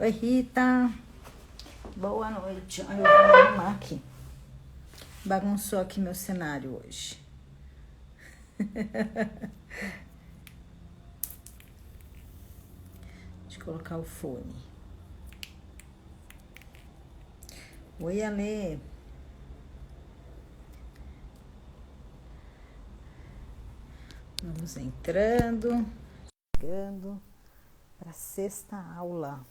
Oi, Rita. Boa noite. Ai, eu vou me arrumar aqui. Bagunçou aqui meu cenário hoje. Deixa eu colocar o fone. Oi, Alê. Vamos entrando, chegando para a sexta aula.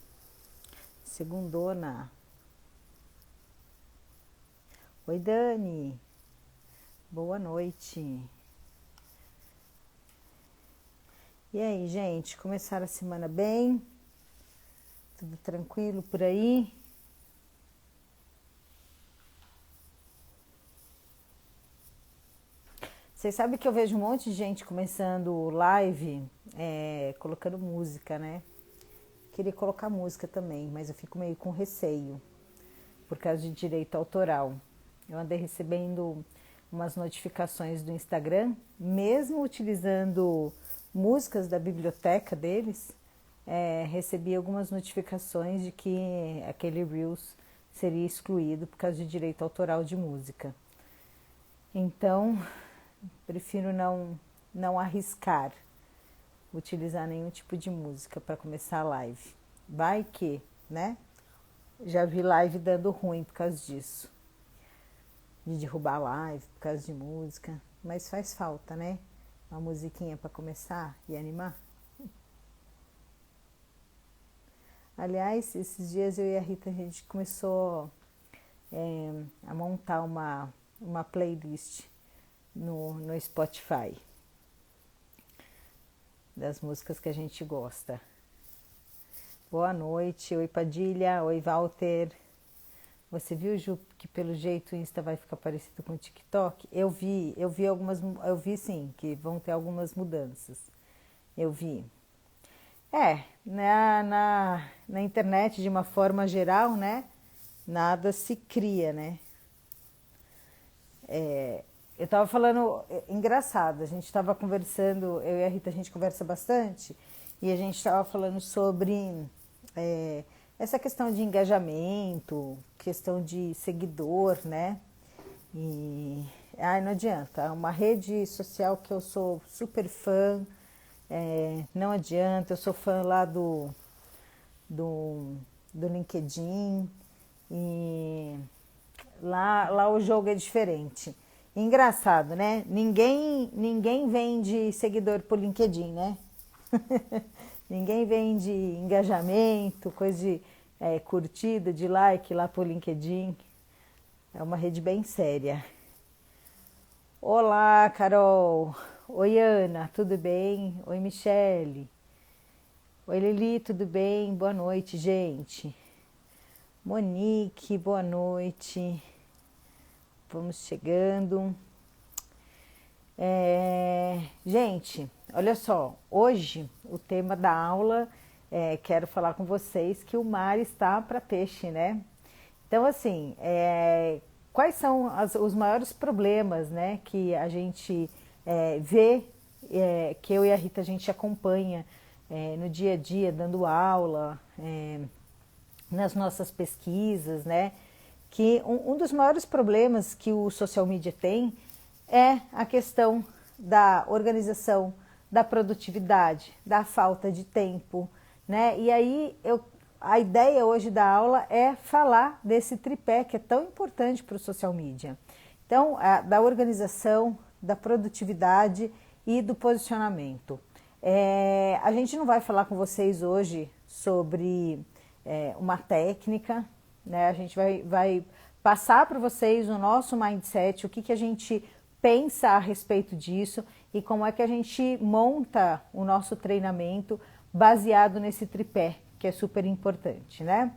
Segundona. Oi, Dani. Boa noite. E aí, gente? Começaram a semana bem? Tudo tranquilo por aí? Vocês sabem que eu vejo um monte de gente começando live, colocando música, né? Queria colocar música também, mas eu fico meio com receio, por causa de direito autoral. Eu andei recebendo umas notificações do Instagram, mesmo utilizando músicas da biblioteca deles, recebi algumas notificações de que aquele Reels seria excluído por causa de direito autoral de música. Então, prefiro não arriscar utilizar nenhum tipo de música para começar a live. Vai que, né? Já vi live dando ruim por causa disso. De derrubar a live por causa de música. Mas faz falta, né? Uma musiquinha para começar e animar. Aliás, esses dias eu e a Rita, a gente começou a montar uma playlist no Spotify das músicas que a gente gosta. Boa noite, oi Padilha, oi Walter. Você viu, Ju, que pelo jeito o Insta vai ficar parecido com o TikTok? Eu vi sim, que vão ter algumas mudanças. Eu vi. Na internet, de uma forma geral, né? Nada se cria, né? Eu tava falando, engraçado, a gente tava conversando, eu e a Rita, a gente conversa bastante, e a gente tava falando sobre essa questão de engajamento, questão de seguidor, né? E não adianta, é uma rede social que eu sou super fã, não adianta, eu sou fã lá do LinkedIn, e lá o jogo é diferente. Engraçado, né? Ninguém vende seguidor por LinkedIn, né? Ninguém vende engajamento, coisa de curtida, de like lá por LinkedIn. É uma rede bem séria. Olá, Carol. Oi, Ana, tudo bem? Oi, Michele. Oi, Lili, tudo bem? Boa noite, gente. Monique, boa noite. Vamos chegando. Gente, olha só, hoje o tema da aula, quero falar com vocês que o mar está para peixe, né? Então, assim, quais são os maiores problemas, né, que a gente vê, que eu e a Rita a gente acompanha no dia a dia, dando aula, nas nossas pesquisas, né? Que um dos maiores problemas que o social media tem é a questão da organização, da produtividade, da falta de tempo, né? E aí a ideia hoje da aula é falar desse tripé que é tão importante para o social media. Então, da organização, da produtividade e do posicionamento. A gente não vai falar com vocês hoje sobre uma técnica, né? A gente vai passar para vocês o nosso mindset, o que a gente pensa a respeito disso e como é que a gente monta o nosso treinamento baseado nesse tripé, que é super importante, né?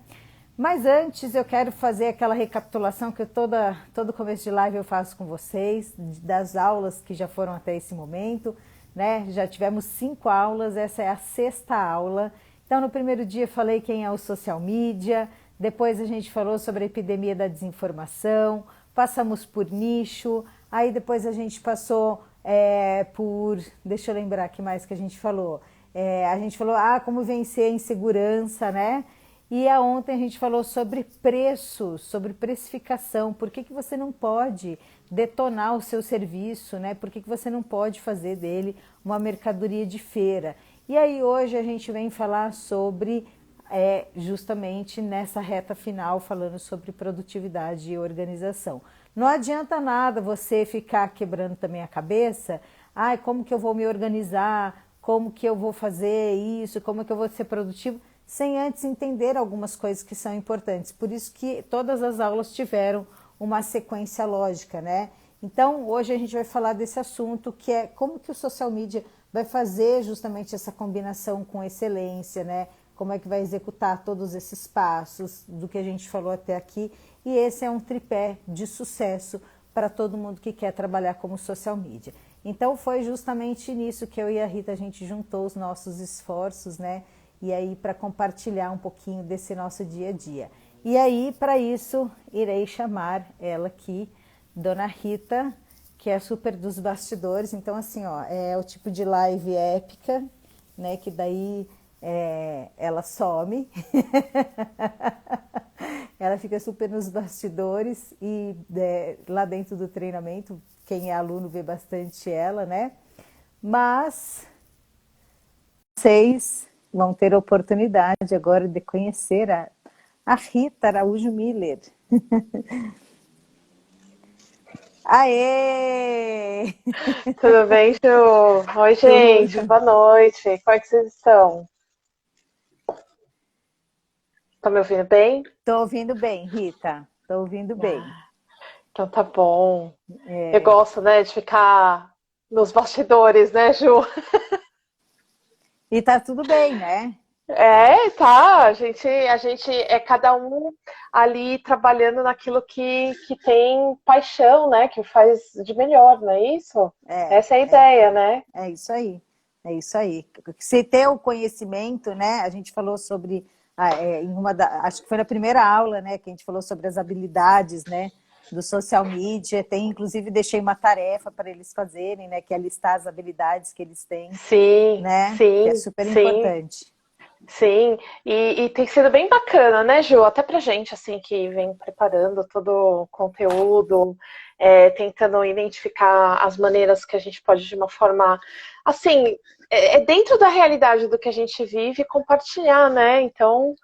Mas antes eu quero fazer aquela recapitulação que todo começo de live eu faço com vocês, das aulas que já foram até esse momento, né? Já tivemos 5 aulas, essa é a 6ª aula. Então, no primeiro dia eu falei quem é o social media, depois a gente falou sobre a epidemia da desinformação, passamos por nicho, aí depois a gente passou deixa eu lembrar o que mais que a gente falou. A gente falou como vencer a insegurança, né? E ontem a gente falou sobre preço, sobre precificação. Por que que você não pode detonar o seu serviço, né? Por que que você não pode fazer dele uma mercadoria de feira? E aí hoje a gente vem falar sobre, justamente nessa reta final, falando sobre produtividade e organização. Não adianta nada você ficar quebrando também a cabeça. Ai, como que eu vou me organizar? Como que eu vou fazer isso? Como que eu vou ser produtivo? Sem antes entender algumas coisas que são importantes. Por isso que todas as aulas tiveram uma sequência lógica, né? Então, hoje a gente vai falar desse assunto, que é como que o social media vai fazer justamente essa combinação com excelência, né? Como é que vai executar todos esses passos do que a gente falou até aqui. E esse é um tripé de sucesso para todo mundo que quer trabalhar como social media. Então, foi justamente nisso que eu e a Rita, a gente juntou os nossos esforços, né? E aí, para compartilhar um pouquinho desse nosso dia a dia. E aí, para isso, irei chamar ela aqui, Dona Rita, que é super dos bastidores. Então, assim, ó, é o tipo de live épica, né? Que daí ela some. Ela fica super nos bastidores e lá dentro do treinamento, quem é aluno vê bastante ela, né? Mas vocês vão ter a oportunidade agora de conhecer a Rita Araújo Miller. Aê! Tudo bem, Ju? Oi, gente, Tudo. boa noite. Como é que vocês estão? Estão me ouvindo bem? Tô ouvindo bem, Rita. Tô ouvindo bem. Então tá bom. Eu gosto, né, de ficar nos bastidores, né, Ju? E tá tudo bem, né? Tá. A gente é cada um ali trabalhando naquilo que tem paixão, né, que faz de melhor, não é isso? É, Essa é a é, ideia, né? é isso aí. É isso aí. Se ter o conhecimento, né? A gente falou sobre, acho que foi na primeira aula, né? Que a gente falou sobre as habilidades, né? Do social media. Tem, inclusive, deixei uma tarefa para eles fazerem, né? Que é listar as habilidades que eles têm, Sim, né? Que é sim, super sim. importante. Sim, e tem sido bem bacana, né, Ju? Até pra gente, assim, que vem preparando todo o conteúdo, tentando identificar as maneiras que a gente pode, de uma forma, assim, dentro da realidade do que a gente vive, compartilhar, né? Então,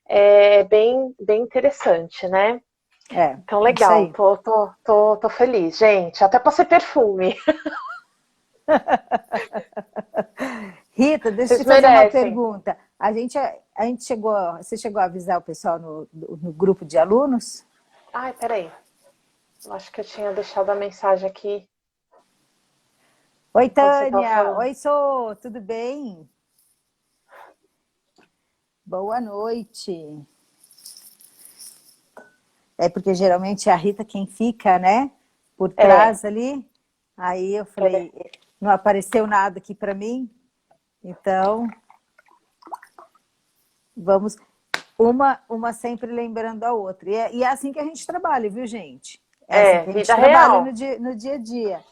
é bem interessante, né? É, Então, isso legal, aí. tô feliz, gente. Até passei perfume. Rita, deixa eu Vocês te fazer uma merecem. pergunta. A gente chegou, você chegou a avisar o pessoal no grupo de alunos? Ai, peraí. Eu acho que eu tinha deixado a mensagem aqui Oi, enquanto você estava Tânia. falando. Oi, Sô, tudo bem? Boa noite. É porque geralmente é a Rita quem fica, né? Por É, trás ali. Aí eu peraí. falei, não apareceu nada aqui para mim, então vamos uma sempre lembrando a outra. E é assim que a gente trabalha, viu, gente? É assim que a gente Vida trabalha real. no dia a dia.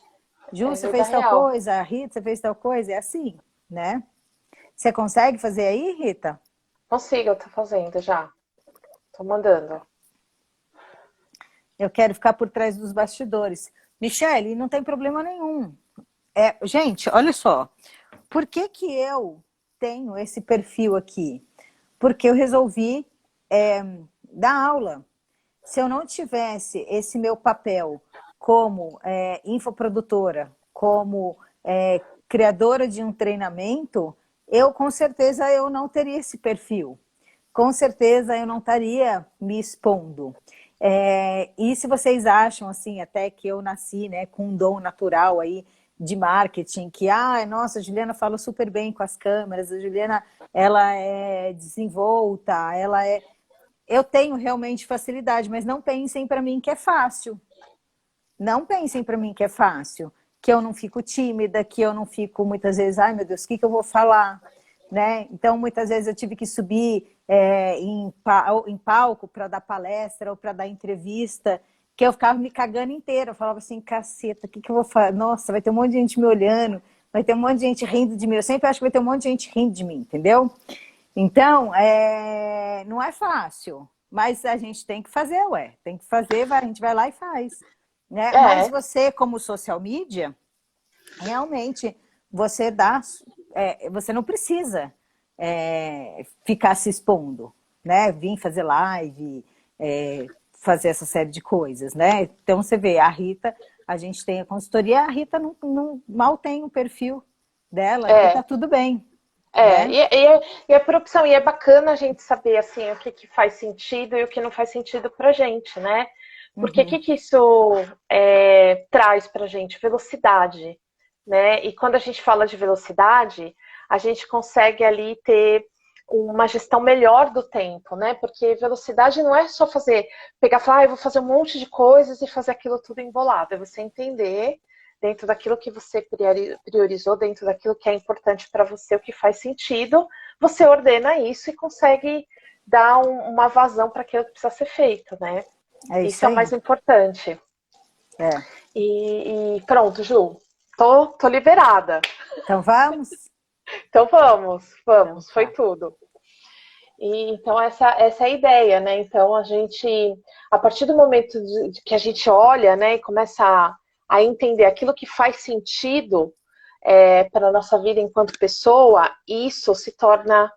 Ju, É você vida fez tal real. coisa, Rita, você fez tal coisa, é assim, né? Você consegue fazer aí, Rita? Consigo, eu tô fazendo já. Tô mandando. Eu quero ficar por trás dos bastidores. Michele, não tem problema nenhum. Gente, olha só. Por que que eu tenho esse perfil aqui? Porque eu resolvi dar aula. Se eu não tivesse esse meu papel como infoprodutora, como criadora de um treinamento, eu com certeza eu não teria esse perfil. Com certeza eu não estaria me expondo. E se vocês acham assim, até que eu nasci, né, com um dom natural aí de marketing, que nossa, a Juliana fala super bem com as câmeras, a Juliana ela é desenvolta, eu tenho realmente facilidade, mas não pensem para mim que é fácil. Não pensem para mim que é fácil, que eu não fico tímida, que eu não fico muitas vezes, ai meu Deus, o que eu vou falar? Né? Então, muitas vezes eu tive que subir em palco para dar palestra ou para dar entrevista, que eu ficava me cagando inteira. Eu falava assim, caceta, o que eu vou falar? Nossa, vai ter um monte de gente me olhando, vai ter um monte de gente rindo de mim. Eu sempre acho que vai ter um monte de gente rindo de mim, entendeu? Então, não é fácil, mas a gente tem que fazer, tem que fazer, a gente vai lá e faz, né? Mas É, você, como social media, realmente, você dá, você não precisa ficar se expondo, né? Vir fazer live, fazer essa série de coisas, né? Então você vê, a Rita, a gente tem a consultoria, a Rita mal tem um perfil dela e tá é. tudo bem, É, né? e é por opção, e é bacana a gente saber assim o que, que faz sentido e o que não faz sentido pra gente, né? Porque o Uhum. que, que isso traz pra gente? Velocidade, né? E quando a gente fala de velocidade, a gente consegue ali ter uma gestão melhor do tempo, né? Porque velocidade não é só pegar e falar, eu vou fazer um monte de coisas e fazer aquilo tudo embolado. É você entender dentro daquilo que você priorizou, dentro daquilo que é importante para você, o que faz sentido, você ordena isso e consegue dar uma vazão para aquilo que precisa ser feito, né? É Isso isso é o aí. mais importante. É. E pronto, Ju, tô liberada. Então vamos? Então Então vamos, foi tá. tudo. E, então essa é a ideia, né? Então a gente, a partir do momento de que a gente olha, né, e começa a entender aquilo que faz sentido para a nossa vida enquanto pessoa, isso se torna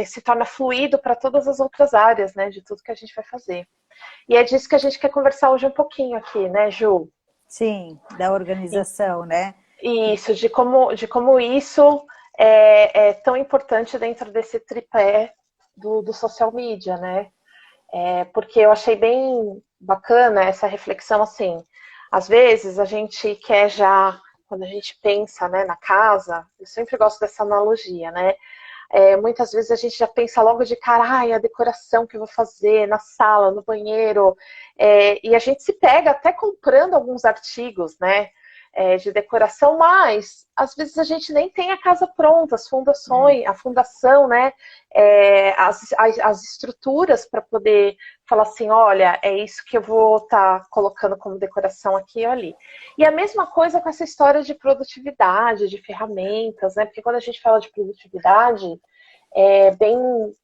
se torna fluido para todas as outras áreas, né, de tudo que a gente vai fazer. E é disso que a gente quer conversar hoje um pouquinho aqui, né, Ju? Sim, da organização, né? Isso, de como isso é tão importante dentro desse tripé do social media, né? Porque eu achei bem bacana essa reflexão, assim, às vezes a gente quer já, quando a gente pensa, né, na casa, eu sempre gosto dessa analogia, né? Muitas vezes a gente já pensa logo de cara, ai, a decoração que eu vou fazer na sala, no banheiro, e a gente se pega até comprando alguns artigos, né, de decoração, mas às vezes a gente nem tem a casa pronta, as É, fundações, a fundação, né, as estruturas para poder falar assim, olha, é isso que eu vou estar colocando como decoração aqui e ali. E a mesma coisa com essa história de produtividade, de ferramentas, né? Porque quando a gente fala de produtividade, é bem,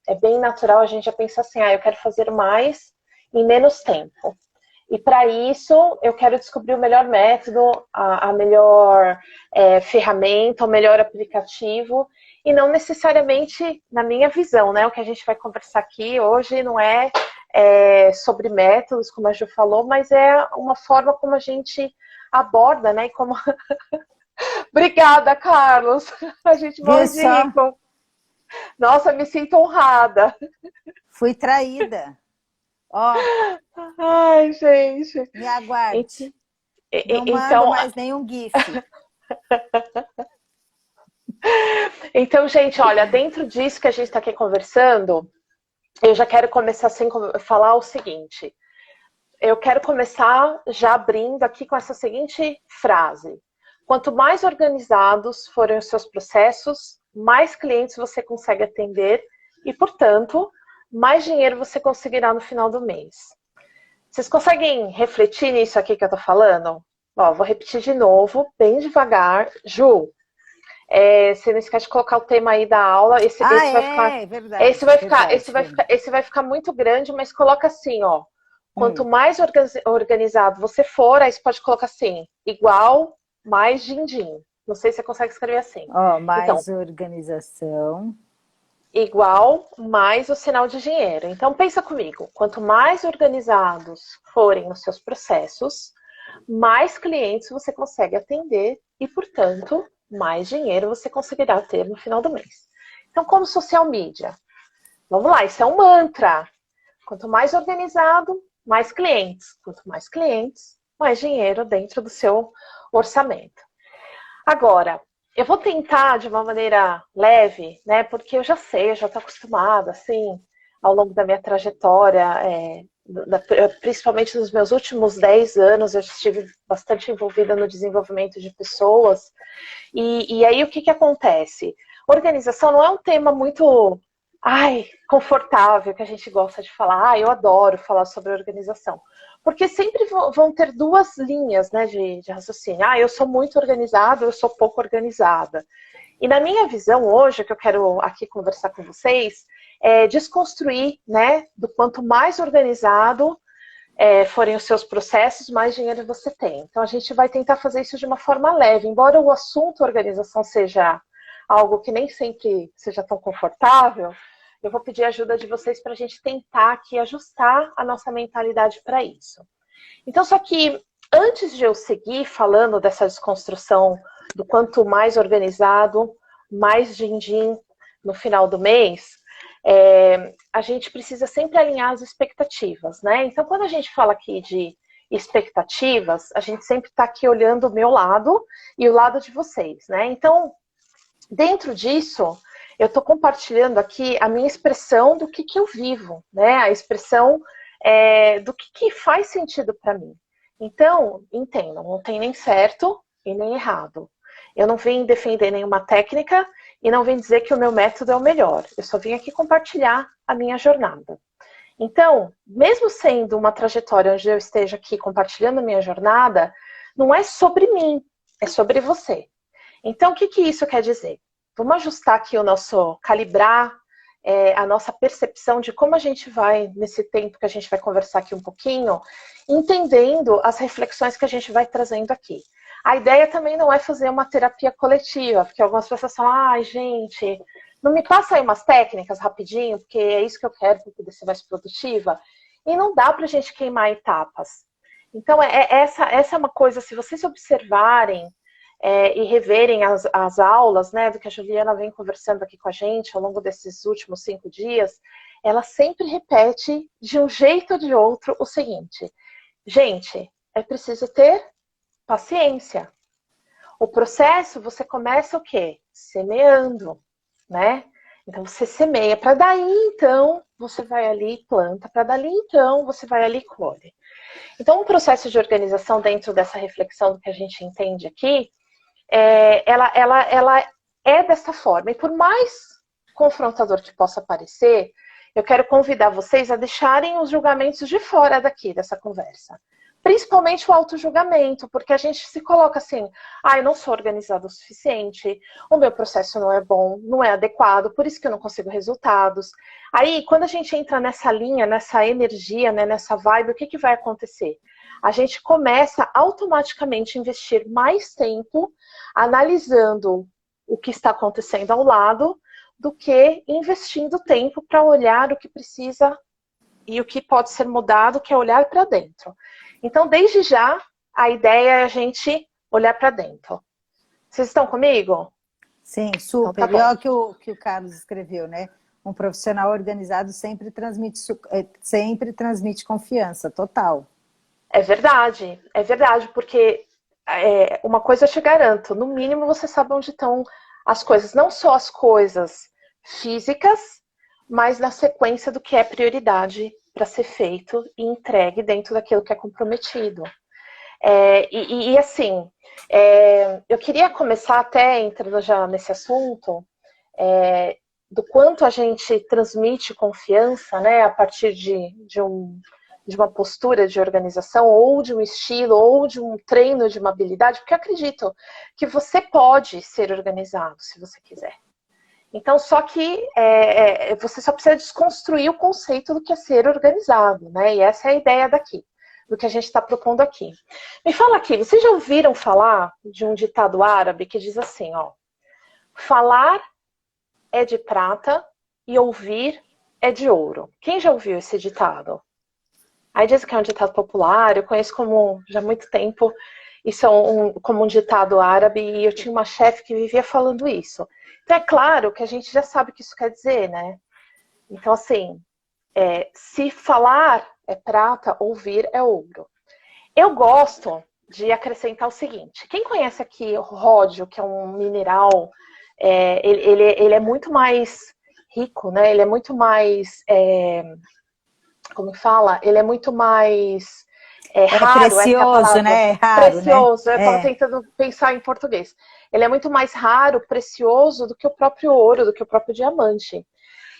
é bem natural a gente já pensar assim, eu quero fazer mais em menos tempo. E para isso, eu quero descobrir o melhor método, a melhor ferramenta, o melhor aplicativo, e não necessariamente na minha visão, né? O que a gente vai conversar aqui hoje não sobre métodos, como a Ju falou, mas é uma forma como a gente aborda, né? E como... Obrigada, Carlos! A gente viu morre de só? rico. Nossa, me sinto honrada. Fui traída. Ó, Ai, gente. me aguarde. Não mando Então, mais nenhum GIF. gente, olha, dentro disso que a gente está aqui conversando, eu já quero começar assim, falar o seguinte. Eu quero começar já abrindo aqui com essa seguinte frase. Quanto mais organizados forem os seus processos, mais clientes você consegue atender e, portanto, mais dinheiro você conseguirá no final do mês. Vocês conseguem refletir nisso aqui que eu tô falando? Ó, vou repetir de novo, bem devagar. Ju, você não esquece de colocar o tema aí da aula. Ah, Esse vai ficar, verdade, verdade. esse vai ficar muito grande, mas coloca assim, ó. Quanto Hum. mais organizado você for, aí você pode colocar assim, igual mais din-din. Não sei se você consegue escrever assim. Ó, Então, mais organização. igual mais o sinal de dinheiro. Então, pensa comigo. Quanto mais organizados forem os seus processos, mais clientes você consegue atender e, portanto, mais dinheiro você conseguirá ter no final do mês. Então, como social media? Vamos lá, isso é um mantra. Quanto mais organizado, mais clientes. Quanto mais clientes, mais dinheiro dentro do seu orçamento. Agora, eu vou tentar de uma maneira leve, né? Porque eu já sei, eu já estou acostumada, assim, ao longo da minha trajetória, principalmente nos meus últimos 10 anos, eu estive bastante envolvida no desenvolvimento de pessoas. E aí o que acontece? Organização não é um tema muito confortável que a gente gosta de falar. Eu adoro falar sobre organização. Porque sempre vão ter duas linhas, né, de raciocínio. Eu sou muito organizada, eu sou pouco organizada. E na minha visão hoje, que eu quero aqui conversar com vocês, é desconstruir, né, do quanto mais organizado forem os seus processos, mais dinheiro você tem. Então a gente vai tentar fazer isso de uma forma leve, embora o assunto organização seja algo que nem sempre seja tão confortável, eu vou pedir a ajuda de vocês para a gente tentar aqui ajustar a nossa mentalidade para isso. Então, só que antes de eu seguir falando dessa desconstrução do quanto mais organizado, mais din-din no final do mês, a gente precisa sempre alinhar as expectativas, né? Então, quando a gente fala aqui de expectativas, a gente sempre está aqui olhando o meu lado e o lado de vocês, né? Então, dentro disso, eu estou compartilhando aqui a minha expressão do que eu vivo, né? A expressão do que faz sentido para mim. Então, entendam, não tem nem certo e nem errado. Eu não vim defender nenhuma técnica e não vim dizer que o meu método é o melhor. Eu só vim aqui compartilhar a minha jornada. Então, mesmo sendo uma trajetória onde eu esteja aqui compartilhando a minha jornada, não é sobre mim, é sobre você. Então, o que isso quer dizer? Vamos ajustar aqui o nosso, calibrar a nossa percepção de como a gente vai, nesse tempo que a gente vai conversar aqui um pouquinho, entendendo as reflexões que a gente vai trazendo aqui. A ideia também não é fazer uma terapia coletiva, porque algumas pessoas falam, ai, gente, não me passa aí umas técnicas rapidinho, porque é isso que eu quero para poder ser mais produtiva. E não dá para a gente queimar etapas. Então, essa é uma coisa, se vocês observarem e reverem as aulas, né, do que a Juliana vem conversando aqui com a gente ao longo desses últimos 5 dias, ela sempre repete, de um jeito ou de outro, o seguinte: gente, é preciso ter paciência. O processo, você começa o quê? Semeando, né? Então, você semeia, para daí, então, você vai ali e planta, para dali, então, você vai ali e colhe. Então, um processo de organização dentro dessa reflexão do que a gente entende aqui, ela é dessa forma. E por mais confrontador que possa parecer, eu quero convidar vocês a deixarem os julgamentos de fora daqui, dessa conversa. Principalmente o auto-julgamento, porque a gente se coloca assim, eu não sou organizado o suficiente, o meu processo não é bom, não é adequado, por isso que eu não consigo resultados. Aí, quando a gente entra nessa linha, nessa energia, né, nessa vibe, o que vai acontecer? A gente começa automaticamente a investir mais tempo analisando o que está acontecendo ao lado, do que investindo tempo para olhar o que precisa e o que pode ser mudado, que é olhar para dentro. Então, desde já, a ideia é a gente olhar para dentro. Vocês estão comigo? Sim, super. Então, E olha o que o Carlos escreveu, né? Um profissional organizado sempre transmite confiança, total. é verdade, porque uma coisa eu te garanto, no mínimo você sabe onde estão as coisas, não só as coisas físicas, mas na sequência do que é prioridade para ser feito e entregue dentro daquilo que é comprometido. Assim, eu queria começar até entrando já nesse assunto, do quanto a gente transmite confiança, né, a partir de uma postura de organização, ou de um estilo, ou de um treino de uma habilidade, porque eu acredito que você pode ser organizado, se você quiser. Então, só que você só precisa desconstruir o conceito do que é ser organizado, né? E essa é a ideia daqui, do que a gente está propondo aqui. Me fala aqui, vocês já ouviram falar de um ditado árabe que diz assim, ó: falar é de prata e ouvir é de ouro. Quem já ouviu esse ditado? Aí diz que é um ditado popular, eu conheço já há muito tempo, isso como um ditado árabe, e eu tinha uma chefe que vivia falando isso. Então é claro que a gente já sabe o que isso quer dizer, né? Então assim, se falar é prata, ouvir é ouro. Eu gosto de acrescentar o seguinte: quem conhece aqui o ródio, que é um mineral, ele é muito mais rico, né? Ele é muito mais, como fala? Ele é muito mais raro, precioso, né? Raro, precioso, né? eu estava tentando pensar em português. Ele é muito mais raro, precioso do que o próprio ouro, do que o próprio diamante.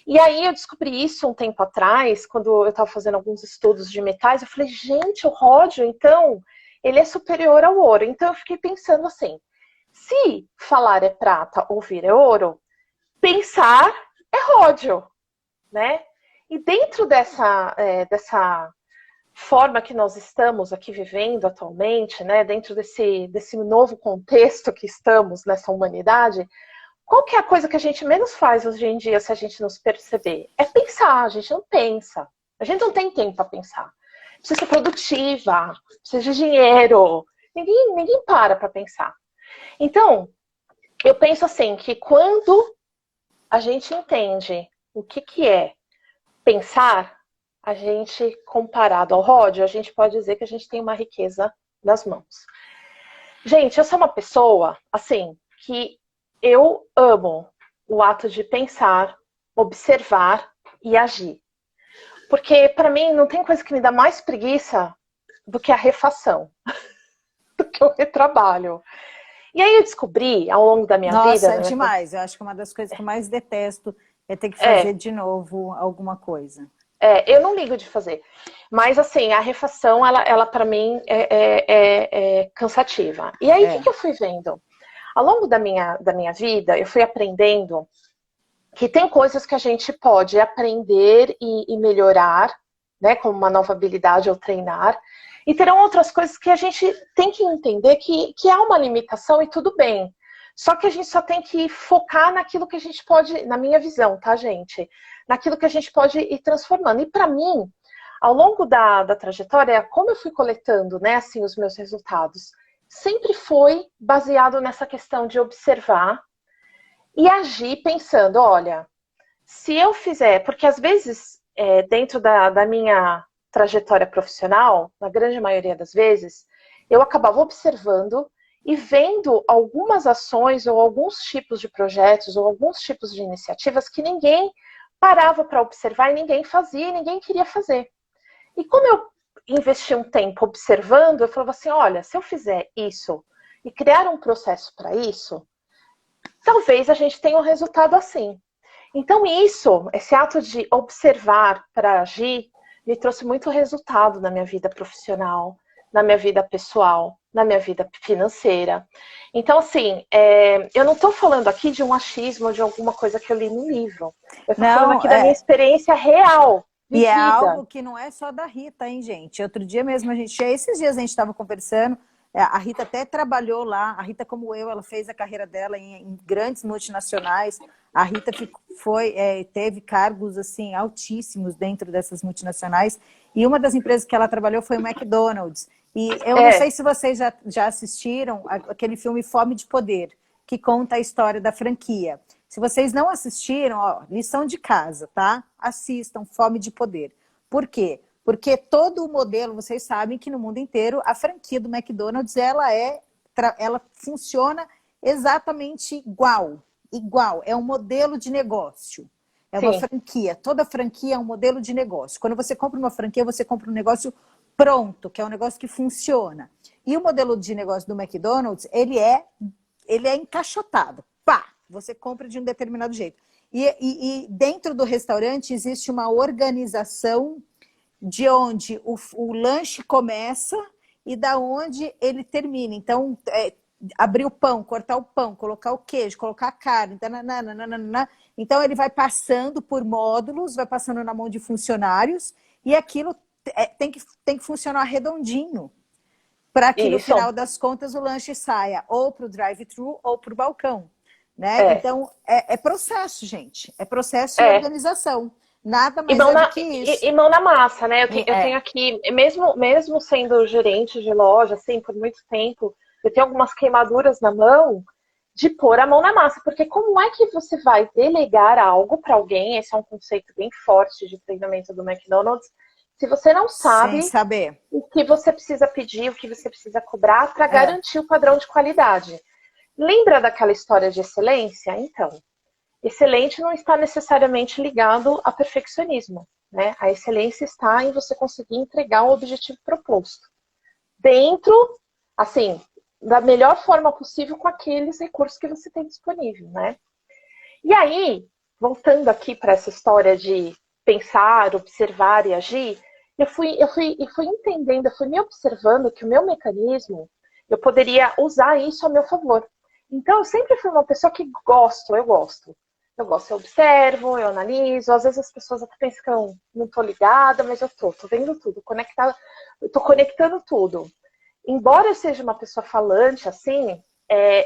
E aí eu descobri isso um tempo atrás, quando eu estava fazendo alguns estudos de metais, eu falei, gente, o ródio, então, ele é superior ao ouro. Então eu fiquei pensando assim, Se falar é prata, ouvir é ouro, pensar é ródio, né? E dentro dessa forma que nós estamos aqui vivendo atualmente, né, dentro desse novo contexto que estamos nessa humanidade, qual que é a coisa que a gente menos faz hoje em dia, se a gente nos perceber? É pensar, a gente não pensa. A gente não tem tempo para pensar. Precisa ser produtiva, precisa de dinheiro. Ninguém para pensar. Então, eu penso assim, que quando a gente entende o que é pensar, a gente, comparado ao ródio, a gente pode dizer que a gente tem uma riqueza nas mãos. Gente, eu sou uma pessoa, assim, que eu amo o ato de pensar, observar e agir. Porque, para mim, não tem coisa que me dá mais preguiça do que a refação, do que o retrabalho. E aí eu descobri, ao longo da minha vida... Nossa, é demais. Eu acho que uma das coisas que eu mais detesto é ter que fazer de novo alguma coisa. Eu não ligo de fazer. Mas, assim, a refação, ela para mim, é cansativa. E aí, o que eu fui vendo? Ao longo da minha vida, eu fui aprendendo que tem coisas que a gente pode aprender e melhorar, né, como uma nova habilidade ou treinar, e terão outras coisas que a gente tem que entender que há uma limitação e tudo bem. Só que a gente só tem que focar naquilo que a gente pode, na minha visão, tá, gente? Naquilo que a gente pode ir transformando. E para mim, ao longo da trajetória, como eu fui coletando, né, assim, os meus resultados, sempre foi baseado nessa questão de observar e agir pensando, olha, se eu fizer, porque às vezes, dentro da minha trajetória profissional, na grande maioria das vezes, eu acabava observando e vendo algumas ações ou alguns tipos de projetos ou alguns tipos de iniciativas que ninguém parava para observar e ninguém fazia e ninguém queria fazer. E como eu investi um tempo observando, eu falava assim, olha, se eu fizer isso e criar um processo para isso, talvez a gente tenha um resultado assim. Então esse ato de observar para agir, me trouxe muito resultado na minha vida profissional, na minha vida pessoal, na minha vida financeira. Então, assim, eu não estou falando aqui de um achismo, de alguma coisa que eu li no livro. Eu estou falando aqui da minha experiência real, vivida. E é algo que não é só da Rita, hein, gente? Outro dia mesmo, esses dias a gente estava conversando, a Rita até trabalhou lá, a Rita, como eu, ela fez a carreira dela em grandes multinacionais. A Rita teve cargos assim altíssimos dentro dessas multinacionais. E uma das empresas que ela trabalhou foi o McDonald's. E eu não sei se vocês já assistiram aquele filme Fome de Poder, que conta a história da franquia. Se vocês não assistiram, ó, lição de casa, tá? Assistam Fome de Poder. Por quê? Porque todo o modelo, vocês sabem que no mundo inteiro, a franquia do McDonald's, ela funciona exatamente igual. É um modelo de negócio. É uma franquia. Toda franquia é um modelo de negócio. Quando você compra uma franquia, você compra um negócio pronto, que é um negócio que funciona. E o modelo de negócio do McDonald's, ele é encaixotado. Pá! Você compra de um determinado jeito. E dentro do restaurante existe uma organização de onde o lanche começa e da onde ele termina. Então, abrir o pão, cortar o pão, colocar o queijo, colocar a carne, nananana. Então ele vai passando por módulos, vai passando na mão de funcionários e aquilo tem que funcionar redondinho para que no final das contas o lanche saia ou para o drive-thru ou para o balcão. Né? Então é processo, gente. É processo e organização. Nada mais do que isso. E mão na massa, né? Eu tenho aqui, mesmo sendo gerente de loja, assim, por muito tempo, eu tenho algumas queimaduras na mão de pôr a mão na massa. Porque como é que você vai delegar algo para alguém? Esse é um conceito bem forte de treinamento do McDonald's. Se você não sabe o que você precisa pedir, o que você precisa cobrar para garantir o padrão de qualidade. Lembra daquela história de excelência? Então, excelente não está necessariamente ligado a perfeccionismo, né? A excelência está em você conseguir entregar o objetivo proposto. Dentro, assim, da melhor forma possível com aqueles recursos que você tem disponível, né? E aí, voltando aqui para essa história de pensar, observar e agir, eu fui entendendo, eu fui me observando que o meu mecanismo, eu poderia usar isso a meu favor. Então, eu sempre fui uma pessoa que gosto, eu gosto. Eu gosto, eu observo, eu analiso. Às vezes as pessoas até pensam que eu não tô ligada, mas eu tô vendo tudo, conectada, eu tô conectando tudo. Embora eu seja uma pessoa falante, assim,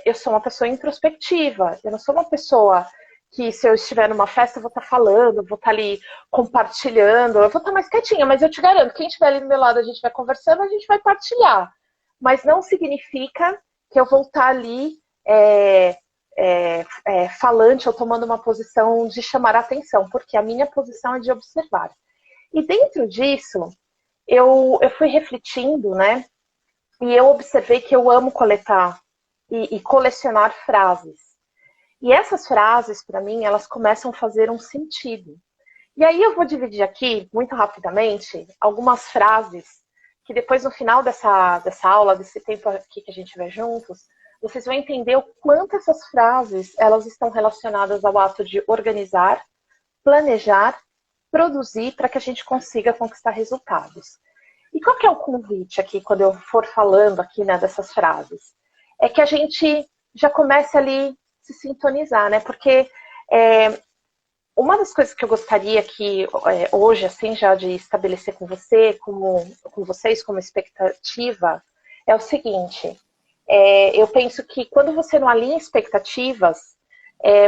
eu sou uma pessoa introspectiva. Eu não sou uma pessoa que, se eu estiver numa festa, eu vou estar falando, vou estar ali compartilhando, eu vou estar mais quietinha, mas eu te garanto, quem estiver ali do meu lado, a gente vai conversando, a gente vai partilhar. Mas não significa que eu vou estar ali falante ou tomando uma posição de chamar a atenção, porque a minha posição é de observar. E dentro disso, eu fui refletindo, né? E eu observei que eu amo coletar e colecionar frases. E essas frases, para mim, elas começam a fazer um sentido. E aí eu vou dividir aqui, muito rapidamente, algumas frases que depois, no final dessa aula, desse tempo aqui que a gente vai juntos, vocês vão entender o quanto essas frases elas estão relacionadas ao ato de organizar, planejar, produzir para que a gente consiga conquistar resultados. E qual que é o convite aqui, quando eu for falando aqui, né, dessas frases? É que a gente já comece ali se sintonizar, né? Porque uma das coisas que eu gostaria que hoje, assim, já de estabelecer com você, com vocês, como expectativa, é o seguinte. Eu penso que quando você não alinha expectativas,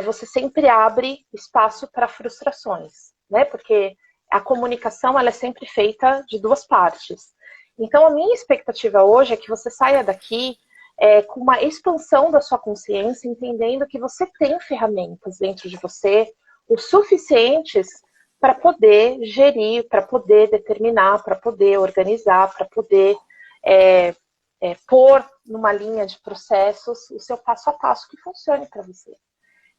você sempre abre espaço para frustrações, né? Porque a comunicação ela é sempre feita de duas partes. Então, a minha expectativa hoje é que você saia daqui com uma expansão da sua consciência, entendendo que você tem ferramentas dentro de você, o suficientes para poder gerir, para poder determinar, para poder organizar, para poder pôr numa linha de processos o seu passo a passo que funcione para você.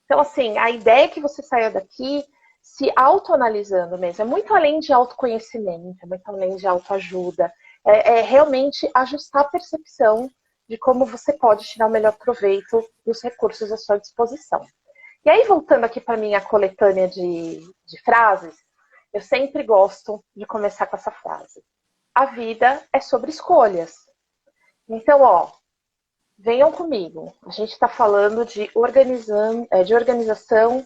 Então, assim, a ideia é que você saia daqui se autoanalisando mesmo. É muito além de autoconhecimento, é muito além de autoajuda. É realmente ajustar a percepção de como você pode tirar o melhor proveito dos recursos à sua disposição. E aí, voltando aqui para a minha coletânea de frases, eu sempre gosto de começar com essa frase. A vida é sobre escolhas. Então, venham comigo. A gente está falando de organização,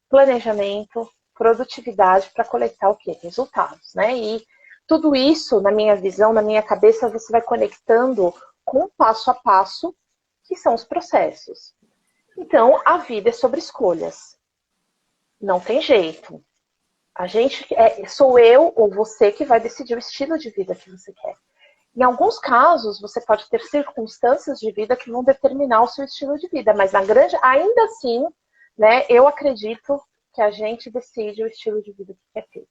planejamento, produtividade para coletar o quê? Resultados, né? E tudo isso, na minha visão, na minha cabeça, você vai conectando com o passo a passo, que são os processos. Então, a vida é sobre escolhas. Não tem jeito. Sou eu ou você que vai decidir o estilo de vida que você quer. Em alguns casos, você pode ter circunstâncias de vida que vão determinar o seu estilo de vida, mas ainda assim, né, eu acredito que a gente decide o estilo de vida que quer ter.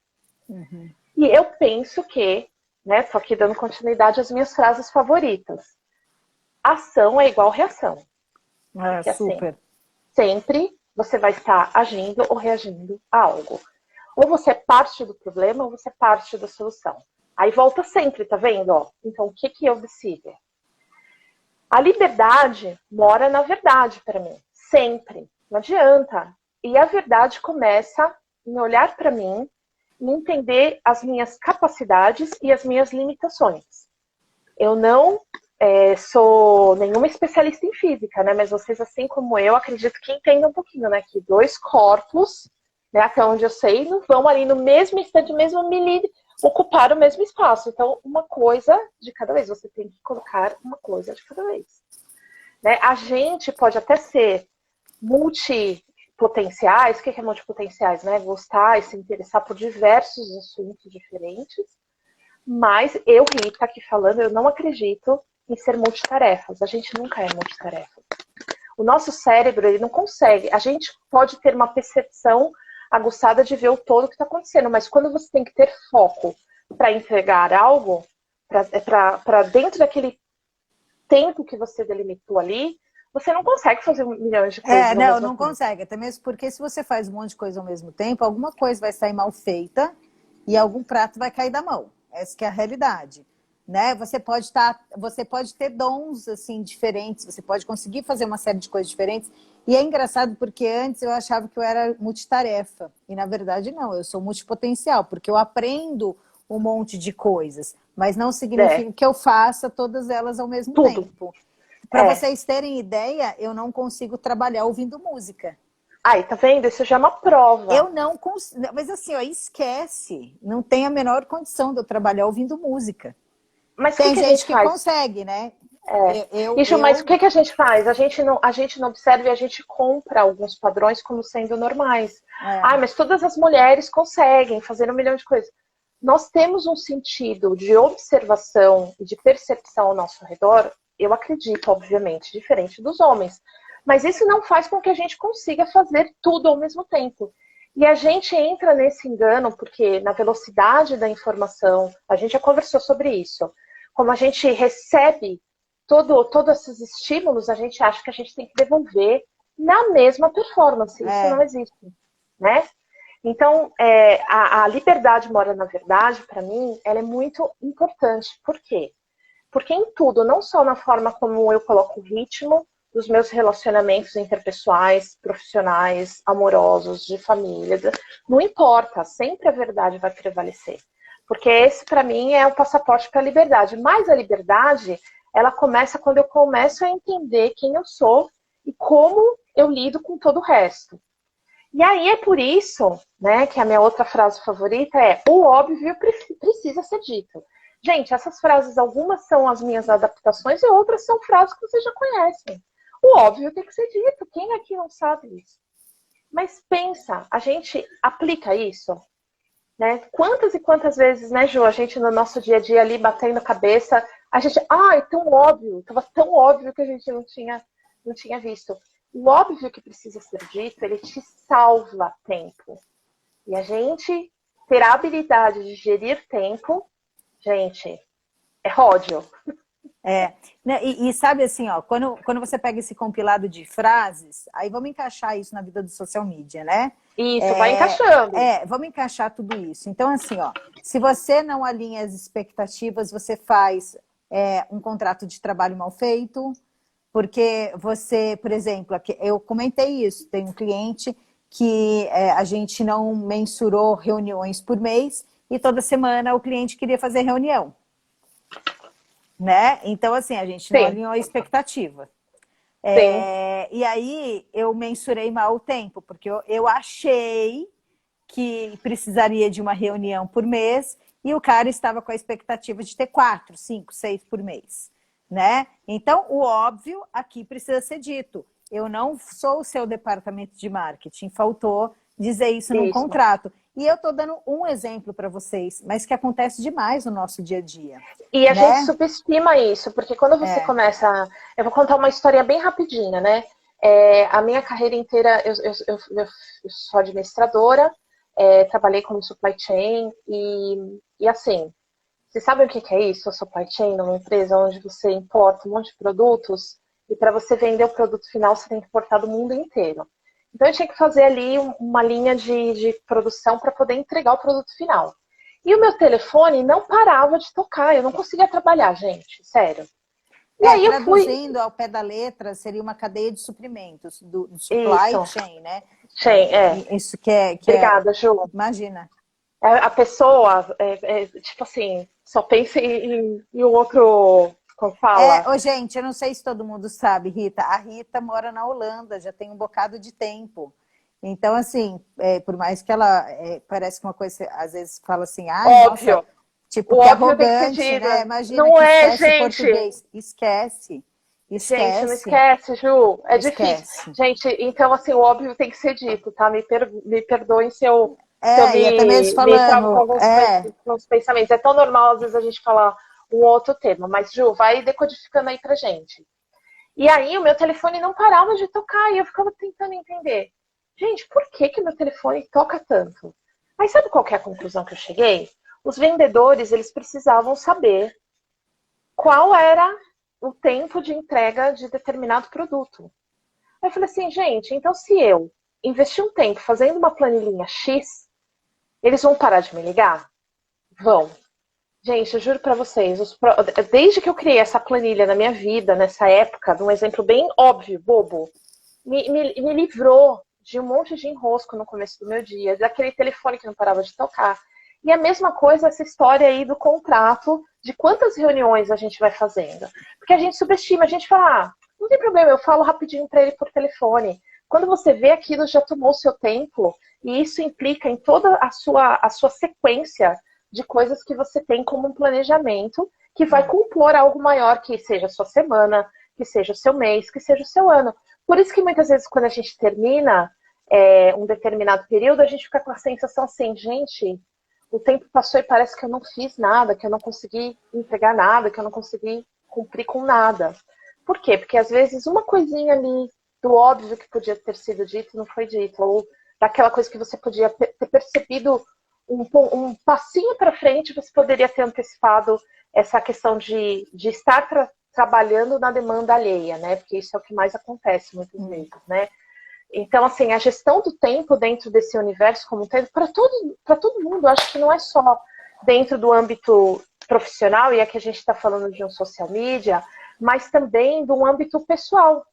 Uhum. E eu penso que, né, tô aqui dando continuidade às minhas frases favoritas. Ação é igual reação. Porque, super. Assim, sempre você vai estar agindo ou reagindo a algo. Ou você é parte do problema ou você é parte da solução. Aí volta sempre, tá vendo? Então, o que eu decido? A liberdade mora na verdade para mim. Sempre. Não adianta. E a verdade começa em olhar para mim e entender as minhas capacidades e as minhas limitações. Eu não sou nenhuma especialista em física, né? Mas vocês, assim como eu, acredito que entendam um pouquinho, né? Que dois corpos, né, até onde eu sei, não vão ali no mesmo instante, mesmo milímetro, ocupar o mesmo espaço. Então, uma coisa de cada vez. Você tem que colocar uma coisa de cada vez. Né? A gente pode até ser multipotenciais. O que é multipotenciais? Né? Gostar e se interessar por diversos assuntos diferentes. Mas eu, Rita, aqui falando, eu não acredito em ser multitarefas. A gente nunca é multitarefa. O nosso cérebro, ele não consegue. A gente pode ter uma percepção aguçada de ver o todo que está acontecendo, mas quando você tem que ter foco para entregar algo, para dentro daquele tempo que você delimitou ali, você não consegue fazer milhões de coisas. Não consegue. Até mesmo porque se você faz um monte de coisa ao mesmo tempo, alguma coisa vai sair mal feita e algum prato vai cair da mão. Essa que é a realidade. Né? Você pode ter dons assim diferentes, você pode conseguir fazer uma série de coisas diferentes. E é engraçado porque antes eu achava que eu era multitarefa. E na verdade não, eu sou multipotencial, porque eu aprendo um monte de coisas, mas não significa que eu faça todas elas ao mesmo tempo. Para vocês terem ideia, eu não consigo trabalhar ouvindo música. Aí, tá vendo? Isso já é uma prova. Eu não consigo. Mas assim, ó, esquece. Não tem a menor condição de eu trabalhar ouvindo música. Mas tem que gente que faz? consegue, né? Mas o que a gente faz? A gente não observa e a gente compra alguns padrões como sendo normais. Mas todas as mulheres conseguem fazer 1 milhão de coisas. Nós temos um sentido de observação e de percepção ao nosso redor, eu acredito, obviamente, diferente dos homens. Mas isso não faz com que a gente consiga fazer tudo ao mesmo tempo. E a gente entra nesse engano, porque na velocidade da informação, a gente já conversou sobre isso, como a gente recebe todos esses estímulos, a gente acha que a gente tem que devolver na mesma performance. Isso não existe, né? Então, a liberdade mora na verdade, para mim, ela é muito importante. Por quê? Porque em tudo, não só na forma como eu coloco o ritmo dos meus relacionamentos interpessoais, profissionais, amorosos, de família, não importa, sempre a verdade vai prevalecer. Porque esse, para mim, é o passaporte para a liberdade. Mas a liberdade, ela começa quando eu começo a entender quem eu sou e como eu lido com todo o resto. E aí é por isso, né, que a minha outra frase favorita é: o óbvio precisa ser dito. Gente, essas frases, algumas são as minhas adaptações e outras são frases que vocês já conhecem. O óbvio tem que ser dito. Quem aqui não sabe isso? Mas pensa, a gente aplica isso? Né? Quantas e quantas vezes, né, Ju, a gente no nosso dia a dia ali batendo cabeça, a gente, é tão óbvio, estava tão óbvio que a gente não tinha visto. O óbvio que precisa ser dito, ele te salva tempo. E a gente ter a habilidade de gerir tempo, gente, é ódio. E sabe assim, ó, quando você pega esse compilado de frases, aí vamos encaixar isso na vida do social media, né? Isso, vai encaixando. Vamos encaixar tudo isso. Então, assim, ó, se você não alinha as expectativas, você faz um contrato de trabalho mal feito, porque você, por exemplo, eu comentei isso, tem um cliente que a gente não mensurou reuniões por mês e toda semana o cliente queria fazer reunião. Né? Então, assim, a gente não alinhou a expectativa. E aí, eu mensurei mal o tempo, porque eu achei que precisaria de uma reunião por mês e o cara estava com a expectativa de ter 4, 5, 6 por mês. Né? Então, o óbvio aqui precisa ser dito. Eu não sou o seu departamento de marketing, faltou dizer isso num contrato. E eu estou dando um exemplo para vocês, mas que acontece demais no nosso dia a dia. E a gente subestima isso, porque quando você começa... Eu vou contar uma história bem rapidinha, né? A minha carreira inteira, eu sou administradora, trabalhei como supply chain e assim, vocês sabem o que é isso, a supply chain, numa empresa onde você importa um monte de produtos e para você vender o produto final você tem que importar do mundo inteiro. Então eu tinha que fazer ali uma linha de produção para poder entregar o produto final. E o meu telefone não parava de tocar, eu não conseguia trabalhar, gente, sério. E aí traduzindo ao pé da letra, seria uma cadeia de suprimentos, do supply chain, né? Isso que é... Obrigada, Ju. Imagina. A pessoa, tipo assim, só pensa em o outro... Como fala? Gente, eu não sei se todo mundo sabe, Rita. A Rita mora na Holanda, já tem um bocado de tempo. Então, assim, por mais que ela parece que uma coisa, às vezes fala assim, óbvio. Nossa, tipo, que arrogante, né? Imagina não que esquece gente. Português. Esquece. Gente, não esquece, Ju. É esquece. Difícil. Gente, então, assim, o óbvio tem que ser dito, tá? Me perdoem se eu... e até mesmo falando... alguns pensamentos. É tão normal, às vezes, a gente falar um outro termo. Mas, Ju, vai decodificando aí pra gente. E aí, o meu telefone não parava de tocar e eu ficava tentando entender. Gente, por que meu telefone toca tanto? Aí, sabe qual que é a conclusão que eu cheguei? Os vendedores, eles precisavam saber qual era o tempo de entrega de determinado produto. Aí eu falei assim, gente, então se eu investir um tempo fazendo uma planilhinha X, eles vão parar de me ligar? Vão. Gente, eu juro pra vocês, desde que eu criei essa planilha na minha vida, nessa época, de um exemplo bem óbvio, bobo, me livrou de um monte de enrosco no começo do meu dia, daquele telefone que não parava de tocar. E a mesma coisa, essa história aí do contrato, de quantas reuniões a gente vai fazendo. Porque a gente subestima, a gente fala, Não tem problema, eu falo rapidinho para ele por telefone. Quando você vê aquilo, já tomou o seu tempo, e isso implica em toda a sua sequência de coisas que você tem como um planejamento, que vai compor algo maior, que seja a sua semana, que seja o seu mês, que seja o seu ano. Por isso que muitas vezes, quando a gente termina um determinado período, a gente fica com a sensação assim, gente, o tempo passou e parece que eu não fiz nada, que eu não consegui entregar nada, que eu não consegui cumprir com nada. Por quê? Porque às vezes uma coisinha ali do óbvio que podia ter sido dito não foi dito, ou daquela coisa que você podia ter percebido um passinho para frente, você poderia ter antecipado essa questão de estar trabalhando na demanda alheia, né? Porque isso é o que mais acontece muitas vezes, né? Então, assim, a gestão do tempo dentro desse universo como um todo, para todo mundo, acho que não é só dentro do âmbito profissional, e aqui a gente está falando de um social media, mas também do âmbito pessoal.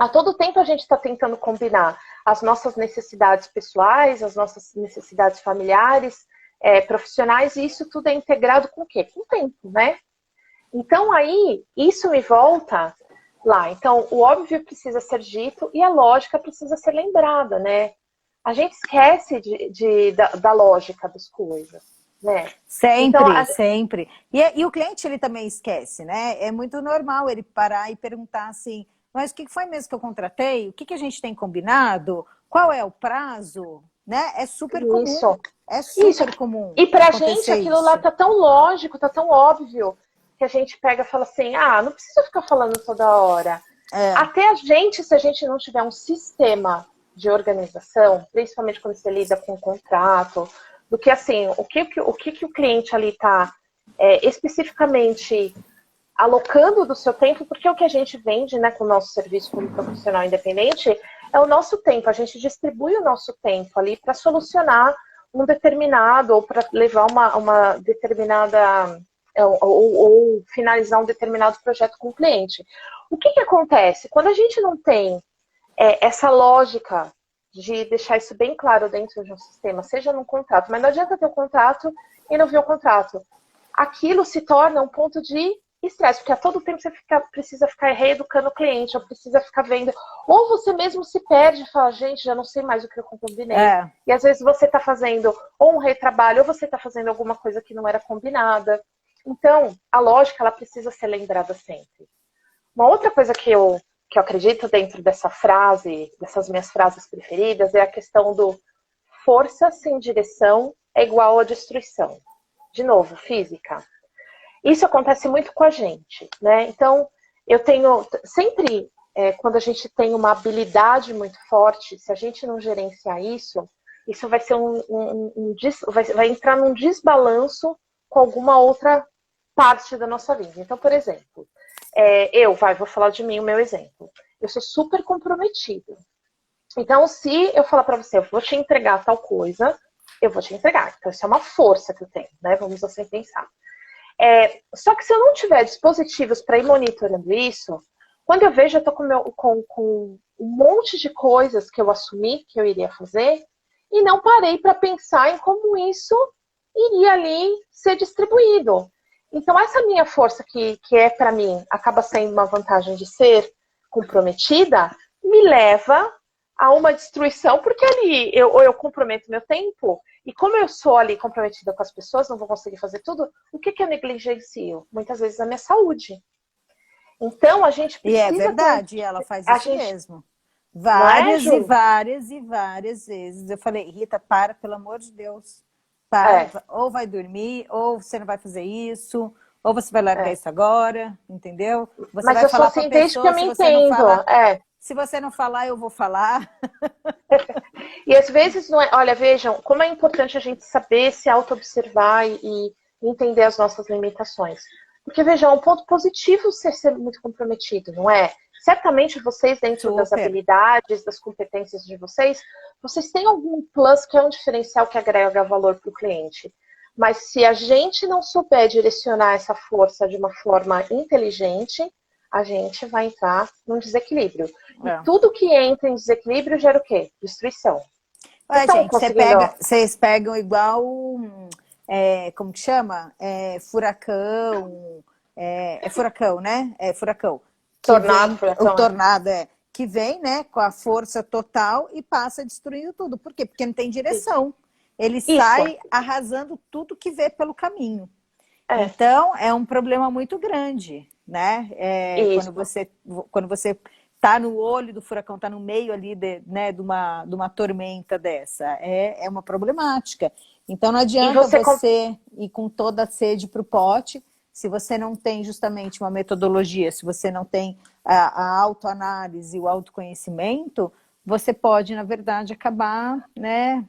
A todo tempo a gente está tentando combinar as nossas necessidades pessoais, as nossas necessidades familiares, profissionais, e isso tudo é integrado com o quê? Com o tempo, né? Então aí, isso me volta lá. Então, o óbvio precisa ser dito e a lógica precisa ser lembrada, né? A gente esquece da lógica das coisas, né? Sempre, Então, sempre. E o cliente, ele também esquece, né? É muito normal ele parar e perguntar assim, mas o que foi mesmo que eu contratei? O que a gente tem combinado? Qual é o prazo? Né? É super comum. isso. É Isso. super comum E pra gente acontecer aquilo lá isso. tá tão lógico, tá tão óbvio, que a gente pega e fala assim, não precisa ficar falando toda hora. É. Até a gente, se a gente não tiver um sistema de organização, principalmente quando você lida com um contrato, do que assim, o que o cliente ali está especificamente alocando do seu tempo, porque o que a gente vende, né, com o nosso serviço como profissional independente é o nosso tempo. A gente distribui o nosso tempo ali para solucionar um determinado, ou para levar uma determinada, ou finalizar um determinado projeto com o cliente. O que acontece? Quando a gente não tem essa lógica de deixar isso bem claro dentro de um sistema, seja num contrato, mas não adianta ter o contrato e não ver o contrato. Aquilo se torna um ponto de estresse, porque a todo tempo você precisa ficar reeducando o cliente, ou precisa ficar vendo, ou você mesmo se perde e fala, gente, já não sei mais o que eu combinei. E às vezes você está fazendo ou um retrabalho, ou você está fazendo alguma coisa que não era combinada. Então, a lógica, ela precisa ser lembrada sempre. Uma outra coisa que eu acredito dentro dessa frase, dessas minhas frases preferidas, é a questão do força sem direção é igual a destruição. De novo, física. Isso acontece muito com a gente, né? Então, eu tenho sempre, quando a gente tem uma habilidade muito forte, se a gente não gerenciar isso, isso vai ser vai entrar num desbalanço com alguma outra parte da nossa vida. Então, por exemplo, vou falar de mim, o meu exemplo. Eu sou super comprometida. Então, se eu falar para você, eu vou te entregar tal coisa, eu vou te entregar. Então, isso é uma força que eu tenho, né? Vamos assim pensar. Só que se eu não tiver dispositivos para ir monitorando isso, quando eu vejo, eu estou com um monte de coisas que eu assumi que eu iria fazer e não parei para pensar em como isso iria ali ser distribuído. Então, essa minha força que para mim, acaba sendo uma vantagem de ser comprometida, me leva a uma destruição, porque ali eu comprometo meu tempo, e como eu sou ali comprometida com as pessoas, não vou conseguir fazer tudo, o que eu negligencio? Muitas vezes a minha saúde. Então, a gente E é precisa verdade, ela faz isso mesmo. Não é, Várias e Ju? várias e várias vezes. Eu falei, Rita, para, pelo amor de Deus. Para, ou vai dormir, ou você não vai fazer isso, ou você vai largar isso agora, entendeu? Você Mas vai eu sou falar para a assim desde que eu pessoa, me se você não entendo. falar, se você não falar, eu vou falar. E às vezes não é. Olha, vejam, como é importante a gente saber se auto-observar e entender as nossas limitações. Porque, vejam, é um ponto positivo ser muito comprometido, não é? Certamente vocês, dentro das Super. habilidades, das competências de vocês, vocês têm algum plus que é um diferencial que agrega valor para o cliente. Mas se a gente não souber direcionar essa força de uma forma inteligente, a gente vai entrar num desequilíbrio. E tudo que entra em desequilíbrio gera o quê? Destruição. Ué, Estão gente, conseguindo? vocês pegam igual, como que chama? Furacão, furacão, né? É furacão. que Tornado, vem, o furacão. tornado que vem, né, com a força total e passa destruindo tudo. Por quê? Porque não tem direção. Ele Isso, sai arrasando tudo que vê pelo caminho. é, Então, é um problema muito grande, né? isso. Quando você está no olho do furacão, está no meio ali né, de uma tormenta dessa, é uma problemática. Então, não E adianta você, você ir com toda a sede para o pote, se você não tem justamente uma metodologia, se você não tem a autoanálise, o autoconhecimento, você pode, na verdade, acabar, né,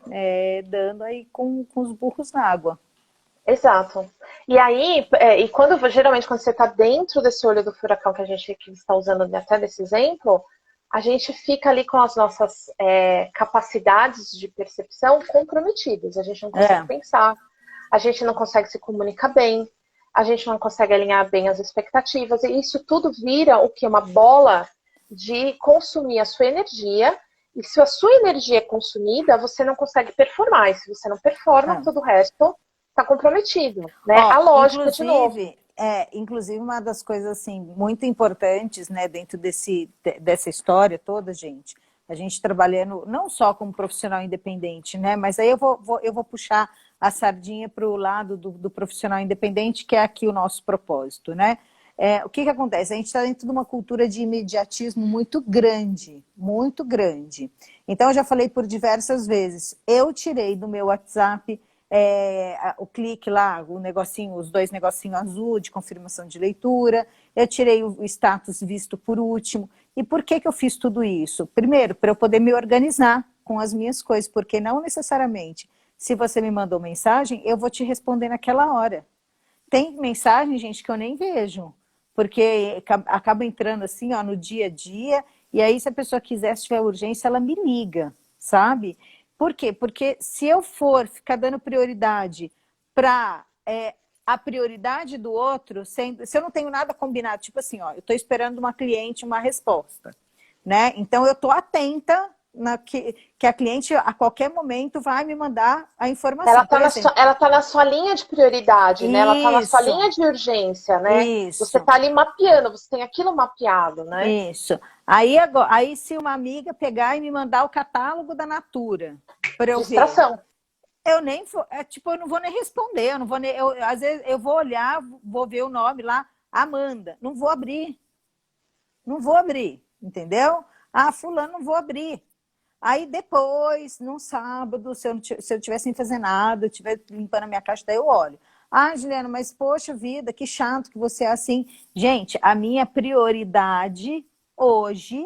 dando aí com os burros na água. exato. E aí, e geralmente quando você está dentro desse olho do furacão que está usando até desse exemplo, a gente fica ali com as nossas capacidades de percepção comprometidas. A gente não consegue É, pensar, a gente não consegue se comunicar bem, a gente não consegue alinhar bem as expectativas, e isso tudo vira o que? Uma bola de consumir a sua energia, e se a sua energia é consumida, você não consegue performar, e se você não performa, é. todo o resto está comprometido, né? Ó, A lógica de novo. inclusive uma das coisas assim muito importantes, né, dentro dessa história toda, gente, a gente trabalhando não só como profissional independente, né, mas aí eu vou puxar a sardinha para o lado do profissional independente, que é aqui o nosso propósito, né? O que acontece? A gente está dentro de uma cultura de imediatismo muito grande, muito grande. Então, eu já falei por diversas vezes, eu tirei do meu WhatsApp o clique lá, o negocinho, os dois negocinhos azul de confirmação de leitura, eu tirei o status visto por último. E por que eu fiz tudo isso? Primeiro, para eu poder me organizar com as minhas coisas, porque não necessariamente, se você me mandou mensagem, eu vou te responder naquela hora. Tem mensagem, gente, que eu nem vejo, porque acaba entrando assim, ó, no dia a dia, e aí se a pessoa quiser, se tiver urgência, ela me liga, sabe? Por quê? Porque se eu for ficar dando prioridade para a prioridade do outro, se eu não tenho nada combinado, tipo assim, ó, eu estou esperando uma cliente uma resposta, né? Então eu estou atenta que a cliente a qualquer momento vai me mandar a informação. Por exemplo, Ela tá na sua linha de prioridade, né? Ela tá na sua isso, linha de urgência, né? Você isso. tá ali mapeando, você tem aquilo mapeado, né? Isso. Aí se uma amiga pegar e me mandar o catálogo da Natura para eu ver, Distração. eu nem vou, tipo, eu não vou nem responder, eu não vou nem, às vezes eu vou olhar, vou ver o nome lá, Amanda, não vou abrir, entendeu? Ah, fulano, não vou abrir. Aí depois, num sábado, se eu estiver sem fazer nada, eu estiver limpando a minha caixa, daí eu olho. Ah, Juliana, mas poxa vida, que chato que você é assim. Gente, a minha prioridade hoje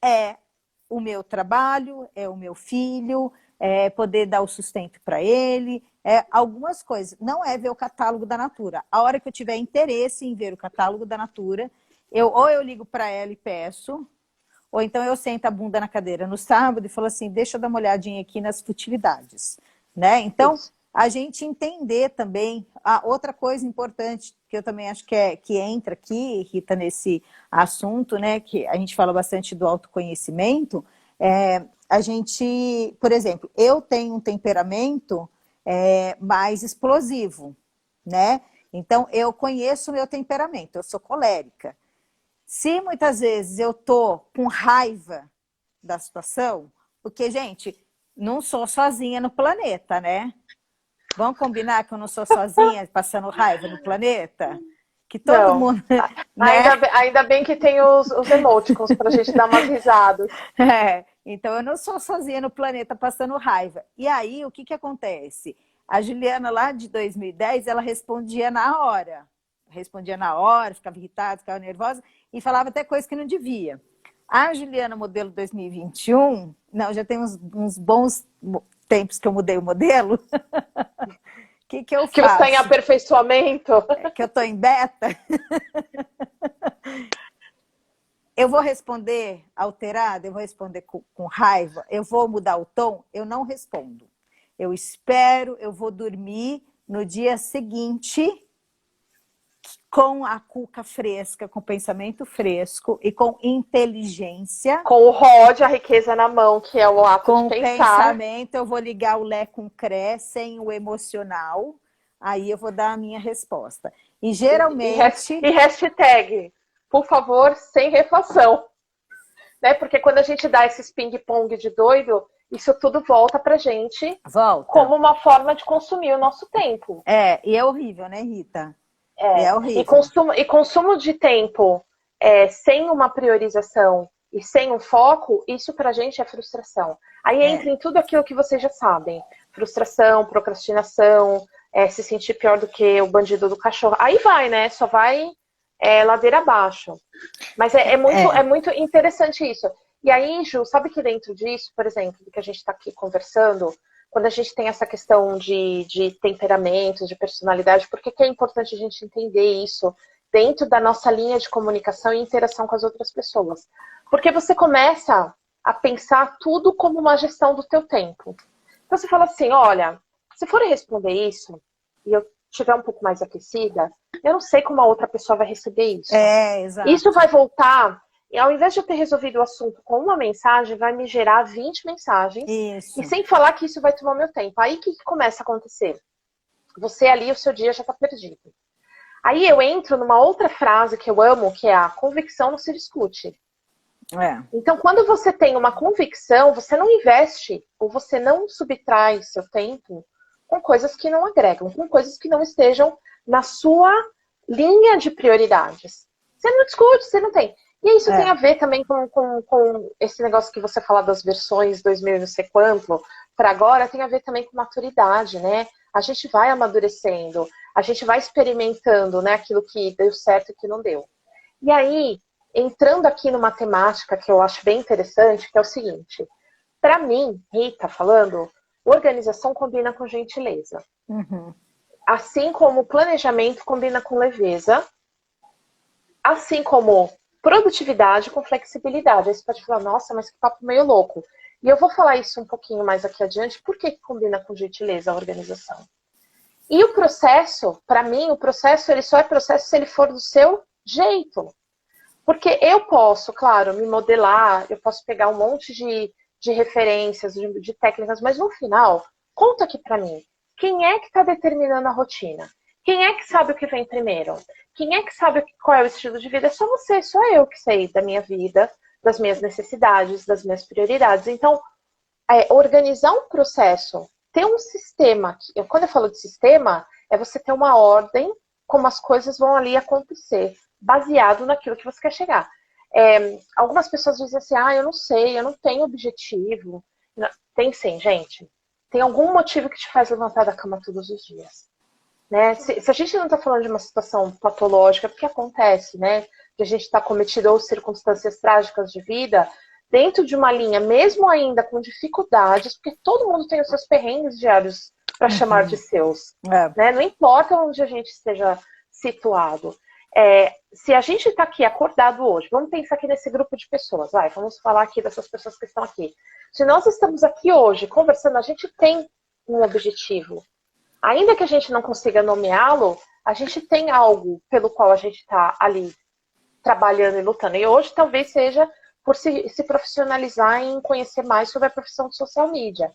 é o meu trabalho, é o meu filho, é poder dar o sustento para ele, algumas coisas. Não é ver o catálogo da Natura. A hora que eu tiver interesse em ver o catálogo da Natura, ou eu ligo para ela e peço, ou então eu sento a bunda na cadeira no sábado e falo assim, deixa eu dar uma olhadinha aqui nas futilidades, né? Então, Isso. a gente entender também, outra coisa importante que eu também acho que entra aqui, Rita, nesse assunto, né, que a gente fala bastante do autoconhecimento, a gente, por exemplo, eu tenho um temperamento mais explosivo, né? Então, eu conheço o meu temperamento, eu sou colérica. Se muitas vezes eu tô com raiva da situação, porque, gente, não sou sozinha no planeta, né? Vamos combinar que eu não sou sozinha passando raiva no planeta? Que todo Não. mundo, né? Ainda bem que tem os emoticons pra gente dar umas risadas. Então eu não sou sozinha no planeta passando raiva. E aí, o que que acontece? A Juliana lá de 2010, ela respondia na hora. Respondia na hora, ficava irritada, ficava nervosa e falava até coisa que não devia. A Juliana modelo 2021, não, já tem uns bons tempos que eu mudei o modelo. O que que eu Que você está em faço? aperfeiçoamento. Que eu estou em beta? Eu vou responder alterada? Eu vou responder com raiva? Eu vou mudar o tom? Eu não respondo. Eu espero, eu vou dormir no dia seguinte com a cuca fresca, com pensamento fresco e com inteligência. Com o ROD, a riqueza na mão, que é o ato de Com o pensar. pensamento, eu vou ligar o Lé com o CRE, sem o emocional, aí eu vou dar a minha resposta. E geralmente. E hashtag. por favor, sem reflação. Né? Porque quando a gente dá esses ping-pong de doido, isso tudo volta pra gente como uma forma de consumir o nosso tempo. E é horrível, né, Rita? É horrível. E consumo de tempo sem uma priorização e sem um foco, isso pra gente é frustração. Aí entra em tudo aquilo que vocês já sabem. Frustração, procrastinação, se sentir pior do que o bandido do cachorro. Aí vai, né? Só vai ladeira abaixo. Mas é muito interessante isso. E aí, Ju, sabe que dentro disso, por exemplo, do que a gente está aqui conversando, quando a gente tem essa questão de temperamentos, de personalidade, por que é importante a gente entender isso dentro da nossa linha de comunicação e interação com as outras pessoas? Porque você começa a pensar tudo como uma gestão do teu tempo. Então você fala assim, olha, se for responder isso, e eu estiver um pouco mais aquecida, eu não sei como a outra pessoa vai receber isso. Exato. Isso vai voltar, e ao invés de eu ter resolvido o assunto com uma mensagem, vai me gerar 20 mensagens. Isso. E sem falar que isso vai tomar meu tempo. Aí o que começa a acontecer? Você ali, o seu dia já está perdido. Aí eu entro numa outra frase que eu amo, que é a convicção não se discute. Então, quando você tem uma convicção, você não investe ou você não subtrai seu tempo com coisas que não agregam, com coisas que não estejam na sua linha de prioridades. Você não discute, você não tem. E isso tem a ver também com esse negócio que você fala das versões 2000 e não sei quanto, para agora, tem a ver também com maturidade, né? A gente vai amadurecendo, a gente vai experimentando, né, aquilo que deu certo e que não deu. E aí, entrando aqui numa temática que eu acho bem interessante, que é o seguinte, para mim, Rita, falando, organização combina com gentileza. Uhum. Assim como planejamento combina com leveza, assim como produtividade com flexibilidade. Aí você pode falar, nossa, mas que papo meio louco. E eu vou falar isso um pouquinho mais aqui adiante, por que combina com gentileza a organização? E o processo, para mim, o processo ele só é processo se ele for do seu jeito. Porque eu posso, claro, me modelar, eu posso pegar um monte de referências, de técnicas, mas no final, conta aqui para mim, quem é que está determinando a rotina? Quem é que sabe o que vem primeiro? Quem é que sabe qual é o estilo de vida? É só você, só eu que sei da minha vida, das minhas necessidades, das minhas prioridades. Então, organizar um processo, ter um sistema, quando eu falo de sistema, é você ter uma ordem como as coisas vão ali acontecer, baseado naquilo que você quer chegar. Algumas pessoas dizem assim, eu não sei, eu não tenho objetivo. Não, tem sim, gente. Tem algum motivo que te faz levantar da cama todos os dias. Né? Se a gente não está falando de uma situação patológica, porque acontece, né? Que a gente está cometido ou circunstâncias trágicas de vida, dentro de uma linha, mesmo ainda com dificuldades, porque todo mundo tem os seus perrengues diários para chamar de seus. Né? Não importa onde a gente esteja situado. Se a gente está aqui acordado hoje, vamos pensar aqui nesse grupo de pessoas, vamos falar aqui dessas pessoas que estão aqui. Se nós estamos aqui hoje conversando, a gente tem um objetivo. Ainda que a gente não consiga nomeá-lo, a gente tem algo pelo qual a gente está ali trabalhando e lutando. E hoje talvez seja por se profissionalizar em conhecer mais sobre a profissão de social media.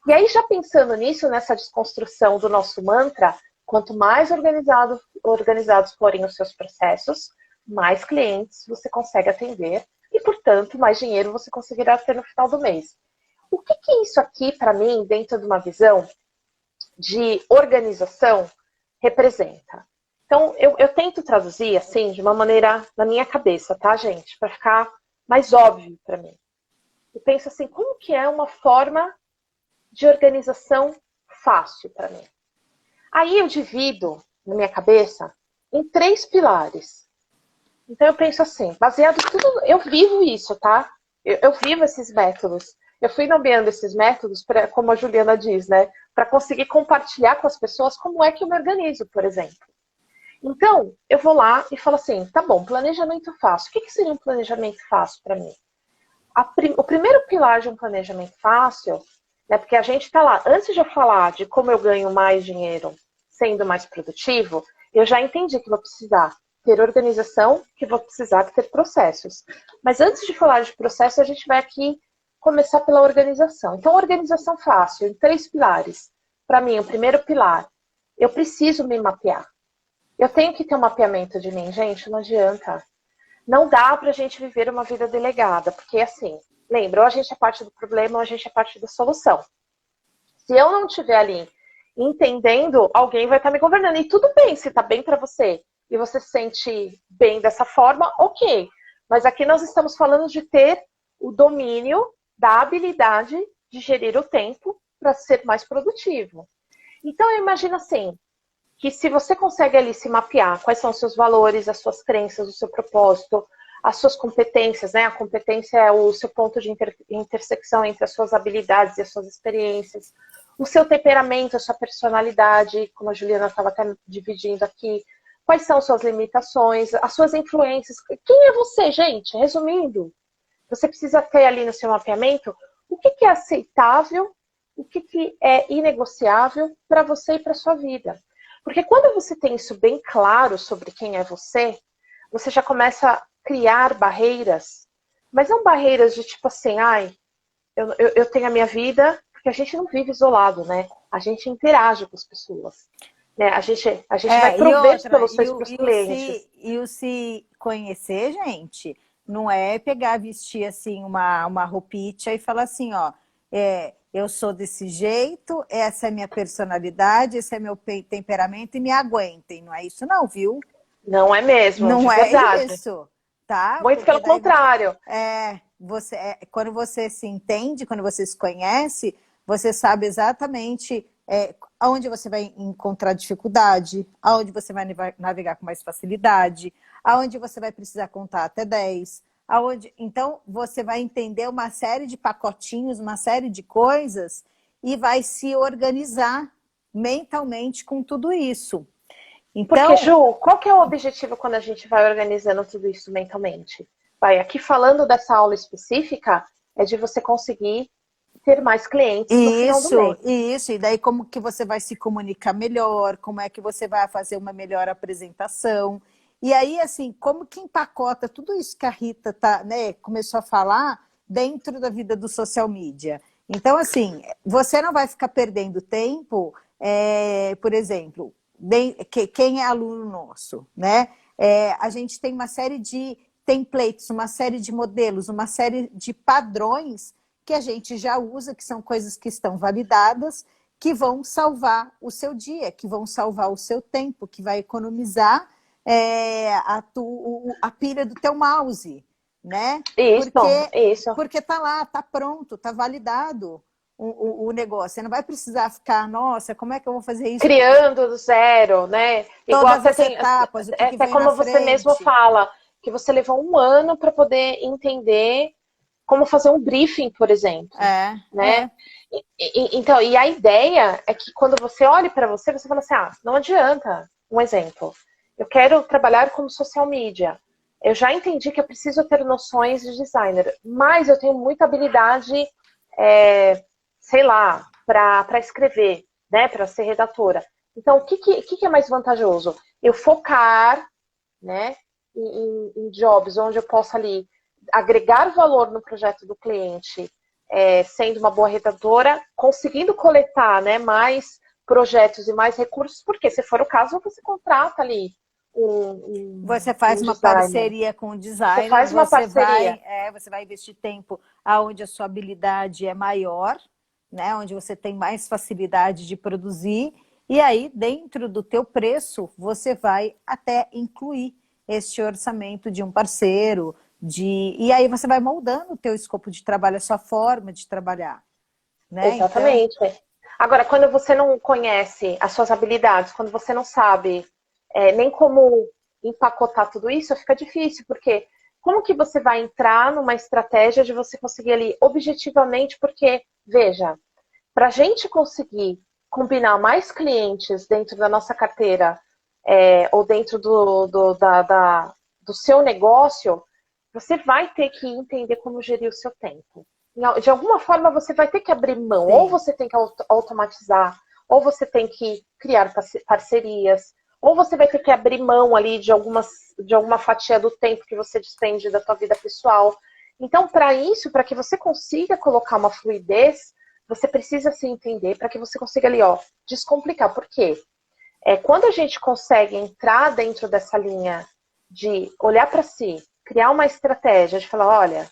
E aí, já pensando nisso, nessa desconstrução do nosso mantra, quanto mais organizados forem os seus processos, mais clientes você consegue atender e, portanto, mais dinheiro você conseguirá ter no final do mês. O que isso aqui, para mim, dentro de uma visão de organização, representa? Então, eu tento traduzir, assim, de uma maneira na minha cabeça, tá, gente? Para ficar mais óbvio para mim. Eu penso assim, como que é uma forma de organização fácil para mim? Aí eu divido, na minha cabeça, em 3 pilares. Então eu penso assim, baseado em tudo, eu vivo isso, tá? Eu vivo esses métodos. Eu fui nomeando esses métodos, como a Juliana diz, né? Para conseguir compartilhar com as pessoas como é que eu me organizo, por exemplo. Então, eu vou lá e falo assim, tá bom, planejamento fácil. O que seria um planejamento fácil para mim? O primeiro pilar de um planejamento fácil, né, porque a gente está lá, antes de eu falar de como eu ganho mais dinheiro sendo mais produtivo, eu já entendi que vou precisar ter organização, que vou precisar ter processos. Mas antes de falar de processo, a gente vai aqui começar pela organização. Então, organização fácil, em 3 pilares. Para mim, o primeiro pilar, eu preciso me mapear. Eu tenho que ter um mapeamento de mim, gente, não adianta. Não dá pra gente viver uma vida delegada, porque assim, lembra, ou a gente é parte do problema ou a gente é parte da solução. Se eu não estiver ali entendendo, alguém vai estar me governando. E tudo bem, se tá bem para você e você se sente bem dessa forma, ok. Mas aqui nós estamos falando de ter o domínio da habilidade de gerir o tempo para ser mais produtivo. Então, eu imagino assim, que se você consegue ali se mapear quais são os seus valores, as suas crenças, o seu propósito, as suas competências, né? A competência é o seu ponto de intersecção entre as suas habilidades e as suas experiências, o seu temperamento, a sua personalidade, como a Juliana estava até dividindo aqui, quais são suas limitações, as suas influências. Quem é você, gente? Resumindo, você precisa ter ali no seu mapeamento o que é aceitável, o que é inegociável para você e para sua vida. Porque quando você tem isso bem claro sobre quem é você, você já começa a criar barreiras, mas não barreiras de tipo assim, ai, eu tenho a minha vida, porque a gente não vive isolado, né? A gente interage com as pessoas. Né? A gente vai E prover outra, soluções para os clientes. e o se conhecer, gente, não é pegar, vestir assim uma roupinha e falar assim, ó, eu sou desse jeito, essa é minha personalidade, esse é meu temperamento e me aguentem. Não é isso não, viu? Não é mesmo, de Não é verdade. isso, tá? Muito Porque pelo daí contrário. quando você se entende, quando você se conhece, você sabe exatamente aonde você vai encontrar dificuldade, aonde você vai navegar com mais facilidade, aonde você vai precisar contar até 10, então você vai entender uma série de pacotinhos, uma série de coisas e vai se organizar mentalmente com tudo isso. Porque, Então, Ju, qual que é o objetivo quando a gente vai organizando tudo isso mentalmente? Vai, aqui falando dessa aula específica, é de você conseguir ter mais clientes no final do mês. E daí como que você vai se comunicar melhor, como é que você vai fazer uma melhor apresentação. E aí, assim, como que empacota tudo isso que a Rita começou a falar dentro da vida do social media. Então, assim, você não vai ficar perdendo tempo, por exemplo, quem é aluno nosso, né? A gente tem uma série de templates, uma série de modelos, uma série de padrões que a gente já usa, que são coisas que estão validadas, que vão salvar o seu dia, que vão salvar o seu tempo, que vai economizar a pilha do teu mouse, né? Isso. Porque tá lá, tá pronto, tá validado o negócio. Você não vai precisar ficar, nossa, como é que eu vou fazer isso? Criando do zero, né? Igual Todas até as tem, etapas, o que até vem na como você mesmo frente. fala, que você levou um ano para poder entender como fazer um briefing, por exemplo, né? Então, e a ideia é que quando você olhe para você, você fala assim, não adianta. Um exemplo, eu quero trabalhar como social media. Eu já entendi que eu preciso ter noções de designer, mas eu tenho muita habilidade, sei lá, para escrever, né, para ser redatora. Então, o que é mais vantajoso? Eu focar, né, em jobs onde eu possa ali agregar valor no projeto do cliente, sendo uma boa redatora, conseguindo coletar, né, mais projetos e mais recursos, porque se for o caso, você contrata ali Você faz um uma designer. parceria com o Você designer, faz uma parceria. você vai investir tempo aonde a sua habilidade é maior, né? Onde você tem mais facilidade de produzir, e aí dentro do teu preço você vai até incluir este orçamento de um parceiro, e aí você vai moldando o teu escopo de trabalho, a sua forma de trabalhar, né? Então, Exatamente. Agora, quando você não conhece as suas habilidades, quando você não sabe nem como empacotar tudo isso, fica difícil, porque como que você vai entrar numa estratégia de você conseguir ali objetivamente, porque, veja, para a gente conseguir combinar mais clientes dentro da nossa carteira ou dentro do seu negócio, você vai ter que entender como gerir o seu tempo. De alguma forma, você vai ter que abrir mão. sim. Ou você tem que automatizar, ou você tem que criar parcerias, ou você vai ter que abrir mão ali de alguma fatia do tempo que você despende da sua vida pessoal. Então, para isso, para que você consiga colocar uma fluidez, você precisa se entender para que você consiga ali, descomplicar. Por quê? Quando a gente consegue entrar dentro dessa linha de olhar para si, criar uma estratégia de falar, olha,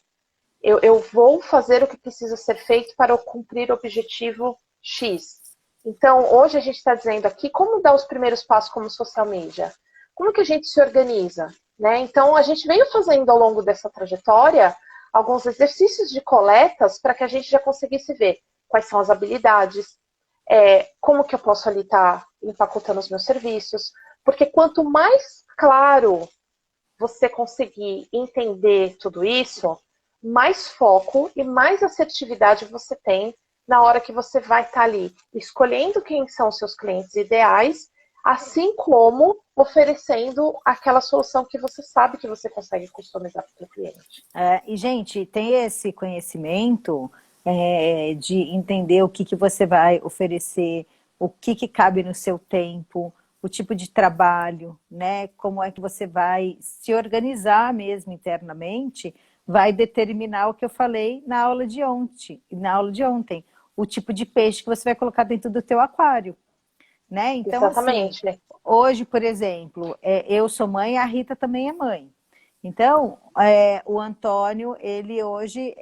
eu vou fazer o que precisa ser feito para cumprir o objetivo X. Então, hoje a gente está dizendo aqui como dar os primeiros passos como social media. Como que a gente se organiza? Né? Então, a gente veio fazendo ao longo dessa trajetória alguns exercícios de coletas para que a gente já conseguisse ver quais são as habilidades, como que eu posso ali estar empacotando os meus serviços. Porque quanto mais claro você conseguir entender tudo isso, mais foco e mais assertividade você tem na hora que você vai estar ali escolhendo quem são os seus clientes ideais, assim como oferecendo aquela solução que você sabe que você consegue customizar para o seu cliente. E, gente, tem esse conhecimento de entender o que você vai oferecer, o que cabe no seu tempo, o tipo de trabalho, né? Como é que você vai se organizar mesmo internamente, vai determinar o que eu falei na aula de ontem, o tipo de peixe que você vai colocar dentro do teu aquário, né? Então, exatamente. Assim, hoje, por exemplo, eu sou mãe, a Rita também é mãe. Então, o Antônio, ele hoje,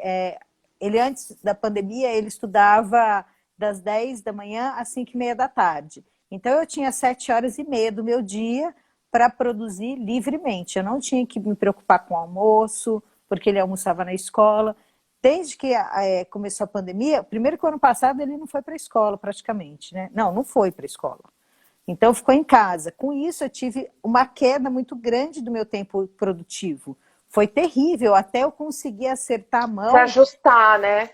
ele antes da pandemia, ele estudava das 10 da manhã às 5h30 da tarde. Então, eu tinha 7h30 do meu dia para produzir livremente. Eu não tinha que me preocupar com o almoço, porque ele almoçava na escola. Desde que começou a pandemia, primeiro que o ano passado ele não foi para a escola praticamente, né? Não foi para a escola. Então ficou em casa. Com isso eu tive uma queda muito grande do meu tempo produtivo. Foi terrível, até eu conseguir acertar a mão. Se ajustar, né?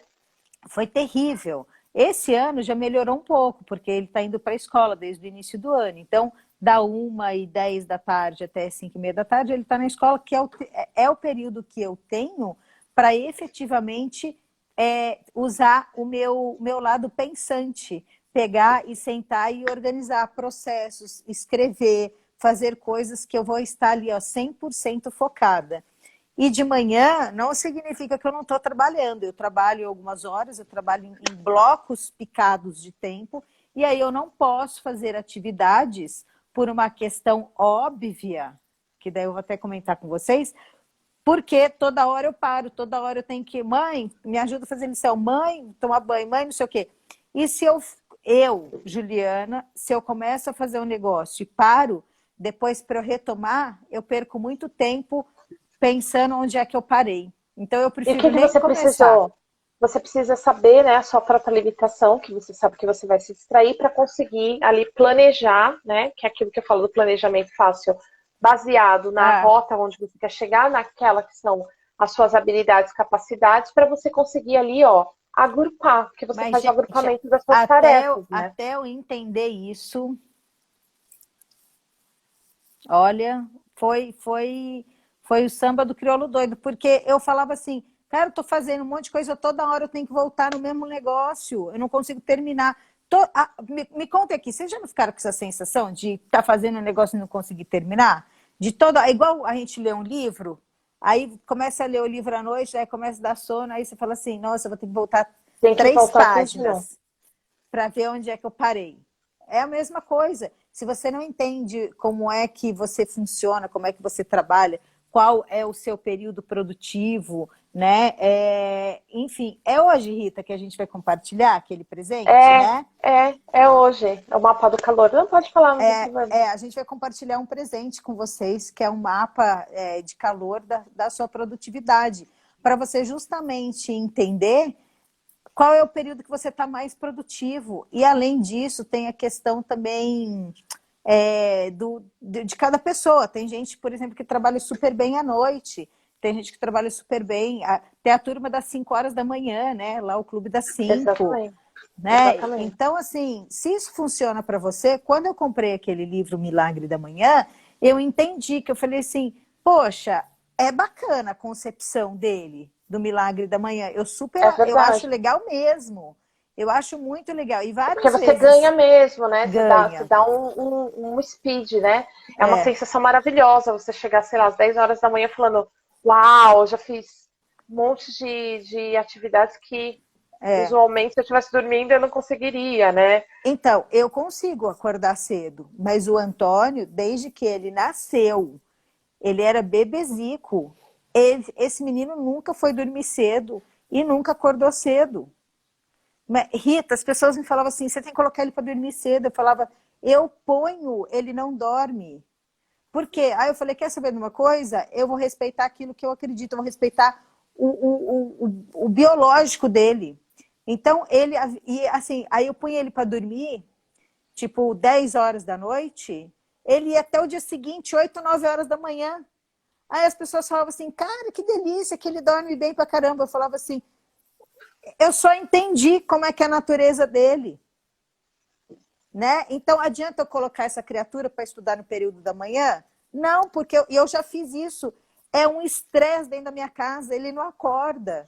Foi terrível. Esse ano já melhorou um pouco, porque ele está indo para a escola desde o início do ano. Então, da 1h10 da tarde até 5h30 da tarde, ele está na escola, que é o período que eu tenho para efetivamente usar o meu lado pensante, pegar e sentar e organizar processos, escrever, fazer coisas que eu vou estar ali 100% focada. E de manhã não significa que eu não estou trabalhando, eu trabalho algumas horas, eu trabalho em blocos picados de tempo, e aí eu não posso fazer atividades por uma questão óbvia, que daí eu vou até comentar com vocês, porque toda hora eu paro, toda hora eu tenho que, mãe, me ajuda a fazer lição, mãe, tomar banho, mãe, não sei o quê. E se Juliana, se eu começo a fazer um negócio e paro, depois para eu retomar, eu perco muito tempo pensando onde é que eu parei. Então eu prefiro que nem você começar. Precisou? Você precisa saber, né, a sua própria limitação, que você sabe que você vai se distrair para conseguir ali planejar, né, que é aquilo que eu falo do planejamento fácil, baseado na rota onde você quer chegar, naquela que são as suas habilidades, capacidades, para você conseguir ali, agrupar, porque você faz o agrupamento das suas tarefas, né? Até eu entender isso, olha, foi o samba do crioulo doido, porque eu falava assim, cara, eu tô fazendo um monte de coisa, toda hora eu tenho que voltar no mesmo negócio, eu não consigo terminar. Me conta aqui, vocês já não ficaram com essa sensação de estar fazendo um negócio e não conseguir terminar? Igual a gente lê um livro, aí começa a ler o livro à noite, aí começa a dar sono, aí você fala assim, nossa, eu vou ter que voltar 3 páginas para ver onde é que eu parei. É a mesma coisa. Se você não entende como é que você funciona, como é que você trabalha, qual é o seu período produtivo, né? Enfim, é hoje, Rita, que a gente vai compartilhar aquele presente, né? É hoje. É o mapa do calor. Não pode falar, a gente vai compartilhar um presente com vocês, que é um mapa de calor da sua produtividade, para você justamente entender qual é o período que você está mais produtivo. E, além disso, tem a questão também de cada pessoa. Tem gente, por exemplo, que trabalha super bem à noite. Tem gente que trabalha super bem. Tem a turma das 5 horas da manhã, né? Lá o Clube das 5. Exatamente. Né? Exatamente. Então, assim, se isso funciona para você, quando eu comprei aquele livro Milagre da Manhã, eu entendi que eu falei assim, poxa, é bacana a concepção dele, do Milagre da Manhã. Eu acho legal mesmo. Eu acho muito legal. E várias vezes. Porque você ganha mesmo, né? Você dá um speed, né? É uma sensação maravilhosa você chegar, sei lá, às 10 horas da manhã falando, uau, já fiz um monte de atividades que usualmente se eu estivesse dormindo eu não conseguiria, né? Então, eu consigo acordar cedo, mas o Antônio, desde que ele nasceu, ele era bebezico. esse menino nunca foi dormir cedo e nunca acordou cedo. Rita, as pessoas me falavam assim, você tem que colocar ele para dormir cedo. Eu falava, eu ponho, ele não dorme. Por quê? Aí eu falei, quer saber de uma coisa? Eu vou respeitar aquilo que eu acredito, eu vou respeitar o biológico dele. Então, ele, e assim, aí eu punha ele para dormir, tipo 10 horas da noite, ele ia até o dia seguinte, 8, 9 horas da manhã. Aí as pessoas falavam assim, cara, que delícia, que ele dorme bem pra caramba. Eu falava assim, eu só entendi como é que é a natureza dele. Né? Então, adianta eu colocar essa criatura para estudar no período da manhã? Não, porque eu já fiz isso. É um estresse dentro da minha casa, ele não acorda.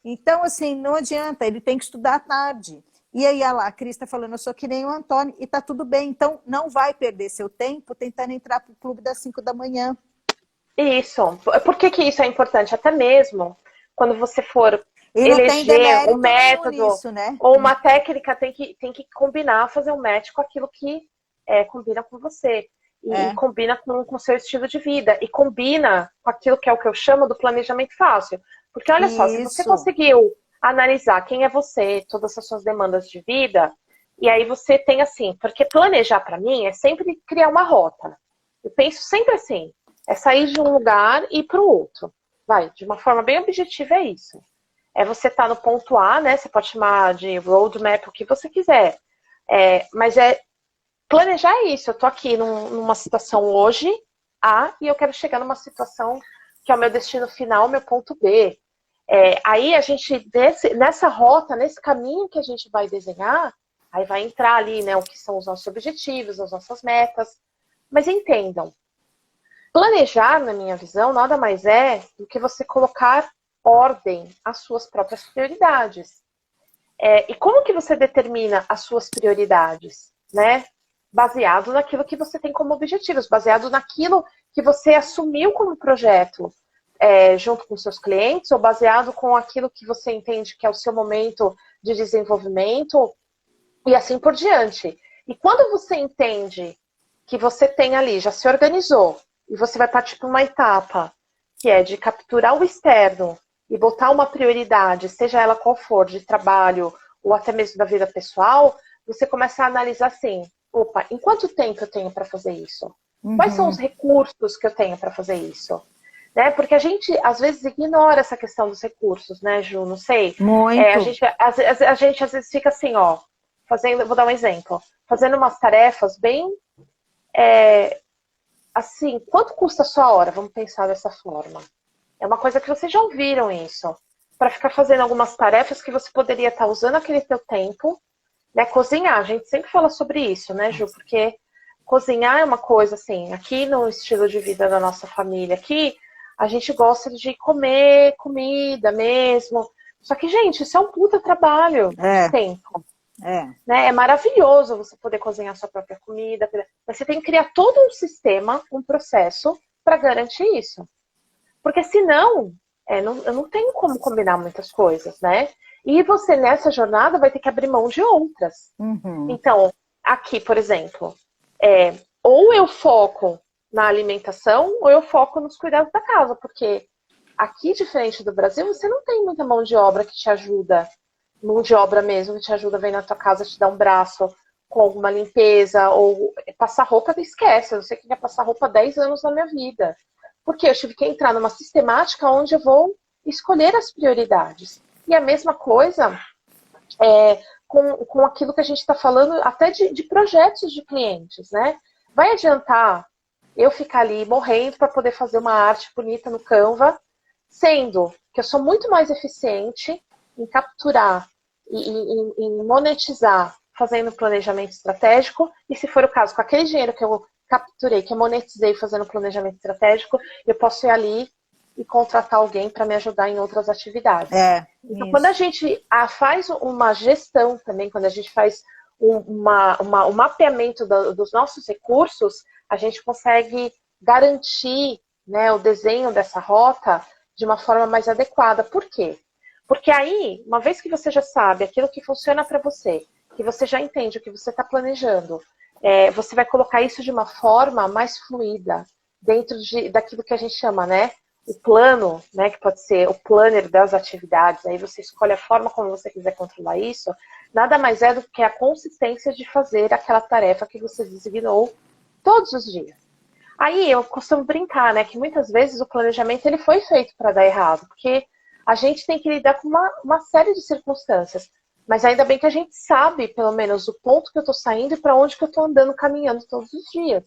Então, assim, não adianta, ele tem que estudar à tarde. E aí, olha lá, a Cris está falando, eu sou que nem o Antônio, e tá tudo bem. Então, não vai perder seu tempo tentando entrar para o clube das 5 da manhã. Isso. Por que que isso é importante? Até mesmo quando você for E não tem eleger um demérito nenhum método nisso, né? ou uma técnica, tem que combinar, fazer um match com aquilo que combina com você. E combina com o seu estilo de vida. E combina com aquilo que é o que eu chamo do planejamento fácil. Porque olha só, se você conseguiu analisar quem é você, todas as suas demandas de vida, e aí você tem assim, porque planejar para mim é sempre criar uma rota. Eu penso sempre assim, é sair de um lugar e ir para o outro. Vai, de uma forma bem objetiva é isso. É você estar no ponto A, né? Você pode chamar de roadmap, o que você quiser. Mas planejar é isso. Eu tô aqui numa situação hoje, A, e eu quero chegar numa situação que é o meu destino final, meu ponto B. Aí a gente, nessa rota, nesse caminho que a gente vai desenhar, aí vai entrar ali, né, o que são os nossos objetivos, as nossas metas. Mas entendam, planejar, na minha visão, nada mais é do que você colocar ordem às suas próprias prioridades. E como que você determina as suas prioridades, né? Baseado naquilo que você tem como objetivos, baseado naquilo que você assumiu como projeto junto com seus clientes, ou baseado com aquilo que você entende que é o seu momento de desenvolvimento, e assim por diante. E quando você entende que você tem ali, já se organizou, e você vai partir para uma etapa que é de capturar o externo e botar uma prioridade, seja ela qual for, de trabalho ou até mesmo da vida pessoal, você começa a analisar assim, opa, em quanto tempo eu tenho para fazer isso? Quais são os recursos que eu tenho para fazer isso? Né? Porque a gente, às vezes, ignora essa questão dos recursos, né, Ju? Não sei. Muito. A gente, às vezes, fica assim, ó, fazendo, vou dar um exemplo, fazendo umas tarefas bem... assim, quanto custa a sua hora? Vamos pensar dessa forma. É uma coisa que vocês já ouviram isso. Para ficar fazendo algumas tarefas que você poderia estar usando aquele teu tempo, né? Cozinhar, a gente sempre fala sobre isso, né, Ju? Porque cozinhar é uma coisa assim, aqui no estilo de vida da nossa família, aqui a gente gosta de comer comida mesmo. Só que, gente, isso é um puta trabalho de tempo. Né? É maravilhoso você poder cozinhar sua própria comida, mas você tem que criar todo um sistema, um processo para garantir isso. Porque senão, eu não tenho como combinar muitas coisas, né? E você, nessa jornada, vai ter que abrir mão de outras. Então, aqui, por exemplo, ou eu foco na alimentação, ou eu foco nos cuidados da casa, porque aqui, diferente do Brasil, você não tem muita mão de obra que te ajuda, mão de obra mesmo, que te ajuda a vir na tua casa, te dar um braço com alguma limpeza, ou passar roupa, esquece, eu não sei o que é passar roupa há 10 anos na minha vida. Porque eu tive que entrar numa sistemática onde eu vou escolher as prioridades. E a mesma coisa com aquilo que a gente está falando, até de projetos de clientes, né? Vai adiantar eu ficar ali morrendo para poder fazer uma arte bonita no Canva, sendo que eu sou muito mais eficiente em capturar e em monetizar fazendo planejamento estratégico, e se for o caso, com aquele dinheiro que eu capturei, que eu monetizei fazendo planejamento estratégico, eu posso ir ali e contratar alguém para me ajudar em outras atividades. Então, quando a gente faz uma gestão também, quando a gente faz um mapeamento dos nossos recursos, a gente consegue garantir, né, o desenho dessa rota de uma forma mais adequada. Por quê? Porque aí, uma vez que você já sabe aquilo que funciona para você, que você já entende o que você está planejando, você vai colocar isso de uma forma mais fluida, dentro daquilo que a gente chama, né, o plano, né, que pode ser o planner das atividades, aí você escolhe a forma como você quiser controlar isso, nada mais é do que a consistência de fazer aquela tarefa que você designou todos os dias. Aí eu costumo brincar, né, que muitas vezes o planejamento ele foi feito para dar errado, porque a gente tem que lidar com uma série de circunstâncias. Mas ainda bem que a gente sabe, pelo menos, o ponto que eu estou saindo e para onde que eu estou andando, caminhando todos os dias.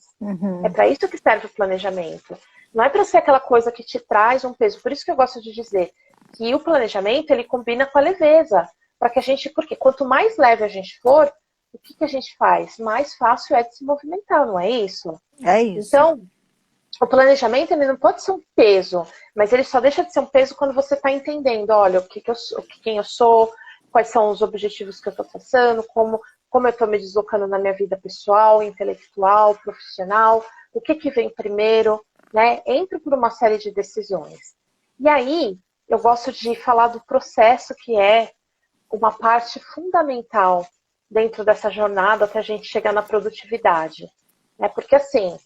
É para isso que serve o planejamento. Não é para ser aquela coisa que te traz um peso. Por isso que eu gosto de dizer que o planejamento, ele combina com a leveza. Para que a gente, porque quanto mais leve a gente for, o que a gente faz? Mais fácil é de se movimentar, não é isso? É isso. Então, o planejamento ele não pode ser um peso, mas ele só deixa de ser um peso quando você está entendendo, olha, quem eu sou, quais são os objetivos que eu estou traçando, como eu estou me deslocando na minha vida pessoal, intelectual, profissional, o que vem primeiro, né? Entro por uma série de decisões. E aí, eu gosto de falar do processo, que é uma parte fundamental dentro dessa jornada até a gente chegar na produtividade. Né? Porque assim,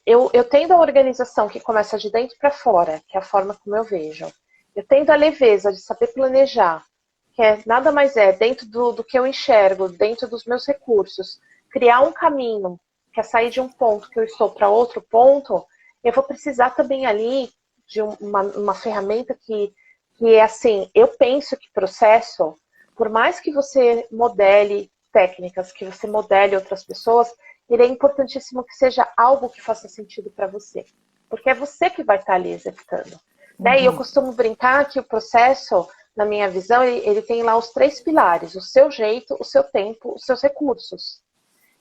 eu tendo a organização que começa de dentro para fora, que é a forma como eu vejo. Eu tendo a leveza de saber planejar, que nada mais é dentro do que eu enxergo, dentro dos meus recursos, criar um caminho, que é sair de um ponto que eu estou para outro ponto, eu vou precisar também ali de uma ferramenta que é assim, eu penso que processo, por mais que você modele técnicas, que você modele outras pessoas, ele é importantíssimo que seja algo que faça sentido para você. Porque é você que vai estar ali executando. Né? E eu costumo brincar que o processo, na minha visão, ele tem lá os 3 pilares. O seu jeito, o seu tempo, os seus recursos.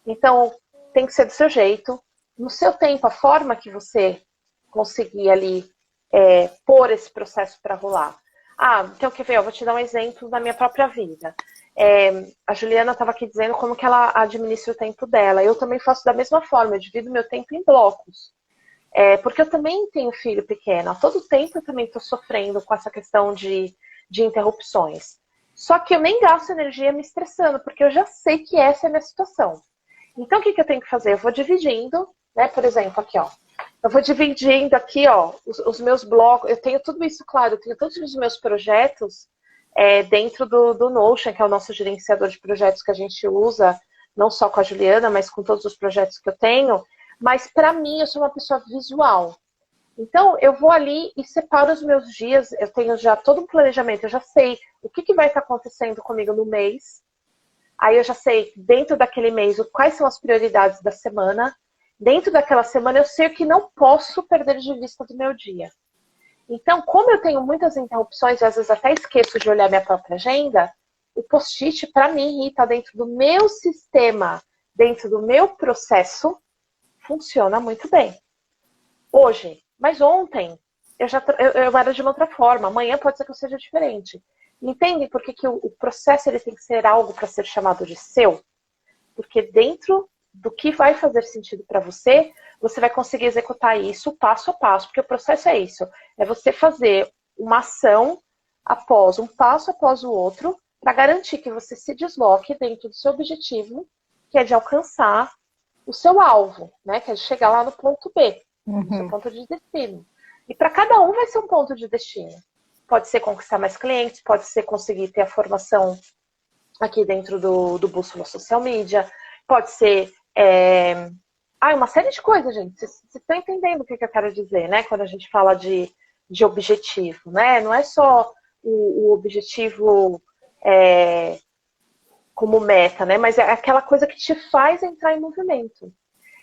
Então, tem que ser do seu jeito. No seu tempo, a forma que você conseguir ali pôr esse processo para rolar. Então, quer ver? Eu vou te dar um exemplo da minha própria vida. A Juliana estava aqui dizendo como que ela administra o tempo dela. Eu também faço da mesma forma, eu divido meu tempo em blocos. Porque eu também tenho filho pequeno. A todo tempo eu também estou sofrendo com essa questão de interrupções. Só que eu nem gasto energia me estressando, porque eu já sei que essa é a minha situação. Então, o que eu tenho que fazer? Eu vou dividindo, né? Por exemplo, aqui, ó. Eu vou dividindo aqui, ó, os meus blocos. Eu tenho tudo isso, claro, eu tenho todos os meus projetos dentro do Notion, que é o nosso gerenciador de projetos que a gente usa, não só com a Juliana, mas com todos os projetos que eu tenho. Mas, para mim, eu sou uma pessoa visual. Então, eu vou ali e separo os meus dias. Eu tenho já todo um planejamento. Eu já sei o que vai estar acontecendo comigo no mês. Aí eu já sei, dentro daquele mês, quais são as prioridades da semana. Dentro daquela semana, eu sei o que não posso perder de vista do meu dia. Então, como eu tenho muitas interrupções, e às vezes até esqueço de olhar minha própria agenda, o post-it, para mim, está dentro do meu sistema, dentro do meu processo, funciona muito bem. Hoje, mas ontem, eu era de uma outra forma. Amanhã pode ser que eu seja diferente. Entende por que o processo ele tem que ser algo para ser chamado de seu? Porque dentro do que vai fazer sentido para você, você vai conseguir executar isso passo a passo. Porque o processo é isso. É você fazer uma ação após um passo após o outro para garantir que você se desloque dentro do seu objetivo, que é de alcançar o seu alvo, né? Que é de chegar lá no ponto B, no seu ponto de destino. E para cada um vai ser um ponto de destino. Pode ser conquistar mais clientes, pode ser conseguir ter a formação aqui dentro do Bússola Social Media, pode ser uma série de coisas, gente. Vocês estão entendendo o que eu quero dizer, né? Quando a gente fala de objetivo, né? Não é só o objetivo como meta, né? Mas é aquela coisa que te faz entrar em movimento.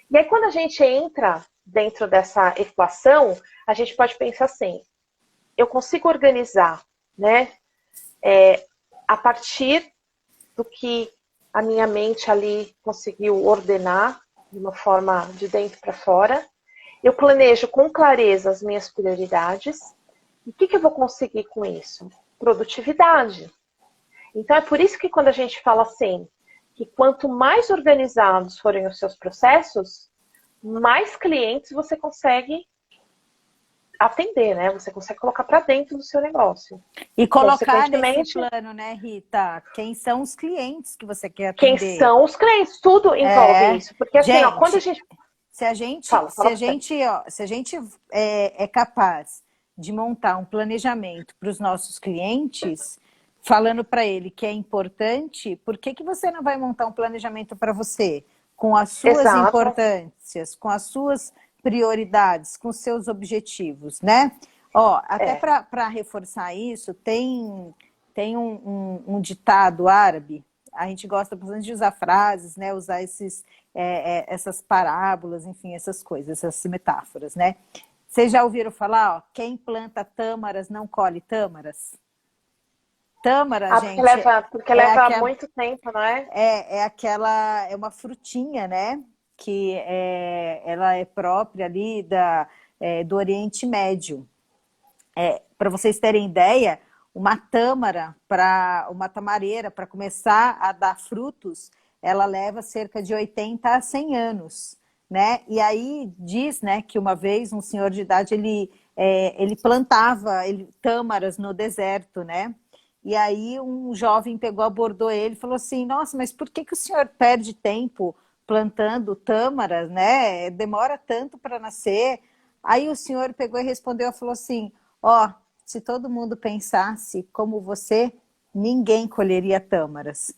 E aí, quando a gente entra dentro dessa equação, a gente pode pensar assim, eu consigo organizar, né? A partir do que a minha mente ali conseguiu ordenar de uma forma de dentro para fora. Eu planejo com clareza as minhas prioridades. E o que eu vou conseguir com isso? Produtividade. Então, é por isso que quando a gente fala assim, que quanto mais organizados forem os seus processos, mais clientes você consegue atender, né? Você consegue colocar para dentro do seu negócio. E colocar nesse plano, né, Rita? Quem são os clientes que você quer atender? Quem são os clientes? Tudo envolve isso. Porque assim, gente, quando a gente... Se a gente, Fala, se fala a pra você. gente, ó, se a gente é capaz de montar um planejamento para os nossos clientes, falando para ele que é importante, por que que você não vai montar um planejamento para você? Com as suas Exato. importâncias, com as suas prioridades, com os seus objetivos, né? Ó, até É. para reforçar isso, tem um ditado árabe, a gente gosta bastante de usar frases, né? Usar essas parábolas, enfim, essas coisas, essas metáforas, né? Vocês já ouviram falar, ó, quem planta tâmaras não colhe tâmaras? Tâmara, Ah, gente, porque é leva aquela, muito tempo, não é? é uma frutinha, né? Que ela é própria ali do Oriente Médio. Para vocês terem ideia, uma tamareira, para começar a dar frutos, ela leva cerca de 80 a 100 anos, né? E aí diz, né, que uma vez um senhor de idade, ele plantava tâmaras no deserto, né? E aí um jovem pegou, abordou ele e falou assim, nossa, mas por que que o senhor perde tempo plantando tâmaras, né? Demora tanto para nascer. Aí o senhor pegou e respondeu, falou assim, ó, se todo mundo pensasse como você, ninguém colheria tâmaras.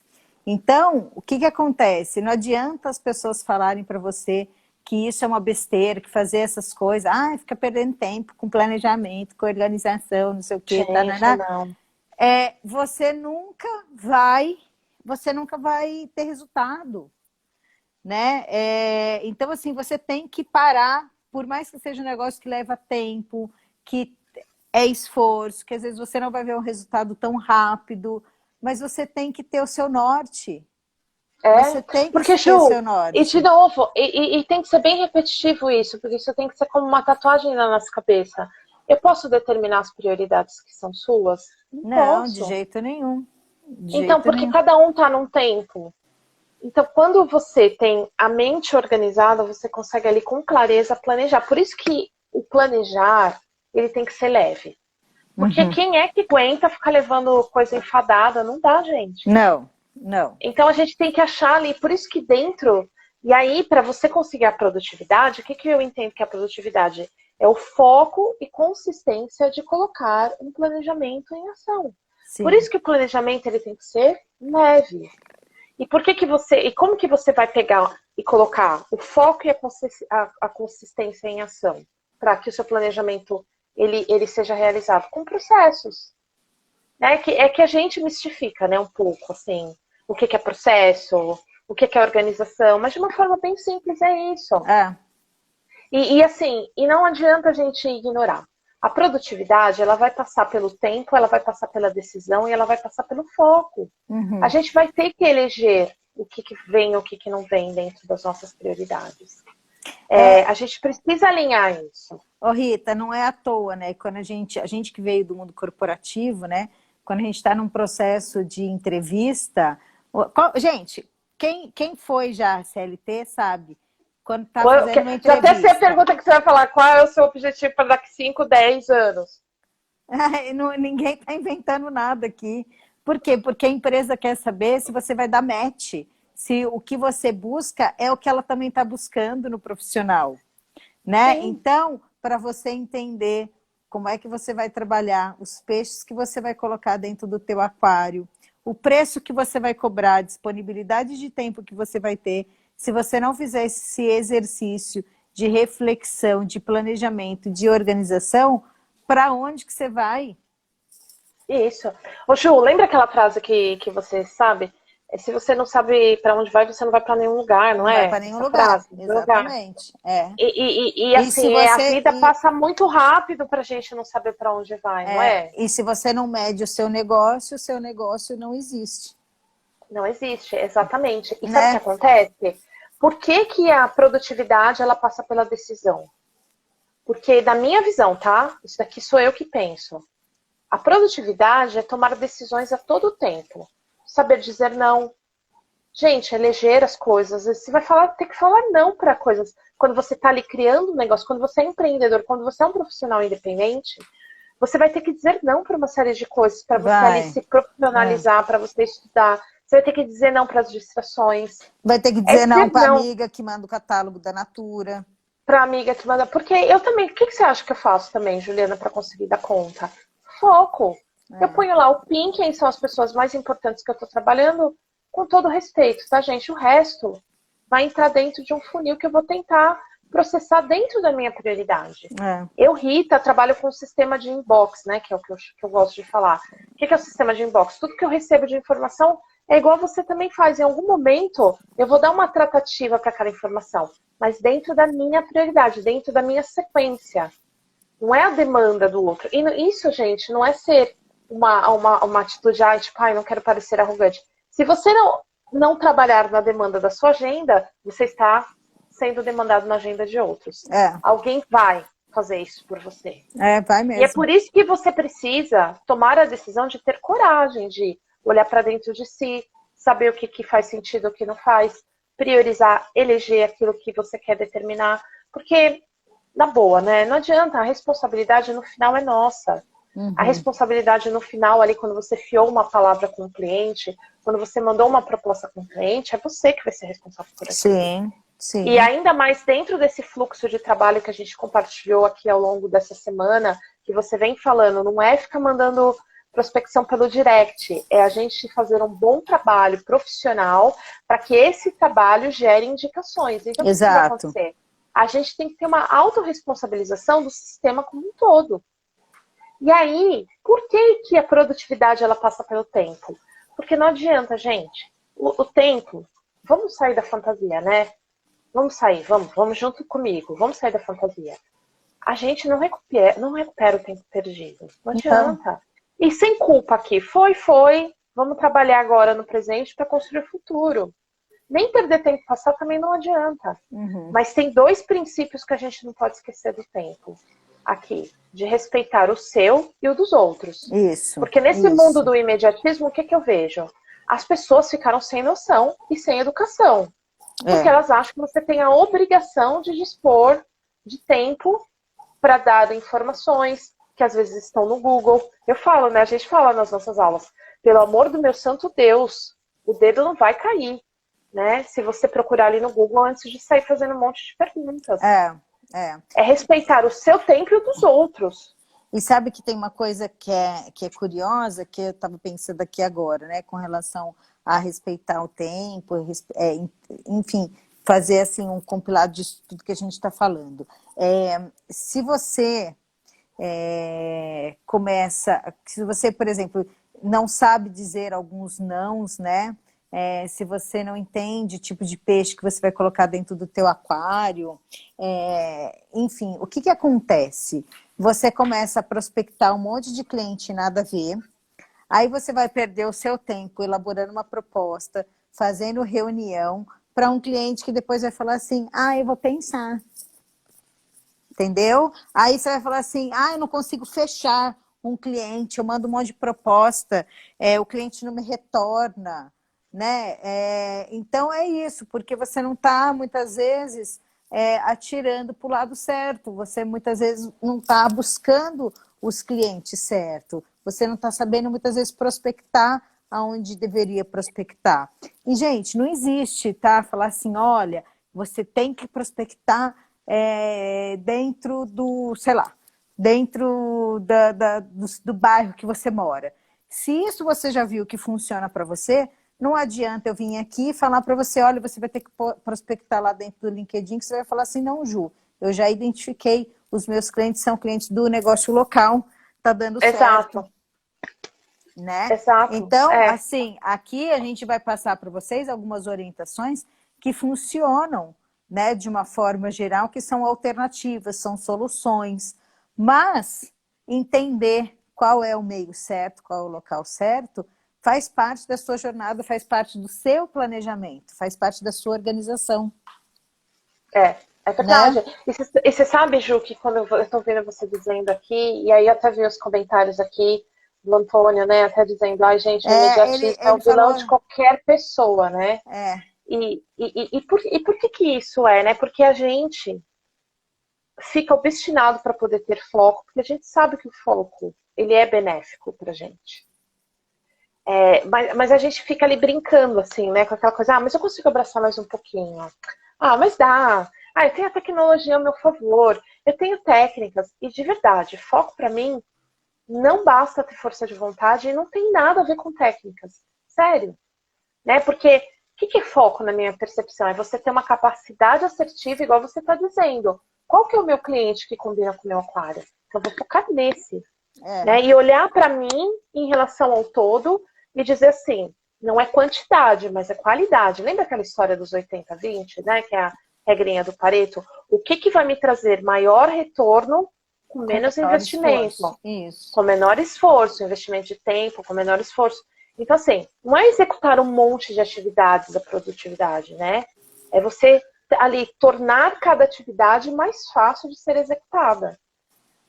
Então, o que que acontece? Não adianta as pessoas falarem para você que isso é uma besteira, que fazer essas coisas, fica perdendo tempo com planejamento, com organização, não sei o quê, tá, Gente, não. você nunca vai ter resultado, né? Então, assim, você tem que parar, por mais que seja um negócio que leva tempo, que é esforço, que às vezes você não vai ver um resultado tão rápido, mas você tem que ter o seu norte. É, Você tem que porque, ter o Ju, seu e de norte. novo, e tem que ser bem repetitivo isso, porque isso tem que ser como uma tatuagem na nossa cabeça. Eu posso determinar as prioridades que são suas? Não Não, de posso. jeito nenhum. De Então, jeito porque nenhum. cada um tá num tempo. Então, quando você tem a mente organizada, você consegue ali com clareza planejar. Por isso que o planejar, ele tem que ser leve. Porque Uhum. quem é que aguenta ficar levando coisa enfadada? Não dá, gente. Não, não. Então a gente tem que achar ali, por isso que dentro, e aí para você conseguir a produtividade, o que, que eu entendo que é a produtividade? É o foco e consistência de colocar um planejamento em ação. Por Sim. isso que o planejamento ele tem que ser leve. E por que que e como que você vai pegar e colocar o foco e a consistência em ação para que o seu planejamento ele seja realizado com processos? É que a gente mistifica, né, um pouco, assim, o que é processo, o que é organização, mas de uma forma bem simples é isso. É. Assim, e não adianta a gente ignorar. A produtividade, ela vai passar pelo tempo, ela vai passar pela decisão e ela vai passar pelo foco. A Uhum. gente vai ter que eleger o que vem e o que não vem dentro das nossas prioridades. A gente precisa alinhar isso. Ô Rita, não é à toa, né? Quando a gente que veio do mundo corporativo, né? Quando a gente está num processo de entrevista, gente, quem foi já CLT sabe, quando está fazendo uma Já até sei a entrevista, pergunta que você vai falar. Qual é o seu objetivo para daqui 5, 10 anos? ninguém está inventando nada aqui. Por quê? Porque a empresa quer saber se você vai dar match, se o que você busca é o que ela também está buscando no profissional, né? Sim. Então, para você entender como é que você vai trabalhar, os peixes que você vai colocar dentro do teu aquário, o preço que você vai cobrar, a disponibilidade de tempo que você vai ter, se você não fizer esse exercício de reflexão, de planejamento, de organização, para onde que você vai? Isso. Ô, Ju, lembra aquela frase que você sabe? Se você não sabe para onde vai, você não vai para nenhum lugar, não Não vai para é? nenhum Essa lugar, frase, lugar. exatamente. É. E se Assim, a você vida passa muito rápido para a gente não saber para onde vai, não é? e se você não mede o seu negócio não existe, Não existe, exatamente. E sabe o que né? acontece? Por que, que a produtividade ela passa pela decisão? Porque, da minha visão, tá? Isso daqui sou eu que penso. A produtividade é tomar decisões a todo tempo. Saber dizer não. Gente, eleger as coisas. Você vai falar, ter que falar não para coisas. Quando você está ali criando um negócio, quando você é empreendedor, quando você é um profissional independente, você vai ter que dizer não para uma série de coisas, para você ali Vai. se profissionalizar, para você estudar. Você vai ter que dizer não para as distrações. Vai ter que dizer não para a amiga que manda o catálogo da Natura. Para amiga que manda. Porque eu também. O que você acha que eu faço também, Juliana, para conseguir dar conta? Foco. Eu ponho lá o PIN, quem são as pessoas mais importantes que eu estou trabalhando, com todo respeito, tá, gente? O resto vai entrar dentro de um funil que eu vou tentar processar dentro da minha prioridade. Eu, Rita, trabalho com o sistema de inbox, né? Que é o que eu gosto de falar. O que é o sistema de inbox? Tudo que eu recebo de informação é igual você também faz. Em algum momento, eu vou dar uma tratativa para aquela informação, mas dentro da minha prioridade, dentro da minha sequência. Não é a demanda do outro. E isso, gente, não é ser uma atitude, tipo, não quero parecer arrogante. Se você não trabalhar na demanda da sua agenda, você está sendo demandado na agenda de outros. Alguém vai fazer isso por você. Vai mesmo. E é por isso que você precisa tomar a decisão de ter coragem de olhar para dentro de si, saber o que faz sentido, o que não faz, priorizar, eleger aquilo que você quer determinar. Porque, na boa, né? Não adianta, a responsabilidade no final é nossa. A responsabilidade no final, ali, quando você fiou uma palavra com o cliente, quando você mandou uma proposta com o cliente, é você que vai ser responsável por aquilo. Sim. E ainda mais dentro desse fluxo de trabalho que a gente compartilhou aqui ao longo dessa semana, que você vem falando, não é ficar mandando prospecção pelo direct, é a gente fazer um bom trabalho profissional para que esse trabalho gere indicações. Então, o que vai acontecer? A gente tem que ter uma autorresponsabilização do sistema como um todo. E aí, por que a produtividade ela passa pelo tempo? Porque não adianta, gente. O tempo, vamos sair da fantasia, né? Vamos sair, vamos junto comigo, vamos sair da fantasia. A gente não recupera o tempo perdido. Não adianta. E sem culpa aqui, foi, vamos trabalhar agora no presente para construir o futuro. Nem perder tempo passar também não adianta. Mas tem 2 princípios que a gente não pode esquecer do tempo aqui, de respeitar o seu e o dos outros. Isso. Porque nesse mundo do imediatismo, o que eu vejo? As pessoas ficaram sem noção e sem educação. Porque elas acham que você tem a obrigação de dispor de tempo para dar informações que às vezes estão no Google. Eu falo, né? A gente fala nas nossas aulas, pelo amor do meu santo Deus, o dedo não vai cair, né? Se você procurar ali no Google antes de sair fazendo um monte de perguntas. É respeitar o seu tempo e o dos outros. E sabe que tem uma coisa que é curiosa, que eu estava pensando aqui agora, né? Com relação a respeitar o tempo, enfim, fazer assim um compilado disso tudo que a gente está falando. Se você se você, por exemplo, não sabe dizer alguns nãos, né? Se você não entende o tipo de peixe que você vai colocar dentro do teu aquário, enfim, o que acontece? Você começa a prospectar um monte de cliente nada a ver, aí você vai perder o seu tempo elaborando uma proposta, fazendo reunião para um cliente que depois vai falar assim, eu vou pensar. Entendeu? Aí você vai falar assim, eu não consigo fechar um cliente, eu mando um monte de proposta, o cliente não me retorna, né? Então é isso, porque você não está, muitas vezes, atirando para o lado certo, você muitas vezes não está buscando os clientes certo, você não está sabendo muitas vezes prospectar aonde deveria prospectar. E, gente, não existe, tá? Falar assim, olha, você tem que prospectar dentro do, sei lá, dentro do bairro que você mora. Se isso você já viu que funciona para você, não adianta eu vir aqui e falar para você, olha, você vai ter que prospectar lá dentro do LinkedIn, que você vai falar assim, não, Ju, eu já identifiquei, os meus clientes são clientes do negócio local, tá dando certo. Né? Exato. Então, assim, aqui a gente vai passar para vocês algumas orientações que funcionam, né, de uma forma geral, que são alternativas, são soluções, mas entender qual é o meio certo, qual é o local certo, faz parte da sua jornada, faz parte do seu planejamento, faz parte da sua organização. É verdade. Né? E você sabe, Ju, que quando eu estou vendo você dizendo aqui, e aí eu até vi os comentários aqui do Antônio, né, até dizendo, gente, o imediatismo é o vilão de qualquer pessoa, né? E por que isso é, né? Porque a gente fica obstinado para poder ter foco, porque a gente sabe que o foco, ele é benéfico pra gente. Mas a gente fica ali brincando, assim, né? Com aquela coisa, mas eu consigo abraçar mais um pouquinho. Mas dá. Eu tenho a tecnologia ao meu favor. Eu tenho técnicas. E de verdade, foco para mim não basta ter força de vontade e não tem nada a ver com técnicas. Sério. Né? Porque o que é foco na minha percepção? É você ter uma capacidade assertiva, igual você está dizendo. Qual que é o meu cliente que combina com o meu aquário? Então, eu vou focar nesse. Né? E olhar para mim em relação ao todo e dizer assim, não é quantidade, mas é qualidade. Lembra aquela história dos 80-20, né? Que é a regrinha do Pareto? O que vai me trazer maior retorno com menos investimento? Isso. Com menor esforço, investimento de tempo, com menor esforço. Então, assim, não é executar um monte de atividades da produtividade, né? É você ali tornar cada atividade mais fácil de ser executada.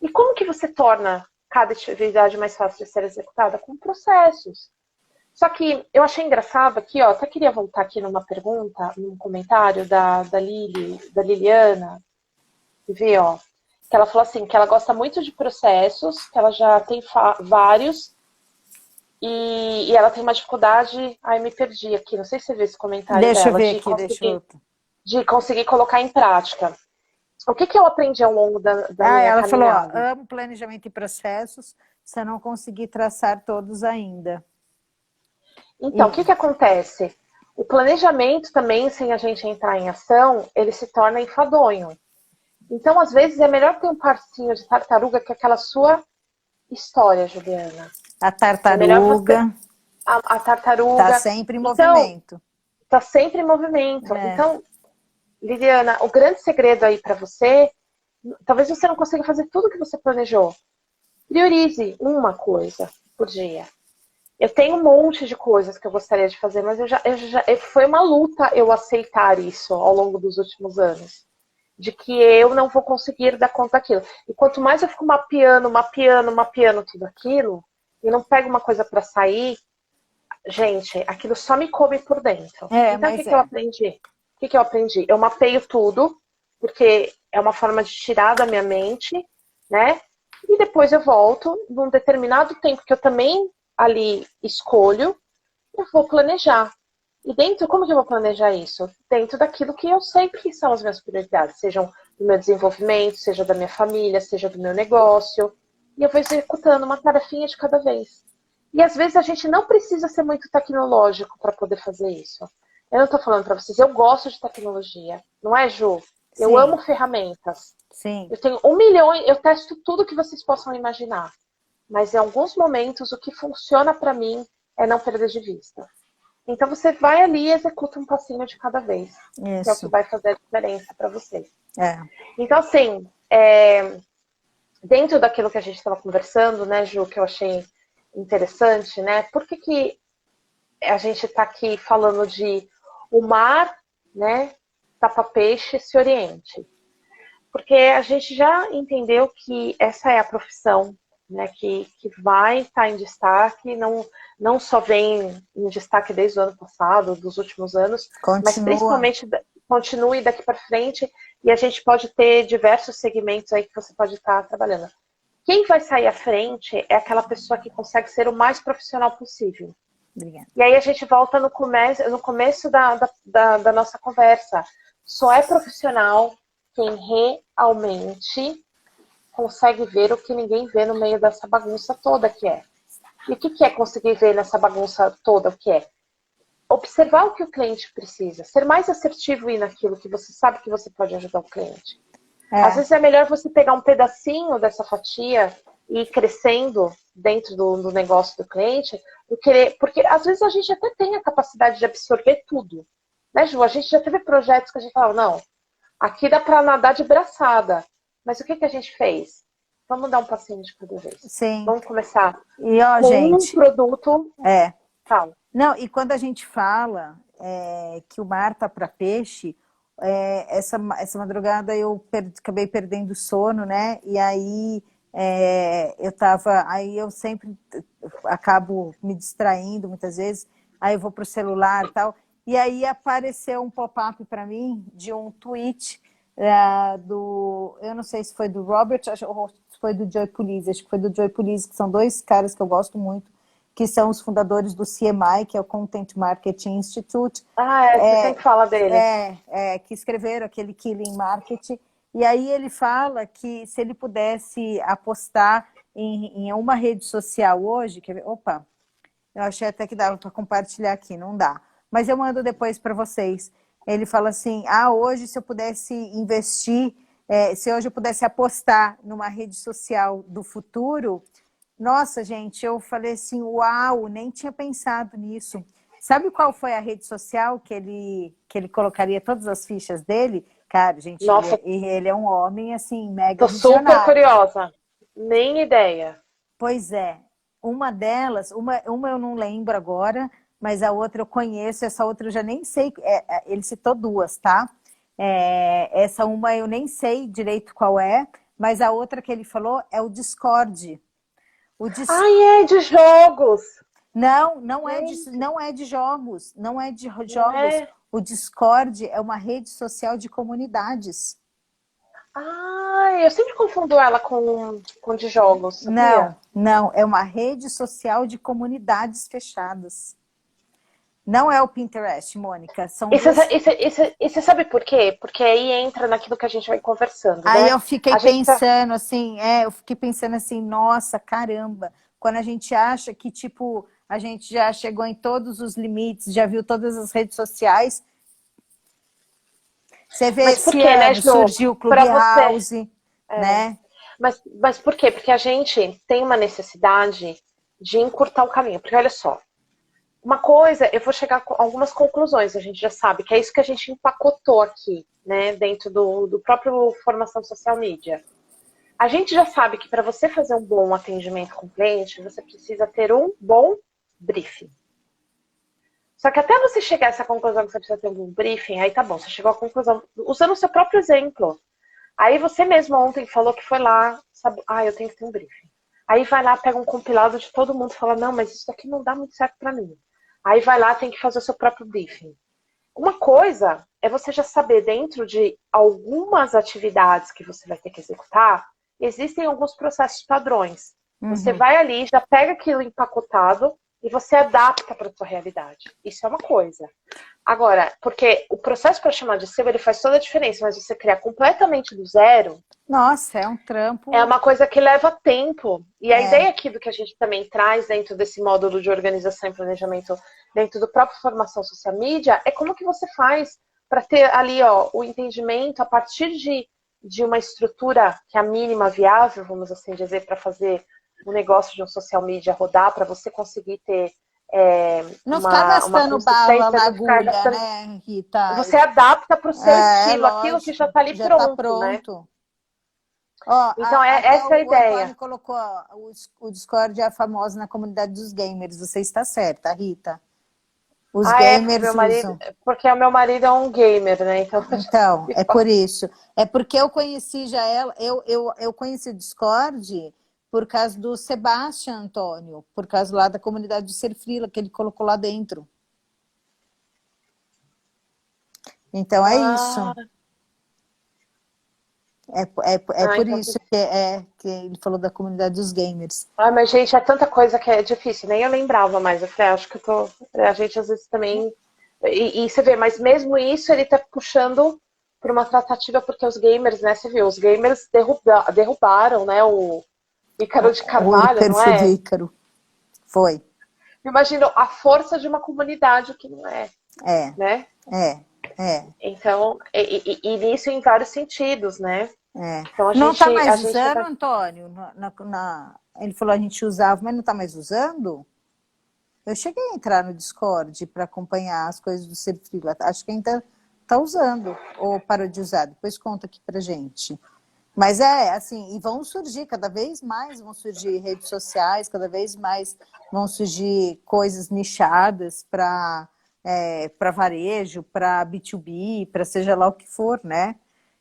E como que você torna cada atividade mais fácil de ser executada? Com processos. Só que eu achei engraçado aqui, ó, até queria voltar aqui numa pergunta, num comentário da Liliana, e ver, ó, que ela falou assim, que ela gosta muito de processos, que ela já tem vários, e ela tem uma dificuldade, me perdi aqui, não sei se você viu esse comentário Deixa eu dela, ver aqui, deixa eu... de conseguir colocar em prática. O que eu aprendi ao longo da minha ela falou, caminhada? amo planejamento e processos, se eu não conseguir traçar todos ainda. Então, o que acontece? O planejamento também, sem a gente entrar em ação, ele se torna enfadonho. Então, às vezes, é melhor ter um parcinho de tartaruga que aquela sua história, Juliana. A tartaruga. A tartaruga. Está sempre em então, movimento. Está sempre em movimento. Então, Liliana, o grande segredo aí para você, talvez você não consiga fazer tudo o que você planejou. Priorize uma coisa por dia. Eu tenho um monte de coisas que eu gostaria de fazer, mas foi uma luta eu aceitar isso ao longo dos últimos anos. De que eu não vou conseguir dar conta daquilo. E quanto mais eu fico mapeando tudo aquilo, e não pego uma coisa para sair, gente, aquilo só me come por dentro. Então, o que eu aprendi? O que eu aprendi? Eu mapeio tudo, porque é uma forma de tirar da minha mente, né? E depois eu volto, num determinado tempo que eu também ali escolho, eu vou planejar. E dentro, como que eu vou planejar isso? Dentro daquilo que eu sei que são as minhas prioridades, sejam do meu desenvolvimento, seja da minha família, seja do meu negócio. E eu vou executando uma tarefinha de cada vez. E às vezes a gente não precisa ser muito tecnológico para poder fazer isso. Eu não estou falando para vocês, eu gosto de tecnologia, não é, Ju? Eu amo ferramentas. Sim. Eu tenho 1 milhão, eu testo tudo que vocês possam imaginar. Mas em alguns momentos o que funciona para mim é não perder de vista. Então você vai ali e executa um passinho de cada vez. Isso. Que é o que vai fazer a diferença para você. É. Então, assim, dentro daquilo que a gente estava conversando, né, Ju, que eu achei interessante, né? Por que a gente está aqui falando de o mar, né, tapa peixe, se oriente? Porque a gente já entendeu que essa é a profissão, né, que vai estar em destaque, não só vem em destaque desde o ano passado, dos últimos anos, mas principalmente continue daqui para frente, e a gente pode ter diversos segmentos aí que você pode estar trabalhando. Quem vai sair à frente é aquela pessoa que consegue ser o mais profissional possível. Obrigada. E aí a gente volta no começo da nossa conversa. Só é profissional quem realmente consegue ver o que ninguém vê no meio dessa bagunça toda que é. E o que é conseguir ver nessa bagunça toda o que é? Observar o que o cliente precisa, ser mais assertivo e naquilo que você sabe que você pode ajudar o cliente. Às vezes é melhor você pegar um pedacinho dessa fatia e ir crescendo dentro do negócio do cliente, porque às vezes a gente até tem a capacidade de absorver tudo. Né, Ju? A gente já teve projetos que a gente falava, não, aqui dá para nadar de braçada. Mas o que a gente fez? Vamos dar um passinho de cada vez. Sim. Vamos começar com gente, um produto. Fala. Não, e quando a gente fala que o mar tá para peixe, essa madrugada eu acabei perdendo o sono, né? E aí aí eu sempre acabo me distraindo muitas vezes, aí eu vou pro celular e tal, e aí apareceu um pop-up para mim de um tweet eu não sei se foi do Robert ou foi do Joy Pulise, acho que foi do Joy Pulise, que são dois caras que eu gosto muito, que são os fundadores do CMI, que é o Content Marketing Institute. Você sempre fala deles. Que escreveram aquele Killing Marketing. E aí ele fala que se ele pudesse apostar em uma rede social hoje, quer ver? Opa, eu achei até que dava para compartilhar aqui, não dá. Mas eu mando depois para vocês. Ele fala assim, hoje se eu pudesse investir, se hoje eu pudesse apostar numa rede social do futuro, nossa, gente, eu falei assim, uau, nem tinha pensado nisso. Sabe qual foi a rede social que ele colocaria todas as fichas dele? Cara, gente, Nossa, ele é um homem, assim, mega tô super visionário. curiosa. Nem ideia. Pois é. Uma delas, uma eu não lembro agora, mas a outra eu conheço, essa outra eu já nem sei. Ele citou duas, tá? Essa uma eu nem sei direito qual é, mas a outra que ele falou é o Discord. É de jogos. Não é de jogos, não é de jogos. É? O Discord é uma rede social de comunidades. Eu sempre confundo ela com de jogos, sabia? Não, é uma rede social de comunidades fechadas. Não é o Pinterest, Mônica. E você sabe por quê? Porque aí entra naquilo que a gente vai conversando, Aí né? eu fiquei pensando assim, eu fiquei pensando assim, nossa, caramba, quando a gente acha que, tipo, a gente já chegou em todos os limites, já viu todas as redes sociais, você vê Mas por esse quê, né, ano Jo? surgiu o Clubhouse, né? Mas por quê? Porque a gente tem uma necessidade de encurtar o caminho. Porque olha só, uma coisa, eu vou chegar a algumas conclusões, a gente já sabe, que é isso que a gente empacotou aqui, né, dentro do próprio formação social media. A gente já sabe que para você fazer um bom atendimento com o cliente, você precisa ter um bom briefing. Só que até você chegar a essa conclusão que você precisa ter um bom briefing, aí tá bom, você chegou à conclusão usando o seu próprio exemplo. Aí você mesmo ontem falou que foi lá, sabe, eu tenho que ter um briefing. Aí vai lá, pega um compilado de todo mundo e fala, não, mas isso aqui não dá muito certo para mim. Aí vai lá, tem que fazer o seu próprio briefing. Uma coisa é você já saber dentro de algumas atividades que você vai ter que executar, existem alguns processos padrões. Você vai ali, já pega aquilo empacotado e você adapta para a sua realidade. Isso é uma coisa. Agora, porque o processo para chamar de seu, ele faz toda a diferença, mas você criar completamente do zero... Nossa, é um trampo. É uma coisa que leva tempo. E a ideia aqui do que a gente também traz dentro desse módulo de organização e planejamento, dentro do próprio formação social media, é como que você faz para ter ali o entendimento a partir de uma estrutura que é a mínima viável, vamos assim dizer, para fazer o negócio de um social media rodar, para você conseguir ter não ficar gastando bala na agulha, gastando... né, Rita? Você adapta para o seu estilo, aquilo que já está ali pronto, né? Então, essa é a ideia. O Antônio colocou, o Discord é famoso na comunidade dos gamers. Você está certa, Rita. Os gamers usam. Porque o meu marido é um gamer, né? Então, é por isso. É porque eu conheci já ela, eu conheci o Discord por causa do Sebastião Antônio, por causa lá da comunidade do Ser Frila, que ele colocou lá dentro. Então é isso. É por então, isso que ele falou da comunidade dos gamers. Mas gente, é tanta coisa que é difícil, nem eu lembrava mais. Eu falei, acho que a gente às vezes também... E você vê, mas mesmo isso ele tá puxando para uma tratativa, porque os gamers, né, você viu, os gamers derrubaram, né, o Ícaro de Carvalho, não é? O Ícaro. Foi. Imagina a força de uma comunidade que não é. Né? Então, e nisso em vários sentidos, né? Então, não está mais usando, Antônio? Ele falou a gente usava, mas não está mais usando? Eu cheguei a entrar no Discord para acompanhar as coisas do Ser Frila. Acho que ainda está usando, ou parou de usar. Depois conta aqui para gente. Mas assim, e vão surgir cada vez mais, vão surgir redes sociais, cada vez mais vão surgir coisas nichadas para varejo, para B2B, para seja lá o que for, né?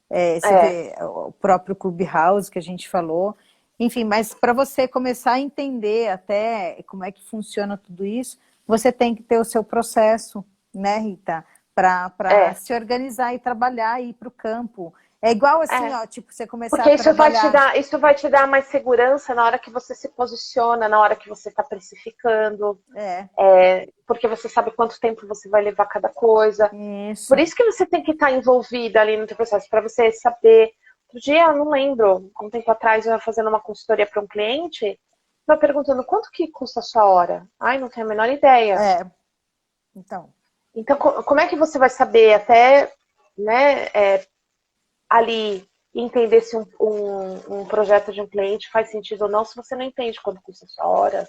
Você vê o próprio Clubhouse que a gente falou. Enfim, mas para você começar a entender até como é que funciona tudo isso, você tem que ter o seu processo, né, Rita? Para se organizar e trabalhar e ir para o campo. É igual assim, É. ó, tipo, você começar Porque a trabalhar. isso vai te dar mais segurança na hora que você se posiciona, na hora que você está precificando, É, porque você sabe quanto tempo você vai levar cada coisa. Por isso. isso que você tem que estar envolvida ali no teu processo, para você saber. Outro dia, eu não lembro, há um tempo atrás, eu ia fazendo uma consultoria para um cliente, estava perguntando quanto que custa a sua hora? Ai, não tenho a menor ideia. É, então. Então, como é que você vai saber até, né, ali entender se um projeto de um cliente faz sentido ou não, se você não entende quanto custa a sua hora?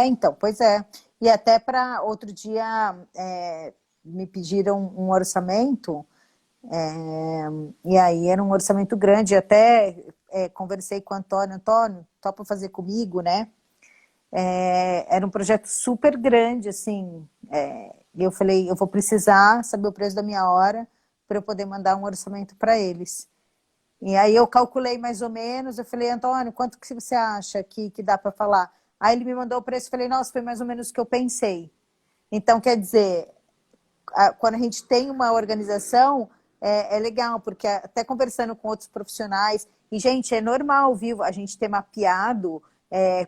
Então, pois é. E até para outro dia me pediram um orçamento, e aí era um orçamento grande, até conversei com o Antônio, topa fazer comigo, né? Era um projeto super grande, assim. E eu falei, eu vou precisar saber o preço da minha hora para eu poder mandar um orçamento para eles. E aí eu calculei mais ou menos, eu falei, Antônio, quanto que você acha que dá para falar? Aí ele me mandou o preço, eu falei, nossa, foi mais ou menos o que eu pensei. Então, quer dizer, quando a gente tem uma organização, é legal, porque até conversando com outros profissionais, e, gente, é normal, viu, a gente ter mapeado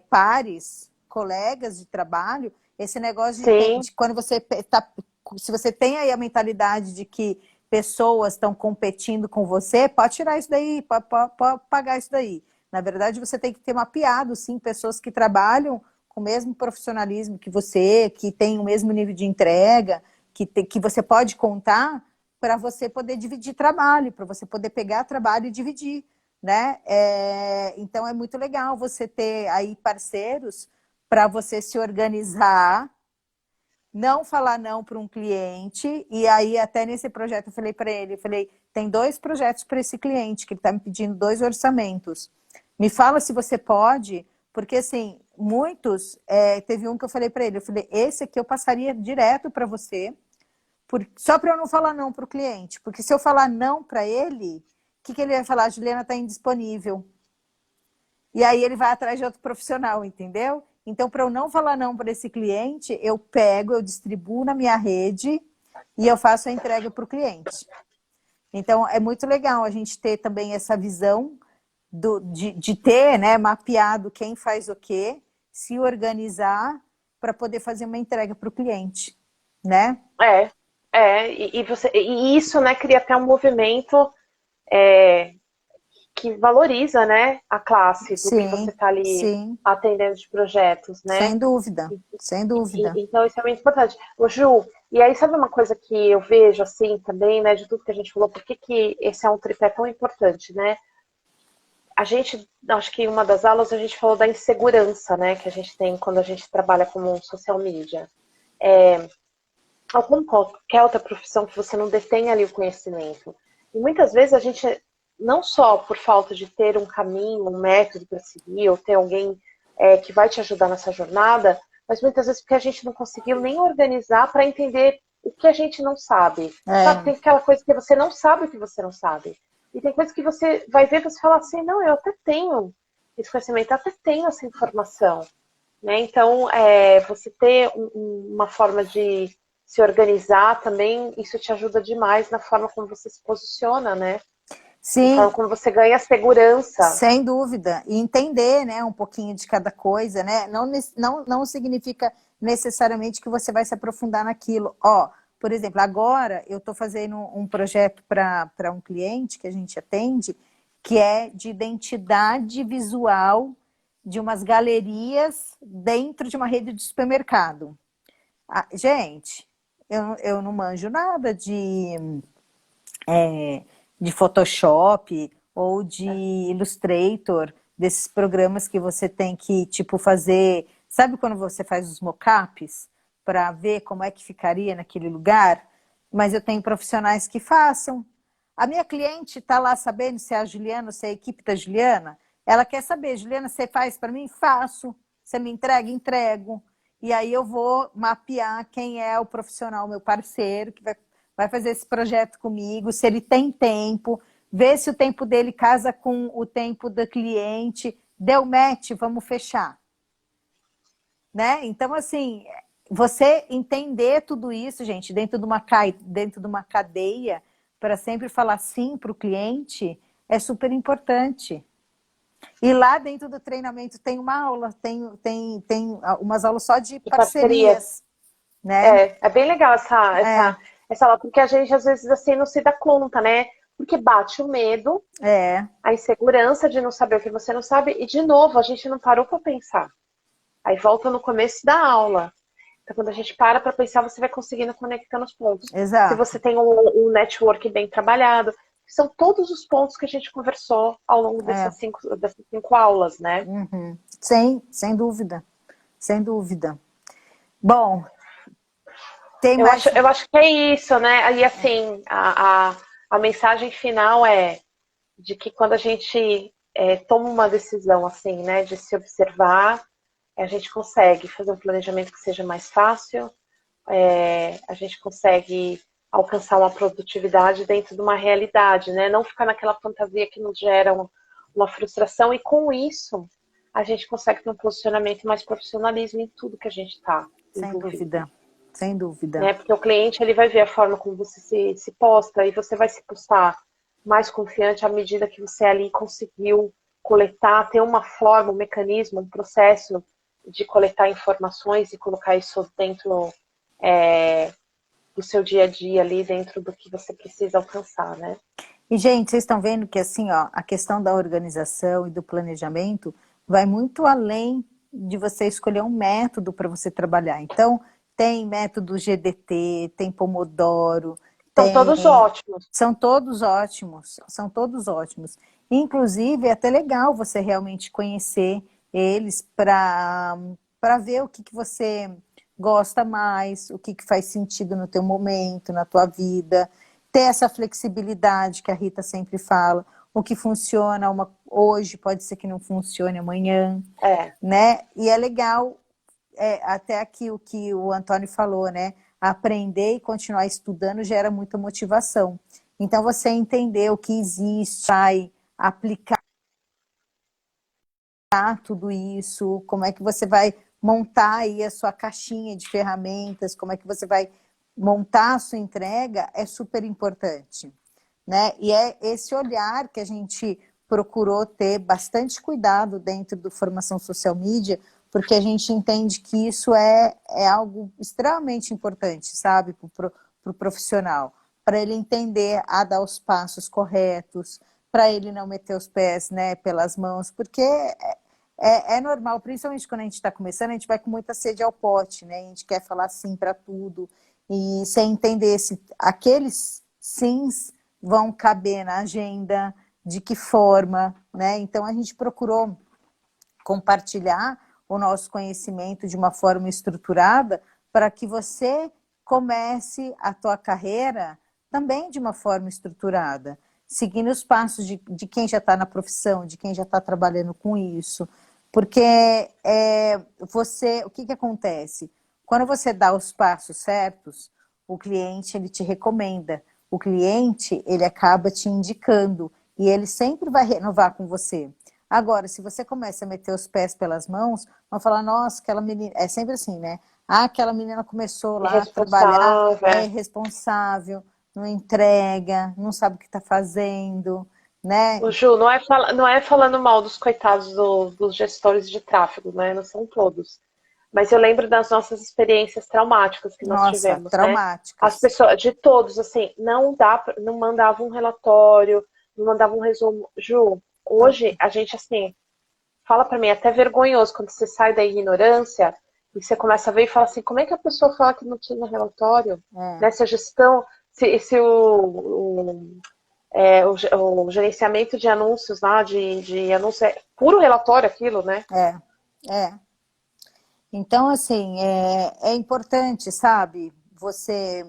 pares, colegas de trabalho, esse negócio Sim, de quando você tá, se você tem aí a mentalidade de que pessoas estão competindo com você, pode tirar isso daí, pode pagar isso daí. Na verdade, você tem que ter mapeado, sim, pessoas que trabalham com o mesmo profissionalismo que você, que tem o mesmo nível de entrega, que você pode contar para você poder dividir trabalho, para você poder pegar trabalho e dividir, né? Então é muito legal você ter aí parceiros para você se organizar, não falar não para um cliente, e aí até nesse projeto eu falei para ele, eu falei, tem 2 projetos para esse cliente, que ele está me pedindo 2 orçamentos. Me fala se você pode, porque assim, muitos, teve um que eu falei para ele, eu falei, esse aqui eu passaria direto para você, só para eu não falar não para o cliente, porque se eu falar não para ele, o que ele vai falar? A Juliana está indisponível. E aí ele vai atrás de outro profissional, entendeu? Então, para eu não falar não para esse cliente, eu pego, eu distribuo na minha rede e eu faço a entrega para o cliente. Então, é muito legal a gente ter também essa visão de ter, né, mapeado quem faz o quê, se organizar para poder fazer uma entrega para o cliente, né? e isso, né, cria até um movimento é, que valoriza, né, a classe do que você Sim, está ali sim, atendendo de projetos, né? sem dúvida, sem dúvida. Então isso é muito importante. Ô, Ju, e aí sabe uma coisa que eu vejo assim também, né, de tudo que a gente falou, por que que esse é um tripé tão importante, né? A gente, acho que em uma das aulas a gente falou da insegurança, né, que a gente tem quando a gente trabalha como um social media. Alguma qualquer outra profissão que você não detém ali o conhecimento. E muitas vezes a gente, não só por falta de ter um caminho, um método para seguir, ou ter alguém que vai te ajudar nessa jornada, mas muitas vezes porque a gente não conseguiu nem organizar para entender o que a gente não sabe. Sabe, É, tem aquela coisa que você não sabe o que você não sabe. E tem coisas que você vai ver e você fala assim, não, eu até tenho esse conhecimento, eu até tenho essa informação. Né? Então, você ter uma forma de se organizar também, isso te ajuda demais na forma como você se posiciona, né? Na forma sim, como você ganha segurança. sem dúvida, e entender, né, um pouquinho de cada coisa, né? Não significa necessariamente que você vai se aprofundar naquilo. Ó, por exemplo, agora eu estou fazendo um projeto para um cliente que a gente atende, que é de identidade visual de umas galerias dentro de uma rede de supermercado. Gente, eu não manjo nada de Photoshop ou de Illustrator, desses programas que você tem que, tipo, fazer... Sabe quando você faz os mockups para ver como é que ficaria naquele lugar? Mas eu tenho profissionais que façam. A minha cliente está lá sabendo se é a Juliana ou se é a equipe da Juliana. Ela quer saber, Juliana, você faz para mim? Faço. Você me entrega? Entrego. E aí eu vou mapear quem é o profissional, meu parceiro, que vai fazer esse projeto comigo, se ele tem tempo, ver se o tempo dele casa com o tempo do cliente, deu match, vamos fechar, né? Então, assim, você entender tudo isso, gente, dentro de uma cadeia, para sempre falar sim para o cliente, é super importante. E lá dentro do treinamento tem uma aula, tem umas aulas só de De parceria. parcerias, né? É bem legal essa aula, porque a gente às vezes assim não se dá conta, né? Porque bate o medo, É, a insegurança de não saber o que você não sabe, e de novo, a gente não parou para pensar. Aí volta no começo da aula. Então, quando a gente para pensar, você vai conseguindo conectar os pontos. Se você exato. tem um network bem trabalhado, são todos os pontos que a gente conversou ao longo É, dessas cinco aulas, né? uhum. Sem dúvida, sem dúvida. Bom, tem mais. Eu acho que é isso, né? Aí, assim, a mensagem final é de que quando a gente toma uma decisão, assim, né, de se observar, a gente consegue fazer um planejamento que seja mais fácil, a gente consegue alcançar uma produtividade dentro de uma realidade, né? Não ficar naquela fantasia que nos gera uma frustração, e com isso a gente consegue ter um posicionamento mais profissionalismo em tudo que a gente está Sem envolvido. dúvida, sem dúvida. Né? Porque o cliente ele vai ver a forma como você se posta, e você vai se postar mais confiante à medida que você ali conseguiu coletar, ter uma forma, um mecanismo, um processo de coletar informações e colocar isso dentro é, do seu dia a dia ali, dentro do que você precisa alcançar, né? E, gente, vocês estão vendo que assim, ó, a questão da organização e do planejamento vai muito além de você escolher um método para você trabalhar. Então, tem método GDT, tem Pomodoro, São todos tem. ótimos. São todos ótimos, são todos ótimos. Inclusive, é até legal você realmente conhecer eles para ver o que você gosta mais, o que faz sentido no teu momento, na tua vida, ter essa flexibilidade que a Rita sempre fala, o que funciona hoje pode ser que não funcione amanhã, É, né? E é legal, até aqui o que o Antônio falou, né? Aprender e continuar estudando gera muita motivação. Então, você entender o que existe, vai aplicar tudo isso, como é que você vai montar aí a sua caixinha de ferramentas, como é que você vai montar a sua entrega, é super importante, né? E é esse olhar que a gente procurou ter bastante cuidado dentro do Formação Social Media, porque a gente entende que isso é algo extremamente importante, sabe, para o profissional, para ele entender a dar os passos corretos, para ele não meter os pés, né, pelas mãos, porque é normal, principalmente quando a gente está começando, a gente vai com muita sede ao pote, né? A gente quer falar sim para tudo, e sem entender se aqueles sims vão caber na agenda, de que forma, né? Então a gente procurou compartilhar o nosso conhecimento de uma forma estruturada para que você comece a tua carreira também de uma forma estruturada, seguindo os passos de quem já está na profissão, de quem já está trabalhando com isso. Porque o que acontece? Quando você dá os passos certos, o cliente ele te recomenda, o cliente ele acaba te indicando e ele sempre vai renovar com você. Agora, se você começa a meter os pés pelas mãos, vão falar, nossa, aquela menina, é sempre assim, né? Ah, aquela menina começou lá a trabalhar, irresponsável. é irresponsável, não entrega, não sabe o que está fazendo, né? O Ju, não é falando mal dos coitados dos gestores de tráfego, né? Não são todos. Mas eu lembro das nossas experiências traumáticas que nós Nossa, tivemos, né? As traumáticas. pessoas, de todos, assim, não mandavam um relatório, não mandavam um resumo. Ju, hoje a gente, assim, fala pra mim, é até vergonhoso quando você sai da ignorância e você começa a ver e fala assim, como é que a pessoa fala que não tinha relatório? É, Né? Se a gestão, se o gerenciamento de anúncios lá, de anúncio é puro relatório aquilo, né? é, é. Então, assim, é importante, sabe, você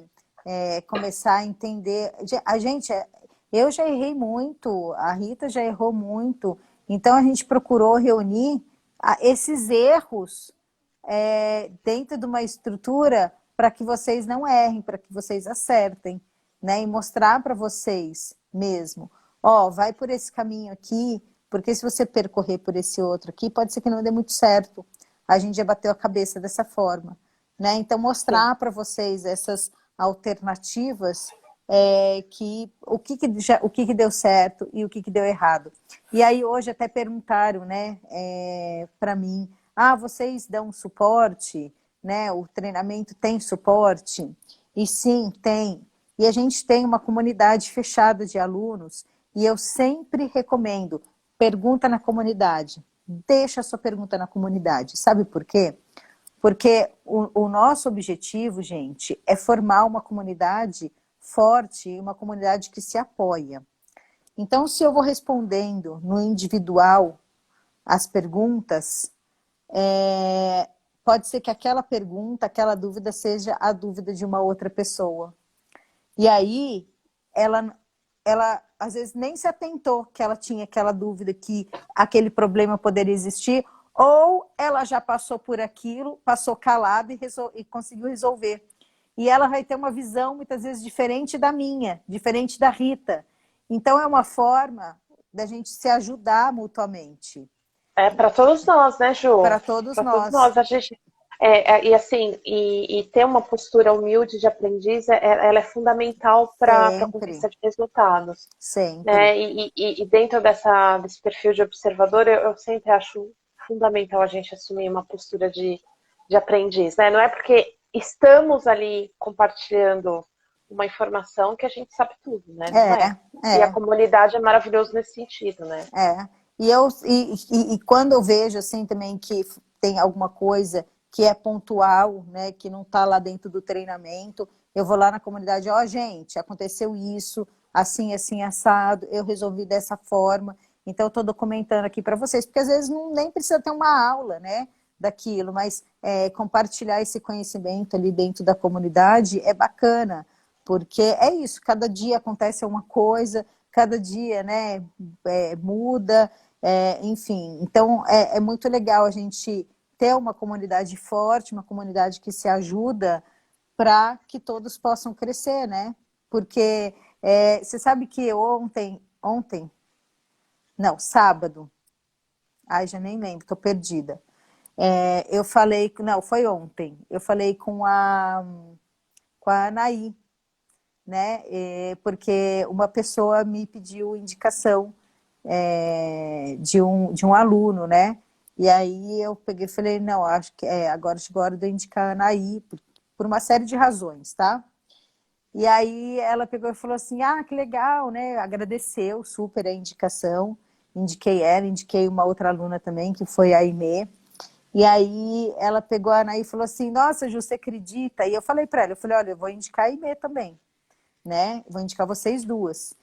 começar a entender. A gente, eu já errei muito, a Rita já errou muito, então a gente procurou reunir esses erros dentro de uma estrutura para que vocês não errem, para que vocês acertem, né? E mostrar para vocês mesmo, ó, vai por esse caminho aqui, porque se você percorrer por esse outro aqui, pode ser que não dê muito certo. A gente já bateu a cabeça dessa forma, né? Então Sim. mostrar para vocês essas alternativas o que deu certo e o que deu errado. E aí hoje até perguntaram, né, para mim, vocês dão suporte, né? O treinamento tem suporte? E sim, tem. E a gente tem uma comunidade fechada de alunos e eu sempre recomendo, pergunta na comunidade, deixa a sua pergunta na comunidade. Sabe por quê? Porque o nosso objetivo, gente, é formar uma comunidade forte, uma comunidade que se apoia. Então, se eu vou respondendo no individual as perguntas, pode ser que aquela pergunta, aquela dúvida seja a dúvida de uma outra pessoa. E aí, ela às vezes nem se atentou que ela tinha aquela dúvida, que aquele problema poderia existir, ou ela já passou por aquilo, passou calada e conseguiu resolver. E ela vai ter uma visão muitas vezes diferente da minha, diferente da Rita. Então é uma forma da gente se ajudar mutuamente. É para todos nós, né, Ju? Para todos Para todos nós. nós. A gente, e assim, e ter uma postura humilde de aprendiz, ela é fundamental para a Sempre, conquista de resultados. sempre. Né? E dentro desse perfil de observador, eu sempre acho fundamental a gente assumir uma postura de aprendiz. Né? Não é porque estamos ali compartilhando uma informação que a gente sabe tudo, né? Não é. E a É. comunidade é maravilhosa nesse sentido, né? E quando eu vejo assim também que tem alguma coisa que é pontual, né, que não está lá dentro do treinamento, eu vou lá na comunidade, gente, aconteceu isso, assim, assim, assado, eu resolvi dessa forma, então eu estou documentando aqui para vocês, porque às vezes nem precisa ter uma aula, né, daquilo, mas compartilhar esse conhecimento ali dentro da comunidade é bacana, porque é isso, cada dia acontece uma coisa, cada dia, né, muda, enfim, então é muito legal a gente ter uma comunidade forte, uma comunidade que se ajuda para que todos possam crescer, né? Porque você sabe que sábado, já nem lembro, tô perdida. Eu falei, não, foi ontem, eu falei com a Anaí, né? Porque uma pessoa me pediu indicação de um aluno, né? E aí eu peguei e falei, não, acho que agora chegou a hora de eu indicar a Anaí, por uma série de razões, tá? E aí ela pegou e falou assim, que legal, né? Agradeceu super a indicação, indiquei ela, indiquei uma outra aluna também, que foi a Aimee. E aí ela pegou a Anaí e falou assim, nossa, Ju, você acredita? E eu falei para ela, olha, eu vou indicar a Aimee também, né? Vou indicar vocês duas.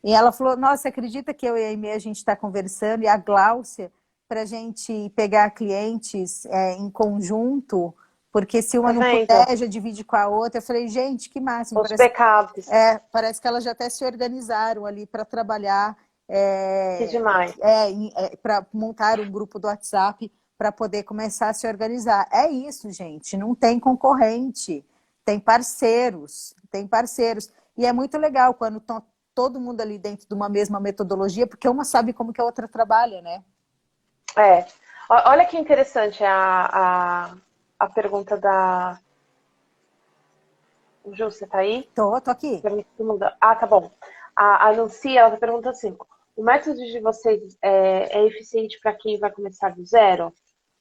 E ela falou, nossa, acredita que eu e a Aimee a gente está conversando, e a Gláucia, para a gente pegar clientes em conjunto, porque se uma Tá não vendo? puder, já divide com a outra. Eu falei, gente, que máximo. Os pecados. Parece que elas já até se organizaram ali para trabalhar, Que demais. para montar um grupo do WhatsApp para poder começar a se organizar. É isso, gente, não tem concorrente, tem parceiros, tem parceiros. E é muito legal quando estão todo mundo ali dentro de uma mesma metodologia, porque uma sabe como que a outra trabalha, né? Olha que interessante a pergunta da... Ju, você tá aí? Tô aqui. Tá bom. A Nancy, ela pergunta assim, o método de vocês é eficiente para quem vai começar do zero?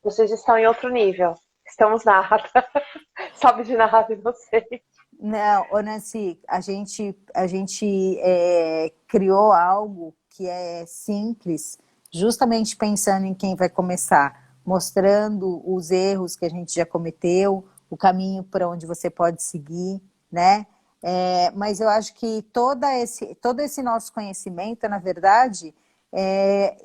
Vocês estão em outro nível. Estamos nada. Sobe de nada em vocês. Não, Nancy, a gente criou algo que é simples, justamente pensando em quem vai começar, mostrando os erros que a gente já cometeu, o caminho para onde você pode seguir, né? Mas eu acho que todo esse nosso conhecimento, na verdade,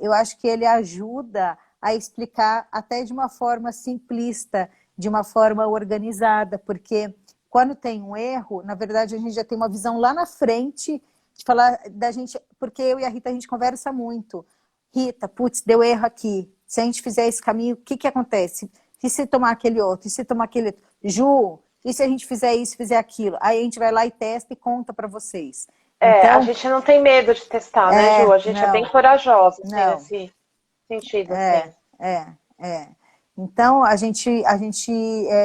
eu acho que ele ajuda a explicar até de uma forma simplista, de uma forma organizada, porque quando tem um erro, na verdade a gente já tem uma visão lá na frente de falar da gente, porque eu e a Rita a gente conversa muito. Rita, putz, deu erro aqui. Se a gente fizer esse caminho, o que acontece? E se tomar aquele outro? E se tomar aquele outro? Ju, e se a gente fizer isso, fizer aquilo? Aí a gente vai lá e testa e conta para vocês. A Então, gente não tem medo de testar, né, Ju? A gente é bem corajosa, assim, não. nesse sentido, assim. É. Então, a gente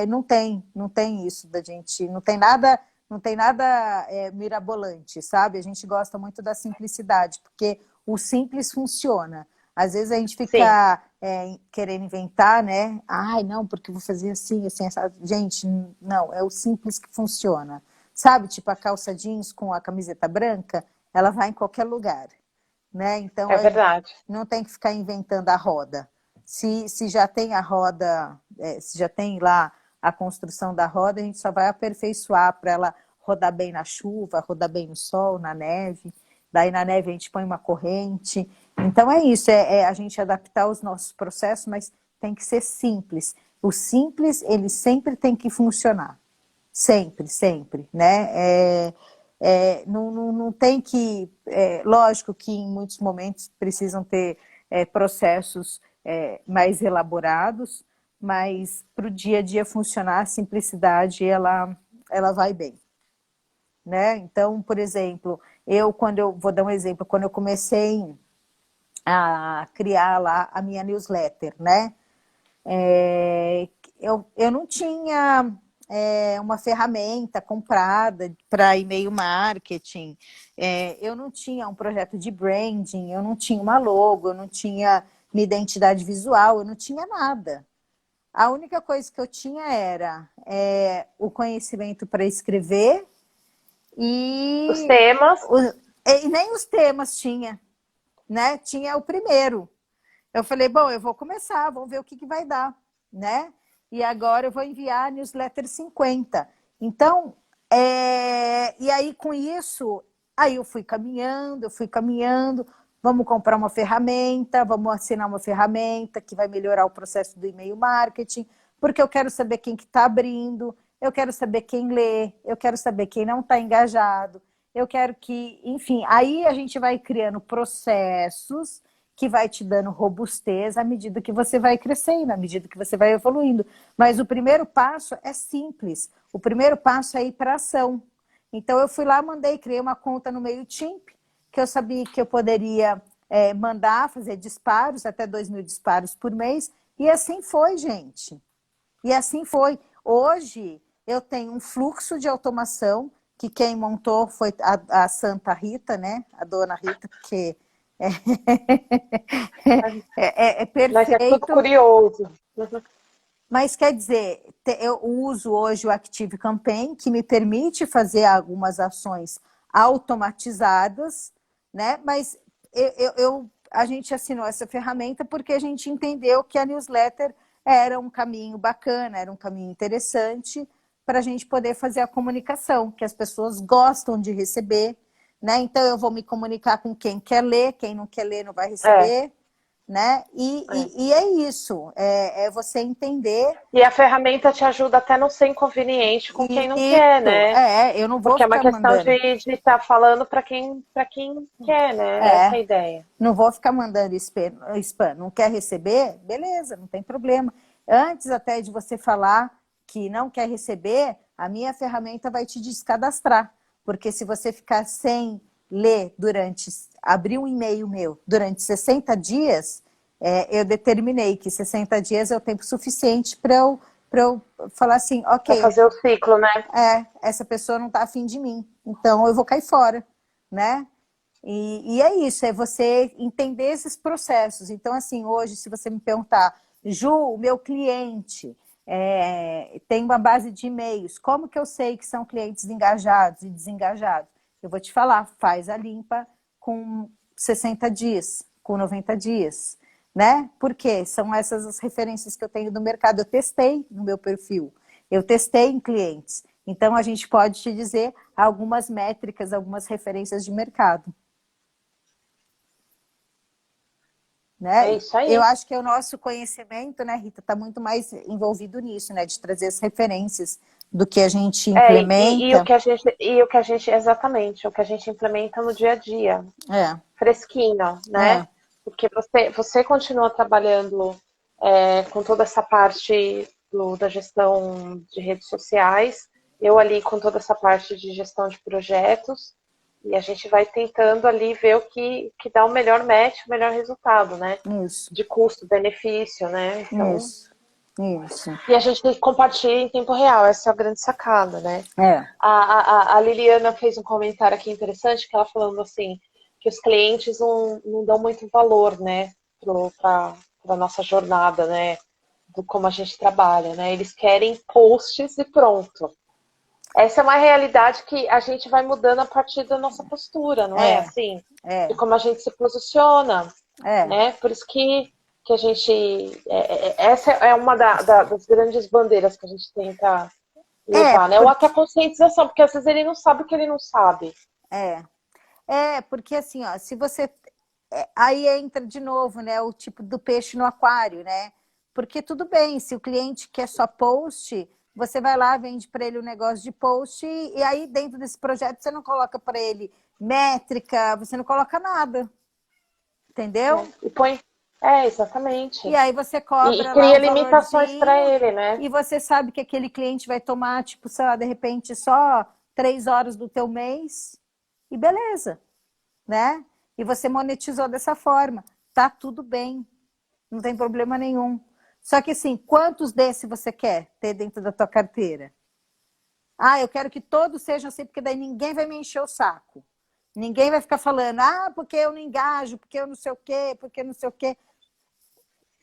não tem isso da gente, não tem nada não tem nada mirabolante, sabe? A gente gosta muito da simplicidade, porque o simples funciona. Às vezes a gente Sim, fica querendo inventar, né? Ai, não, porque eu vou fazer assim, assim, assado. Gente, não, é o simples que funciona. Sabe, tipo a calça jeans com a camiseta branca, ela vai em qualquer lugar, né? Então, é verdade. não tem que ficar inventando a roda. Se já tem a roda, se já tem lá a construção da roda, a gente só vai aperfeiçoar para ela rodar bem na chuva, rodar bem no sol, na neve. Daí na neve a gente põe uma corrente. Então é isso, é a gente adaptar os nossos processos, mas tem que ser simples. O simples, ele sempre tem que funcionar. Sempre, sempre, né? Não tem que... lógico que em muitos momentos precisam ter processos mais elaborados, mas para o dia a dia funcionar, a simplicidade, ela vai bem, né? Então, por exemplo, vou dar um exemplo, quando eu comecei a criar lá a minha newsletter, né? Eu não tinha uma ferramenta comprada para e-mail marketing, eu não tinha um projeto de branding, eu não tinha uma logo, eu não tinha minha identidade visual, eu não tinha nada. A única coisa que eu tinha era o conhecimento para escrever Os e, temas, e nem os temas tinha, né? Tinha o primeiro. Eu falei, bom, eu vou começar, vamos ver o que vai dar, né? E agora eu vou enviar a newsletter 50. Então, e aí com isso, aí eu fui caminhando, vamos comprar uma ferramenta, vamos assinar uma ferramenta que vai melhorar o processo do e-mail marketing, porque eu quero saber quem que está abrindo, eu quero saber quem lê, eu quero saber quem não está engajado, eu quero que, enfim, aí a gente vai criando processos que vai te dando robustez à medida que você vai crescendo, à medida que você vai evoluindo. Mas o primeiro passo é simples. O primeiro passo é ir para a ação. Então, eu fui lá, criei uma conta no MailChimp, que eu sabia que eu poderia mandar, fazer disparos, até 2.000 disparos por mês. E assim foi, gente. E assim foi. Hoje, eu tenho um fluxo de automação, que quem montou foi a Santa Rita, né? A dona Rita, porque é mas é tudo perfeito, curioso. mas quer dizer, eu uso hoje o Active Campaign, que me permite fazer algumas ações automatizadas, né? Mas a gente assinou essa ferramenta porque a gente entendeu que a newsletter era um caminho bacana, era um caminho interessante para a gente poder fazer a comunicação, que as pessoas gostam de receber, né? Então eu vou me comunicar com quem quer ler, quem não quer ler não vai É, receber, né? é. E é isso, é você entender E a ferramenta te ajuda até não ser inconveniente com quem não quer, isso, né? eu não vou Porque é uma ficar questão de mandando, estar falando para quem quer, né? Essa é é, a ideia. não vou ficar mandando spam, não quer receber? Beleza, não tem problema. Antes até de você falar que não quer receber, a minha ferramenta vai te descadastrar, porque se você ficar sem ler abrir um e-mail meu durante 60 dias, eu determinei que 60 dias é o tempo suficiente para eu falar assim, Para ok, fazer o ciclo, né? essa pessoa não está afim de mim, então eu vou cair fora, né? E é isso, é você entender esses processos. Então, assim, hoje, se você me perguntar, Ju, o meu cliente tem uma base de e-mails, como que eu sei que são clientes engajados e desengajados? Eu vou te falar, faz a limpa com 60 dias, com 90 dias, né? Porque são essas as referências que eu tenho do mercado. Eu testei no meu perfil, eu testei em clientes. Então, a gente pode te dizer algumas métricas, algumas referências de mercado. É Né? isso Eu aí. acho que o nosso conhecimento, né, Rita, está muito mais envolvido nisso, né, de trazer as referências do que a gente E o implementa. que a gente, exatamente, o que a gente implementa no dia a dia, É, fresquinho, né? é, Porque você continua trabalhando com toda essa parte da gestão de redes sociais, eu ali com toda essa parte de gestão de projetos, e a gente vai tentando ali ver o que dá o melhor match, o melhor resultado, né? isso, De custo-benefício, né? Então, isso. Isso. E a gente compartilha em tempo real, essa é a grande sacada, né? É. A Liliana fez um comentário aqui interessante, que ela falando assim, que os clientes não dão muito valor, né, para a nossa jornada, né, do como a gente trabalha, né? Eles querem posts e pronto. Essa é uma realidade que a gente vai mudando a partir da nossa postura, não é? É. Assim, de É. como a gente se posiciona, É. né? Por isso que a gente. Essa é uma das grandes bandeiras que a gente tenta É, levar, né? Ou até porque a conscientização, porque às vezes ele não sabe o que ele não sabe. é. É, porque assim, ó, se você aí entra de novo, né, o tipo do peixe no aquário, né? Porque tudo bem, se o cliente quer só post, você vai lá, vende para ele um negócio de post e aí dentro desse projeto você não coloca para ele métrica, você não coloca nada, Né? entendeu? E põe. Exatamente. E aí você E cobra lá cria um limitações para valorzinho ele, né? e você sabe que aquele cliente vai tomar, tipo, sei lá, de repente só 3 horas do teu mês e beleza, né? E você monetizou dessa forma. Tá tudo bem, não tem problema nenhum. Só que assim, quantos desses você quer ter dentro da tua carteira? Ah, eu quero que todos sejam assim, porque daí ninguém vai me encher o saco. Ninguém vai ficar falando, ah, porque eu não engajo, porque eu não sei o quê, porque não sei o quê.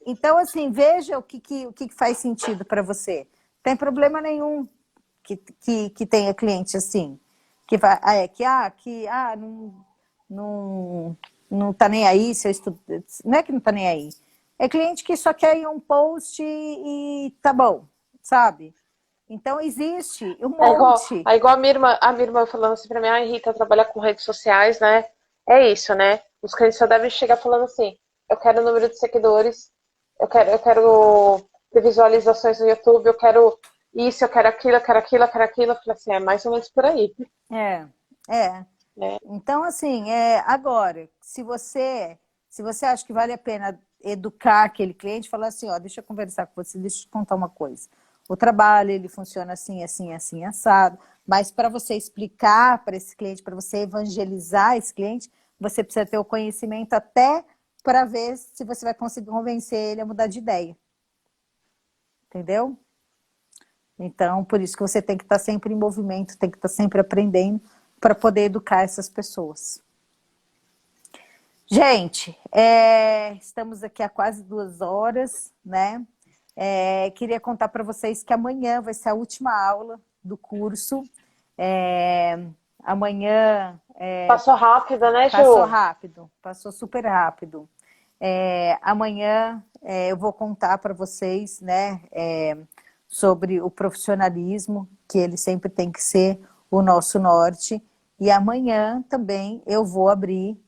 Então, veja o que faz sentido para você. Não tem problema nenhum que tenha cliente assim. Que vai, não, não tá nem aí se eu estudo. Não é que não tá nem aí. É cliente que só quer ir um post e tá bom, sabe? Então existe um monte. É igual a minha irmã falando assim pra mim, Rita, trabalhar com redes sociais, né? É isso, né? Os clientes só devem chegar falando assim, eu quero o número de seguidores, eu quero ter visualizações no YouTube, eu quero isso, eu quero aquilo, eu quero aquilo, eu quero aquilo. Eu falei assim, é mais ou menos por aí, É, é. né? Então, assim, agora, se você acha que vale a pena educar aquele cliente, falar assim, ó, deixa eu conversar com você, deixa eu te contar uma coisa. O trabalho, ele funciona assim, assim, assim, assado, mas para você explicar para esse cliente, para você evangelizar esse cliente, você precisa ter o conhecimento até para ver se você vai conseguir convencer ele a mudar de ideia. Entendeu? Então, por isso que você tem que estar sempre em movimento, tem que estar sempre aprendendo para poder educar essas pessoas. Gente, estamos aqui há quase 2 horas, né? Queria contar para vocês que amanhã vai ser a última aula do curso. É, amanhã Passou rápido, né, passou Ju? rápido, passou super rápido. Amanhã eu vou contar para vocês, né, sobre o profissionalismo, que ele sempre tem que ser o nosso norte. E amanhã também eu vou abrir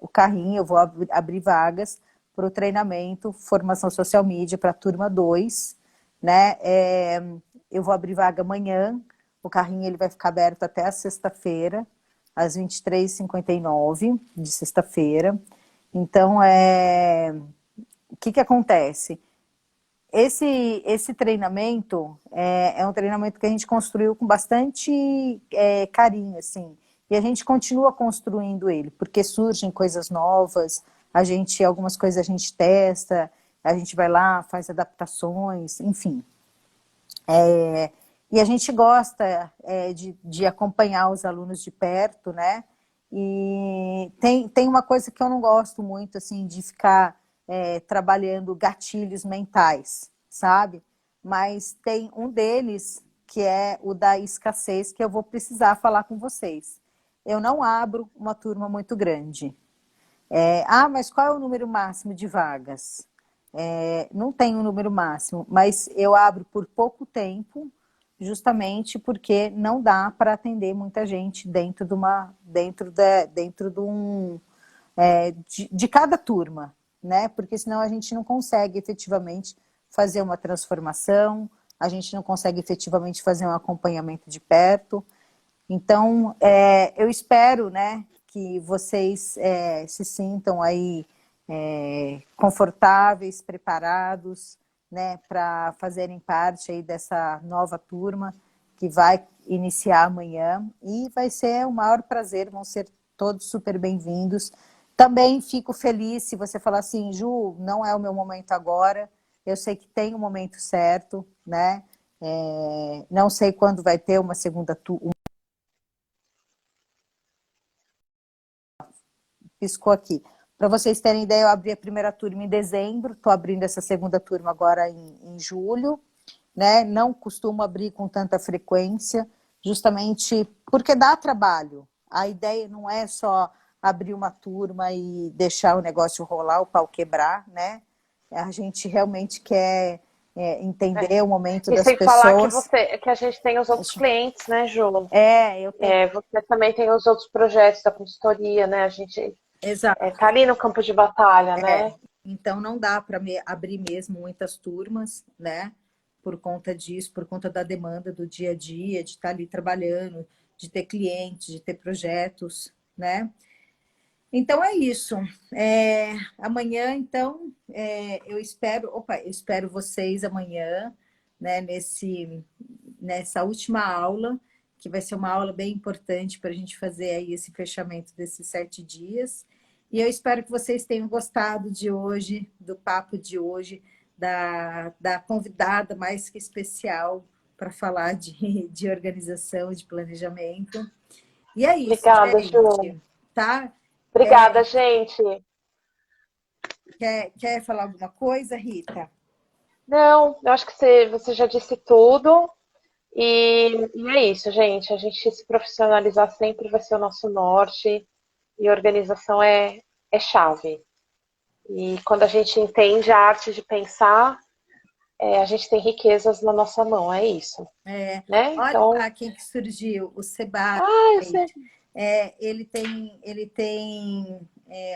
o carrinho, eu vou abrir vagas para o treinamento Formação Social Media para a turma 2, né? Eu vou abrir vaga amanhã, o carrinho ele vai ficar aberto até a sexta-feira, às 23h59 de sexta-feira. Então, o que acontece? Esse treinamento é um treinamento que a gente construiu com bastante carinho, assim, e a gente continua construindo ele, porque surgem coisas novas, algumas coisas a gente testa, a gente vai lá, faz adaptações, enfim. E a gente gosta de acompanhar os alunos de perto, né? E tem uma coisa que eu não gosto muito, assim, de ficar trabalhando gatilhos mentais, sabe? Mas tem um deles que é o da escassez, que eu vou precisar falar com vocês. Eu não abro uma turma muito grande. Mas qual é o número máximo de vagas? Não tem um número máximo, mas eu abro por pouco tempo, justamente porque não dá para atender muita gente de cada turma, né? Porque senão a gente não consegue efetivamente fazer uma transformação, a gente não consegue efetivamente fazer um acompanhamento de perto. Então, eu espero, né, que vocês se sintam aí confortáveis, preparados, né, para fazerem parte aí dessa nova turma que vai iniciar amanhã e vai ser o maior prazer, vão ser todos super bem-vindos. Também fico feliz se você falar assim, Ju, não é o meu momento agora, Eu sei que tem um momento certo, né? Não sei quando vai ter uma segunda turma. Piscou aqui. Para vocês terem ideia, eu abri a primeira turma em dezembro, estou abrindo essa segunda turma agora em julho, né? Não costumo abrir com tanta frequência, justamente porque dá trabalho. A ideia não é só abrir uma turma e deixar o negócio rolar, o pau quebrar, né? A gente realmente quer entender o momento E das sem falar pessoas. que a gente tem os outros clientes, né, Ju? Eu tenho. Você também tem os outros projetos da consultoria, né? A gente Exato. tá ali no campo de batalha, né? Então não dá para abrir mesmo muitas turmas, né? Por conta disso, por conta da demanda do dia a dia, de estar ali trabalhando, de ter clientes, de ter projetos, né? Então é isso. Amanhã, então, eu espero vocês amanhã, né, nessa última aula, que vai ser uma aula bem importante para a gente fazer aí esse fechamento desses 7 dias. E eu espero que vocês tenham gostado de hoje, do papo de hoje, da convidada mais que especial para falar de organização, de planejamento. E é isso, Obrigada, Ju. gente, tá? Obrigada, gente. Quer falar alguma coisa, Rita? Não, eu acho que você já disse tudo. E é isso, gente. A gente se profissionalizar sempre vai ser o nosso norte. E organização é chave. E quando a gente entende a arte de pensar, a gente tem riquezas na nossa mão. É isso. Né? Olha Então. para quem que surgiu, o Sebastião. Ah, eu sei. Ele tem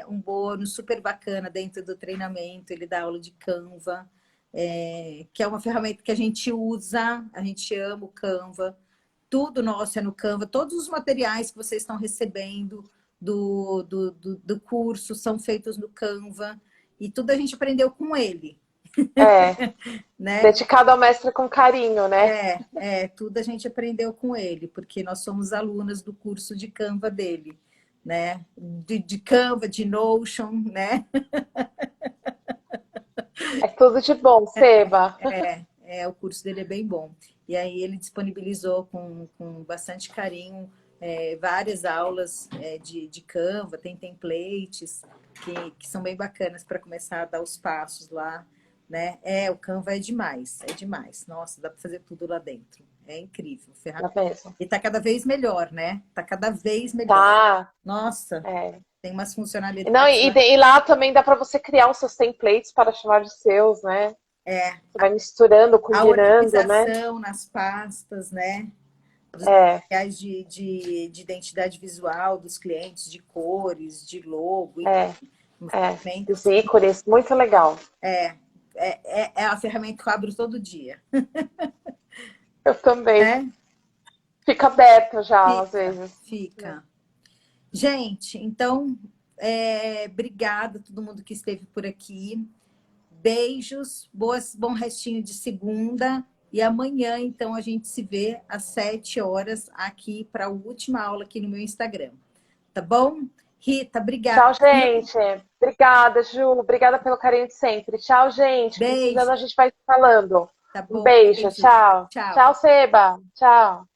um bônus super bacana dentro do treinamento, ele dá aula de Canva, que é uma ferramenta que a gente usa, a gente ama o Canva, tudo nosso é no Canva, todos os materiais que vocês estão recebendo do curso são feitos no Canva, e tudo a gente aprendeu com ele. Né? Dedicado ao mestre com carinho, né? Tudo a gente aprendeu com ele, porque nós somos alunas do curso de Canva dele, né? De Canva, de Notion, né? É tudo de bom, Seba. O curso dele é bem bom. E aí ele disponibilizou com bastante carinho várias aulas de Canva, tem templates que são bem bacanas para começar a dar os passos lá, né? O Canva é demais, é demais. Nossa, dá para fazer tudo lá dentro. É incrível. E tá cada vez melhor, né? Tá cada vez melhor. Tá. Nossa, tem umas funcionalidades. Não, e lá também dá para você criar os seus templates para chamar de seus, né? Você vai misturando, combinando, a organização, né? Nas pastas, né? Os materiais de identidade visual dos clientes, de cores, de logo. Os ícones, muito legal. É a ferramenta que eu abro todo dia. Eu também. Fica aberto já, às vezes. Fica. Gente, então, obrigada a todo mundo que esteve por aqui. Beijos, bom restinho de segunda. E amanhã, então, a gente se vê às 7 horas aqui para a última aula aqui no meu Instagram. Tá bom? Rita, obrigada. Tchau, gente. Obrigada, Ju. Obrigada pelo carinho de sempre. Tchau, gente. Beijo. Precisando, a gente vai falando. Tá bom. Um beijo. Tchau. Tchau. Tchau, Seba. Tchau.